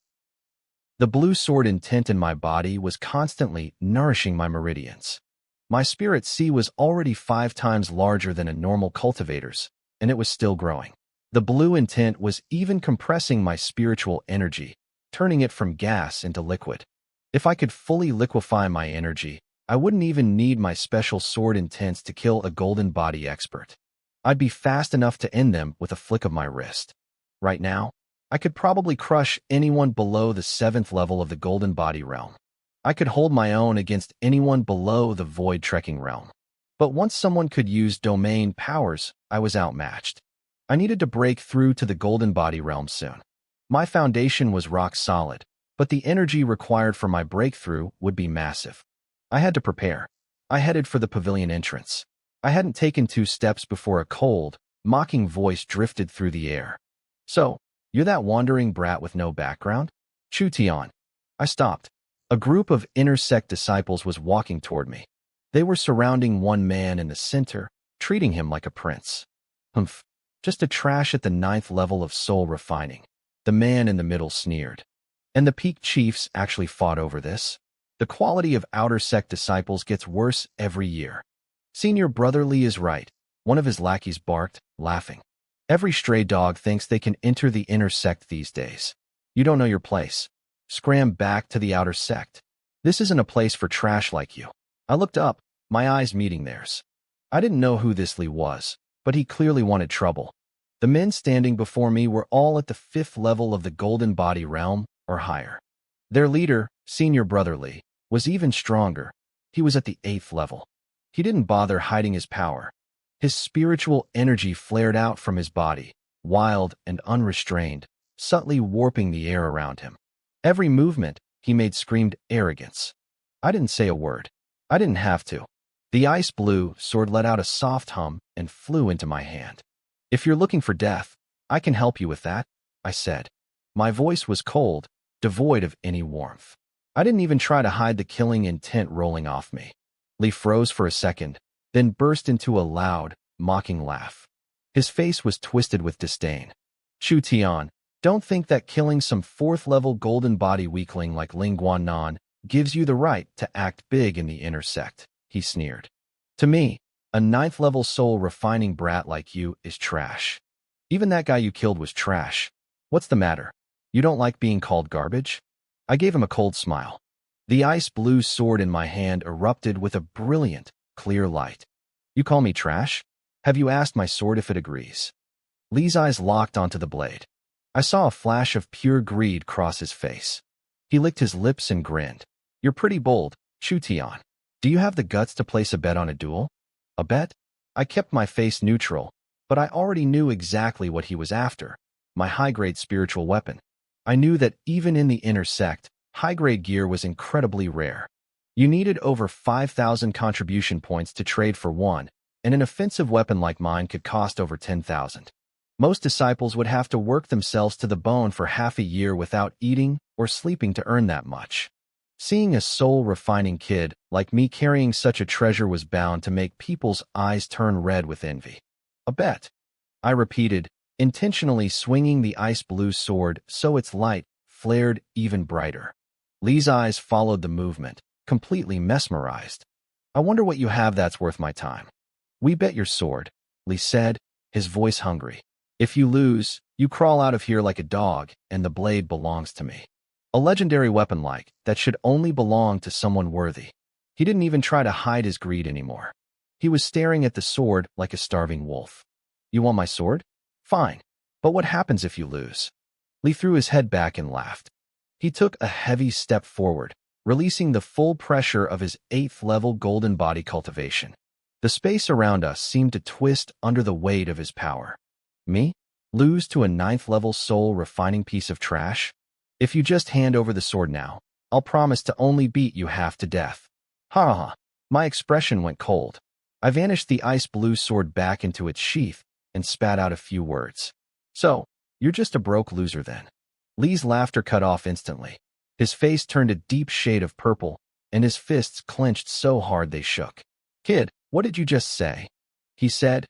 The blue sword intent in my body was constantly nourishing my meridians. My spirit sea was already 5 times larger than a normal cultivator's, and it was still growing. The blue intent was even compressing my spiritual energy, turning it from gas into liquid. If I could fully liquefy my energy, I wouldn't even need my special sword intents to kill a golden body expert. I'd be fast enough to end them with a flick of my wrist. Right now, I could probably crush anyone below the 7th level of the golden body realm. I could hold my own against anyone below the void trekking realm. But once someone could use domain powers, I was outmatched. I needed to break through to the golden body realm soon. My foundation was rock solid, but the energy required for my breakthrough would be massive. I had to prepare. I headed for the pavilion entrance. I hadn't taken 2 steps before a cold, mocking voice drifted through the air. "So, you're that wandering brat with no background? Chu Tian." I stopped. A group of inner sect disciples was walking toward me. They were surrounding one man in the center, treating him like a prince. "Humph, just a trash at the 9th level of soul refining." The man in the middle sneered. "And the peak chiefs actually fought over this? The quality of outer sect disciples gets worse every year." "Senior Brother Li is right," one of his lackeys barked, laughing. "Every stray dog thinks they can enter the inner sect these days. You don't know your place. Scram back to the outer sect. This isn't a place for trash like you." I looked up, my eyes meeting theirs. I didn't know who this Li was, but he clearly wanted trouble. The men standing before me were all at the 5th level of the golden body realm or higher. Their leader, Senior Brother Li, was even stronger. He was at the 8th level. He didn't bother hiding his power. His spiritual energy flared out from his body, wild and unrestrained, subtly warping the air around him. Every movement he made screamed arrogance. I didn't say a word. I didn't have to. The ice blue sword let out a soft hum and flew into my hand. "If you're looking for death, I can help you with that," I said. My voice was cold, devoid of any warmth. I didn't even try to hide the killing intent rolling off me. Li froze for a second, then burst into a loud, mocking laugh. His face was twisted with disdain. "Chu Tian, don't think that killing some 4th-level golden body weakling like Ling Guannan gives you the right to act big in the inner sect," he sneered. "To me, a 9th-level soul refining brat like you is trash. Even that guy you killed was trash. What's the matter? You don't like being called garbage?" I gave him a cold smile. The ice blue sword in my hand erupted with a brilliant, clear light. "You call me trash? Have you asked my sword if it agrees?" Li's eyes locked onto the blade. I saw a flash of pure greed cross his face. He licked his lips and grinned. "You're pretty bold, Chu Tian. Do you have the guts to place a bet on a duel?" "A bet?" I kept my face neutral, but I already knew exactly what he was after, my high-grade spiritual weapon. I knew that even in the inner sect, high-grade gear was incredibly rare. You needed over 5,000 contribution points to trade for one, and an offensive weapon like mine could cost over 10,000. Most disciples would have to work themselves to the bone for half a year without eating or sleeping to earn that much. Seeing a soul-refining kid like me carrying such a treasure was bound to make people's eyes turn red with envy. "A bet," I repeated, intentionally swinging the ice blue sword so its light flared even brighter. Li's eyes followed the movement, completely mesmerized. "I wonder what you have that's worth my time." "We bet your sword," Li said, his voice hungry. "If you lose, you crawl out of here like a dog, and the blade belongs to me. A legendary weapon like that should only belong to someone worthy." He didn't even try to hide his greed anymore. He was staring at the sword like a starving wolf. You want my sword? Fine. But what happens if you lose? Lee threw his head back and laughed. He took a heavy step forward, releasing the full pressure of his 8th level golden body cultivation. The space around us seemed to twist under the weight of his power. Me? Lose to a 9th level soul refining piece of trash? If you just hand over the sword now, I'll promise to only beat you half to death. Ha ha ha. My expression went cold. I vanished the ice blue sword back into its sheath and spat out a few words. So, you're just a broke loser then. Lee's laughter cut off instantly. His face turned a deep shade of purple, and his fists clenched so hard they shook. Kid, what did you just say? He said.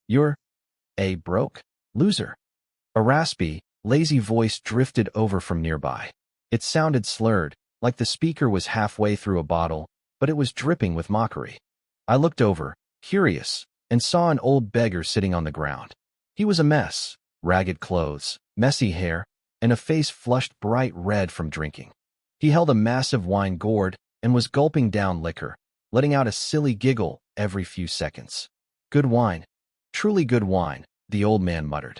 You're a broke loser. A raspy, lazy voice drifted over from nearby. It sounded slurred, like the speaker was halfway through a bottle, but it was dripping with mockery. I looked over, curious, and saw an old beggar sitting on the ground. He was a mess, ragged clothes, messy hair, and a face flushed bright red from drinking. He held a massive wine gourd and was gulping down liquor, letting out a silly giggle every few seconds. Good wine. Truly good wine, the old man muttered.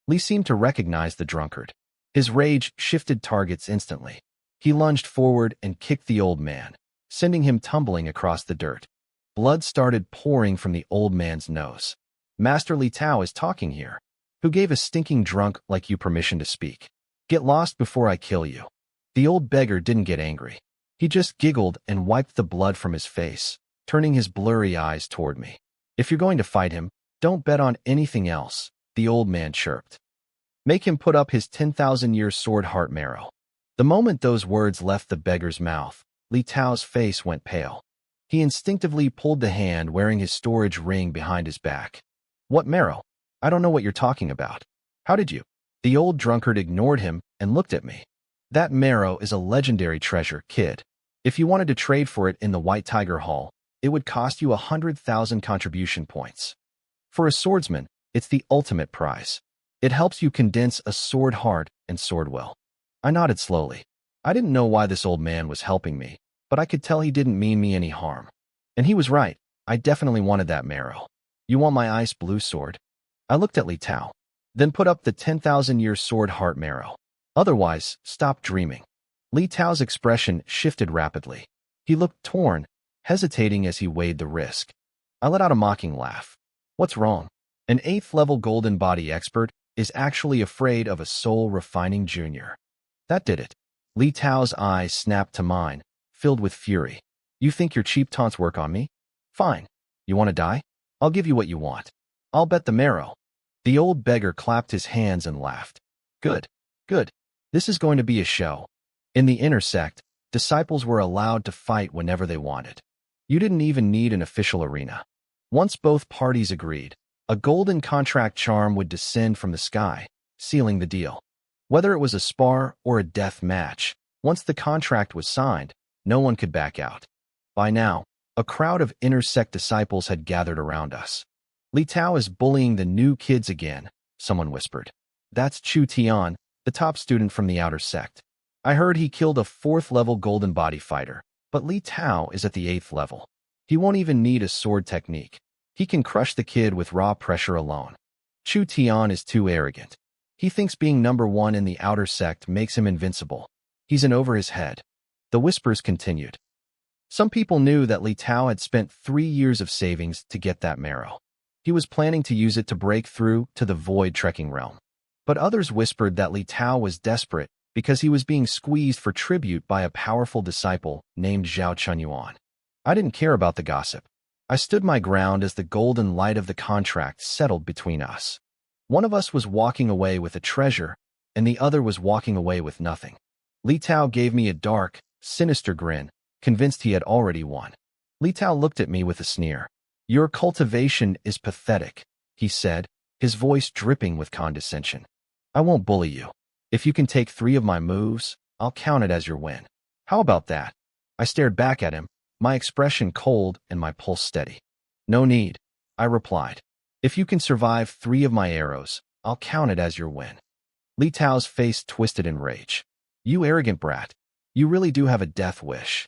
Lee seemed to recognize the drunkard. His rage shifted targets instantly. He lunged forward and kicked the old man, sending him tumbling across the dirt. Blood started pouring from the old man's nose. Master Li Tao is talking here. Who gave a stinking drunk like you permission to speak? Get lost before I kill you. The old beggar didn't get angry. He just giggled and wiped the blood from his face, turning his blurry eyes toward me. If you're going to fight him, don't bet on anything else, the old man chirped. Make him put up his 10,000-year sword heart marrow. The moment those words left the beggar's mouth, Li Tao's face went pale. He instinctively pulled the hand wearing his storage ring behind his back. What marrow? I don't know what you're talking about. How did you? The old drunkard ignored him and looked at me. That marrow is a legendary treasure, kid. If you wanted to trade for it in the White Tiger Hall, it would cost you 100,000 contribution points. For a swordsman, it's the ultimate prize. It helps you condense a sword heart and sword will. I nodded slowly. I didn't know why this old man was helping me, but I could tell he didn't mean me any harm. And he was right. I definitely wanted that marrow. You want my ice blue sword? I looked at Li Tao, then put up the 10,000-year sword heart marrow. Otherwise, stop dreaming. Li Tao's expression shifted rapidly. He looked torn, hesitating as he weighed the risk. I let out a mocking laugh. What's wrong? An 8th level golden body expert is actually afraid of a soul-refining junior. That did it. Li Tao's eyes snapped to mine, filled with fury. You think your cheap taunts work on me? Fine. You want to die? I'll give you what you want. I'll bet the marrow. The old beggar clapped his hands and laughed. Good. Good. This is going to be a show. In the inner sect, disciples were allowed to fight whenever they wanted. You didn't even need an official arena. Once both parties agreed, a golden contract charm would descend from the sky, sealing the deal. Whether it was a spar or a death match, once the contract was signed, no one could back out. By now, a crowd of inner sect disciples had gathered around us. Li Tao is bullying the new kids again, someone whispered. That's Chu Tian, the top student from the outer sect. I heard he killed a 4th level golden body fighter, but Li Tao is at the 8th level. He won't even need a sword technique. He can crush the kid with raw pressure alone. Chu Tian is too arrogant. He thinks being number 1 in the outer sect makes him invincible. He's in over his head. The whispers continued. Some people knew that Li Tao had spent 3 years of savings to get that marrow. He was planning to use it to break through to the void trekking realm. But others whispered that Li Tao was desperate because he was being squeezed for tribute by a powerful disciple named Zhao Chunyuan. I didn't care about the gossip. I stood my ground as the golden light of the contract settled between us. One of us was walking away with a treasure, and the other was walking away with nothing. Li Tao gave me a dark, sinister grin, convinced he had already won. Li Tao looked at me with a sneer. Your cultivation is pathetic, he said, his voice dripping with condescension. I won't bully you. If you can take 3 of my moves, I'll count it as your win. How about that? I stared back at him, my expression cold and my pulse steady. No need, I replied. If you can survive 3 of my arrows, I'll count it as your win. Li Tao's face twisted in rage. You arrogant brat. You really do have a death wish.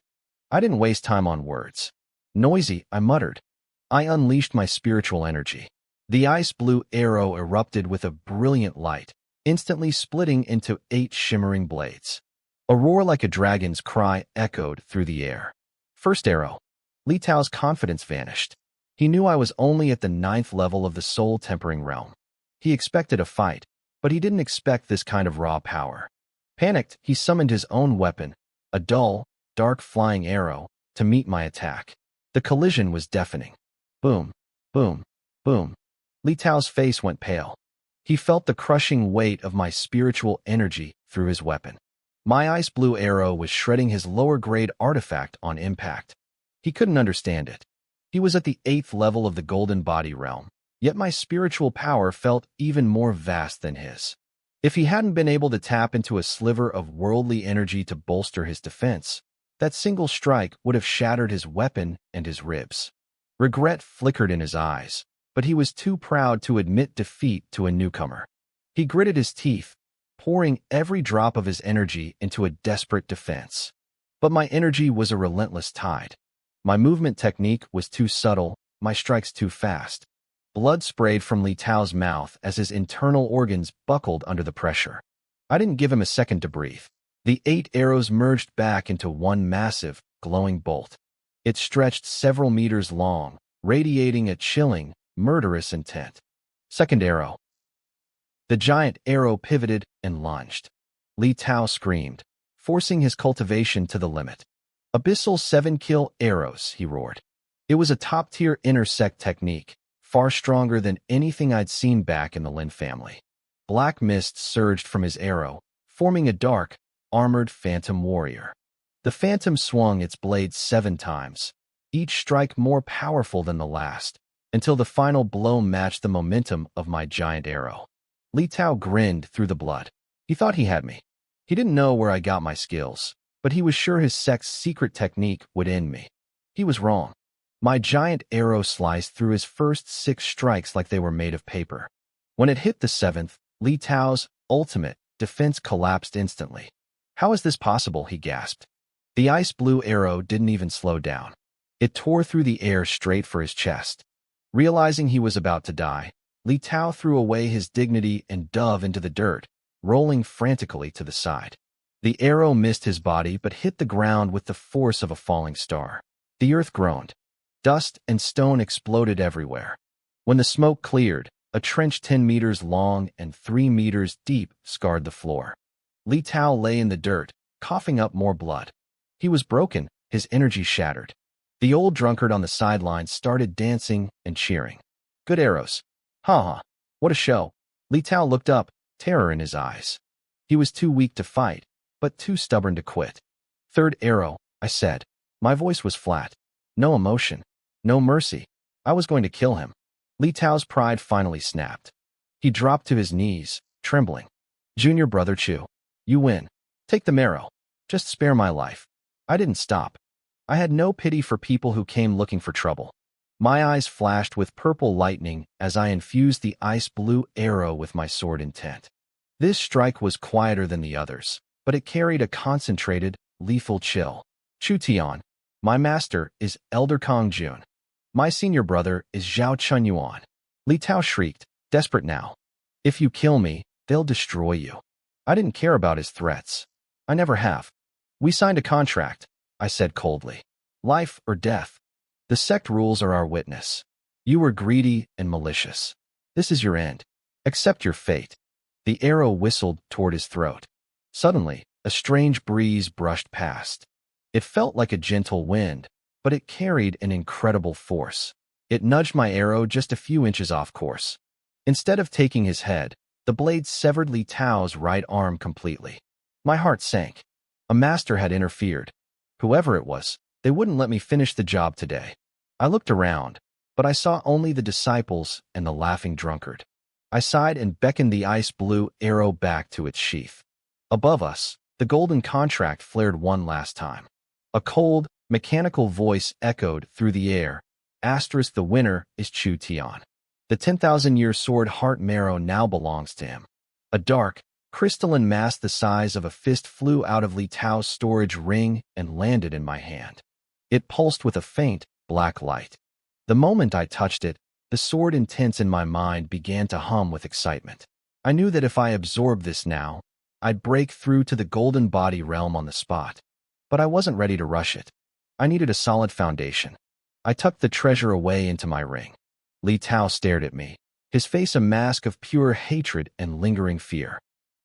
I didn't waste time on words. Noisy, I muttered. I unleashed my spiritual energy. The ice blue arrow erupted with a brilliant light, instantly splitting into 8 shimmering blades. A roar like a dragon's cry echoed through the air. First arrow. Li Tao's confidence vanished. He knew I was only at the 9th level of the soul-tempering realm. He expected a fight, but he didn't expect this kind of raw power. Panicked, he summoned his own weapon, a dull, dark flying arrow, to meet my attack. The collision was deafening. Boom, boom, boom. Li Tao's face went pale. He felt the crushing weight of my spiritual energy through his weapon. My ice blue arrow was shredding his lower-grade artifact on impact. He couldn't understand it. He was at the 8th level of the golden body realm, yet my spiritual power felt even more vast than his. If he hadn't been able to tap into a sliver of worldly energy to bolster his defense, that single strike would have shattered his weapon and his ribs. Regret flickered in his eyes, but he was too proud to admit defeat to a newcomer. He gritted his teeth, pouring every drop of his energy into a desperate defense. But my energy was a relentless tide. My movement technique was too subtle, my strikes too fast. Blood sprayed from Li Tao's mouth as his internal organs buckled under the pressure. I didn't give him a second to breathe. The 8 arrows merged back into one massive, glowing bolt. It stretched several meters long, radiating a chilling, murderous intent. Second arrow. The giant arrow pivoted and lunged. Li Tao screamed, forcing his cultivation to the limit. Abyssal 7-kill arrows, he roared. It was a top-tier intersect technique, far stronger than anything I'd seen back in the Lin family. Black mist surged from his arrow, forming a dark, armored phantom warrior. The phantom swung its blades 7 times, each strike more powerful than the last, until the final blow matched the momentum of my giant arrow. Li Tao grinned through the blood. He thought he had me. He didn't know where I got my skills, but he was sure his sect's secret technique would end me. He was wrong. My giant arrow sliced through his first 6 strikes like they were made of paper. When it hit the 7th, Li Tao's ultimate defense collapsed instantly. How is this possible? He gasped. The ice blue arrow didn't even slow down. It tore through the air straight for his chest. Realizing he was about to die, Li Tao threw away his dignity and dove into the dirt, rolling frantically to the side. The arrow missed his body but hit the ground with the force of a falling star. The earth groaned. Dust and stone exploded everywhere. When the smoke cleared, a trench 10 meters long and 3 meters deep scarred the floor. Li Tao lay in the dirt, coughing up more blood. He was broken, his energy shattered. The old drunkard on the sidelines started dancing and cheering. Good arrows. Ha ha. What a show. Li Tao looked up, terror in his eyes. He was too weak to fight, but too stubborn to quit. Third arrow, I said. My voice was flat. No emotion. No mercy. I was going to kill him. Li Tao's pride finally snapped. He dropped to his knees, trembling. Junior brother Chu. You win. Take the marrow. Just spare my life. I didn't stop. I had no pity for people who came looking for trouble. My eyes flashed with purple lightning as I infused the ice blue arrow with my sword intent. This strike was quieter than the others, but it carried a concentrated, lethal chill. Chu Tian. My master is Elder Kong Jun. My senior brother is Zhao Chunyuan. Li Tao shrieked, desperate now. If you kill me, they'll destroy you. I didn't care about his threats. I never have. We signed a contract, I said coldly. Life or death. The sect rules are our witness. You were greedy and malicious. This is your end. Accept your fate. The arrow whistled toward his throat. Suddenly, a strange breeze brushed past. It felt like a gentle wind, but it carried an incredible force. It nudged my arrow just a few inches off course. Instead of taking his head, the blade severed Li Tao's right arm completely. My heart sank. A master had interfered. Whoever it was, they wouldn't let me finish the job today. I looked around, but I saw only the disciples and the laughing drunkard. I sighed and beckoned the ice blue arrow back to its sheath. Above us, the golden contract flared one last time. A cold, mechanical voice echoed through the air. Asterisk, the winner is Chu Tian. The 10,000-year sword heart marrow now belongs to him. A dark, crystalline mass the size of a fist flew out of Li Tao's storage ring and landed in my hand. It pulsed with a faint, black light. The moment I touched it, the sword intents in my mind began to hum with excitement. I knew that if I absorbed this now, I'd break through to the golden body realm on the spot. But I wasn't ready to rush it. I needed a solid foundation. I tucked the treasure away into my ring. Li Tao stared at me, his face a mask of pure hatred and lingering fear.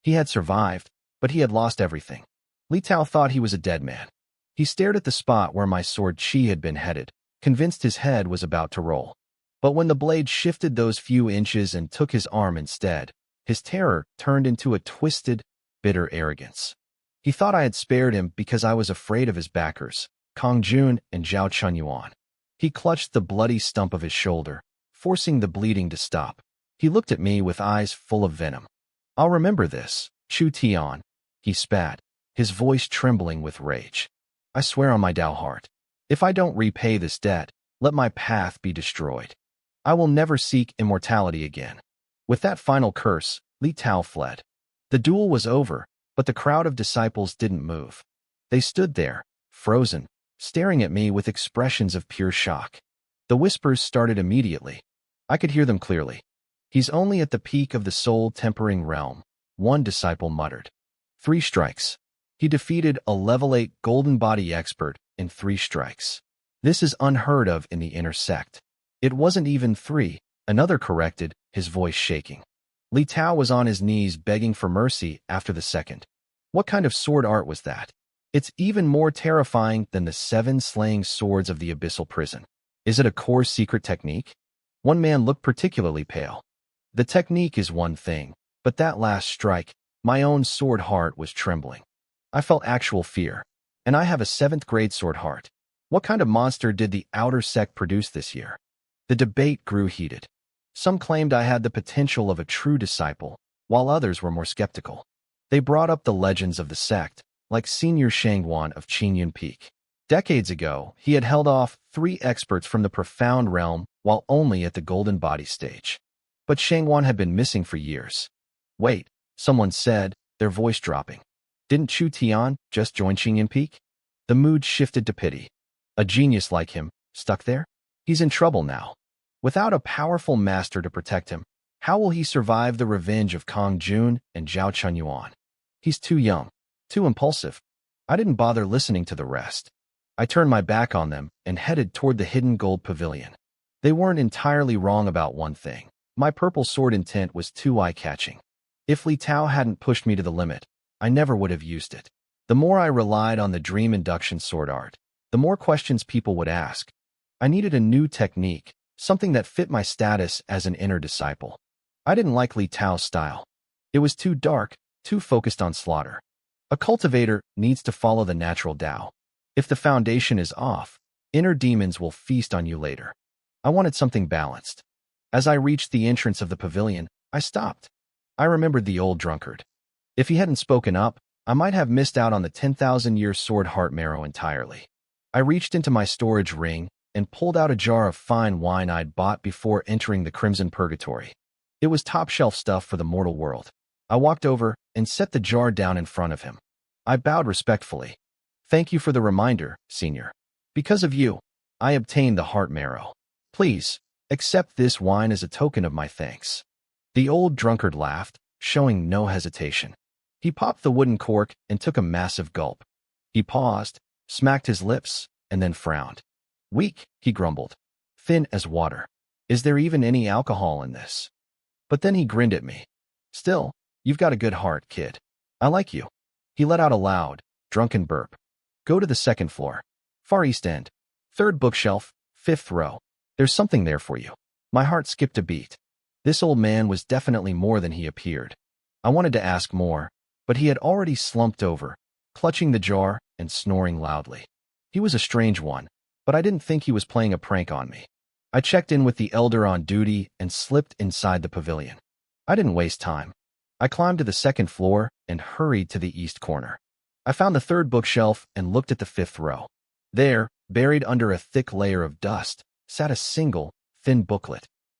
He had survived, but he had lost everything. Li Tao thought he was a dead man. He stared at the spot where my sword chi had been headed, convinced his head was about to roll. But when the blade shifted those few inches and took his arm instead, his terror turned into a twisted, bitter arrogance. He thought I had spared him because I was afraid of his backers, Kong Jun and Zhao Chunyuan. He clutched the bloody stump of his shoulder, forcing the bleeding to stop. He looked at me with eyes full of venom. "I'll remember this, Chu Tian," he spat, his voice trembling with rage. "I swear on my Dao heart, if I don't repay this debt, let my path be destroyed. I will never seek immortality again." With that final curse, Li Tao fled. The duel was over, but the crowd of disciples didn't move. They stood there, frozen, staring at me with expressions of pure shock. The whispers started immediately. I could hear them clearly. "He's only at the peak of the soul-tempering realm," one disciple muttered. 3 strikes. He defeated a level 8 golden body expert in 3 strikes. This is unheard of in the inner sect. "It wasn't even 3, another corrected, his voice shaking. Li Tao was on his knees begging for mercy after the second. What kind of sword art was that? It's even more terrifying than the 7 slaying swords of the abyssal prison. Is it a core secret technique? One man looked particularly pale. The technique is one thing, but that last strike, my own sword heart was trembling. I felt actual fear. And I have a 7th grade sword heart. What kind of monster did the outer sect produce this year? The debate grew heated. Some claimed I had the potential of a true disciple, while others were more skeptical. They brought up the legends of the sect, like Senior Shangwan of Qingyun Peak. Decades ago, he had held off 3 experts from the profound realm while only at the golden body stage. But Shangwan had been missing for years. "Wait," someone said, their voice dropping. "Didn't Chu Tian just join Qingyun Peak?" The mood shifted to pity. A genius like him, stuck there? He's in trouble now. Without a powerful master to protect him, how will he survive the revenge of Kong Jun and Zhao Chunyuan? He's too young, too impulsive. I didn't bother listening to the rest. I turned my back on them and headed toward the hidden gold pavilion. They weren't entirely wrong about one thing. My purple sword intent was too eye-catching. If Li Tao hadn't pushed me to the limit, I never would have used it. The more I relied on the dream induction sword art, the more questions people would ask. I needed a new technique, something that fit my status as an inner disciple. I didn't like Li Tao's style. It was too dark, too focused on slaughter. A cultivator needs to follow the natural Tao. If the foundation is off, inner demons will feast on you later. I wanted something balanced. As I reached the entrance of the pavilion, I stopped. I remembered the old drunkard. If he hadn't spoken up, I might have missed out on the 10,000-year sword heart marrow entirely. I reached into my storage ring and pulled out a jar of fine wine I'd bought before entering the Crimson Purgatory. It was top-shelf stuff for the mortal world. I walked over and set the jar down in front of him. I bowed respectfully. "Thank you for the reminder, Senior. Because of you, I obtained the heart marrow. Please, accept this wine as a token of my thanks." The old drunkard laughed, showing no hesitation. He popped the wooden cork and took a massive gulp. He paused, smacked his lips, and then frowned. "Weak," he grumbled. "Thin as water. Is there even any alcohol in this?" But then he grinned at me. "Still, you've got a good heart, kid. I like you." He let out a loud, drunken burp. "Go to the 2nd floor. Far east end. 3rd bookshelf, 5th row. There's something there for you." My heart skipped a beat. This old man was definitely more than he appeared. I wanted to ask more, but he had already slumped over, clutching the jar and snoring loudly. He was a strange one, but I didn't think he was playing a prank on me. I checked in with the elder on duty and slipped inside the pavilion. I didn't waste time. I climbed to the 2nd floor and hurried to the east corner. I found the 3rd bookshelf and looked at the 5th row. There, buried under a thick layer of dust, sat a single, thin booklet.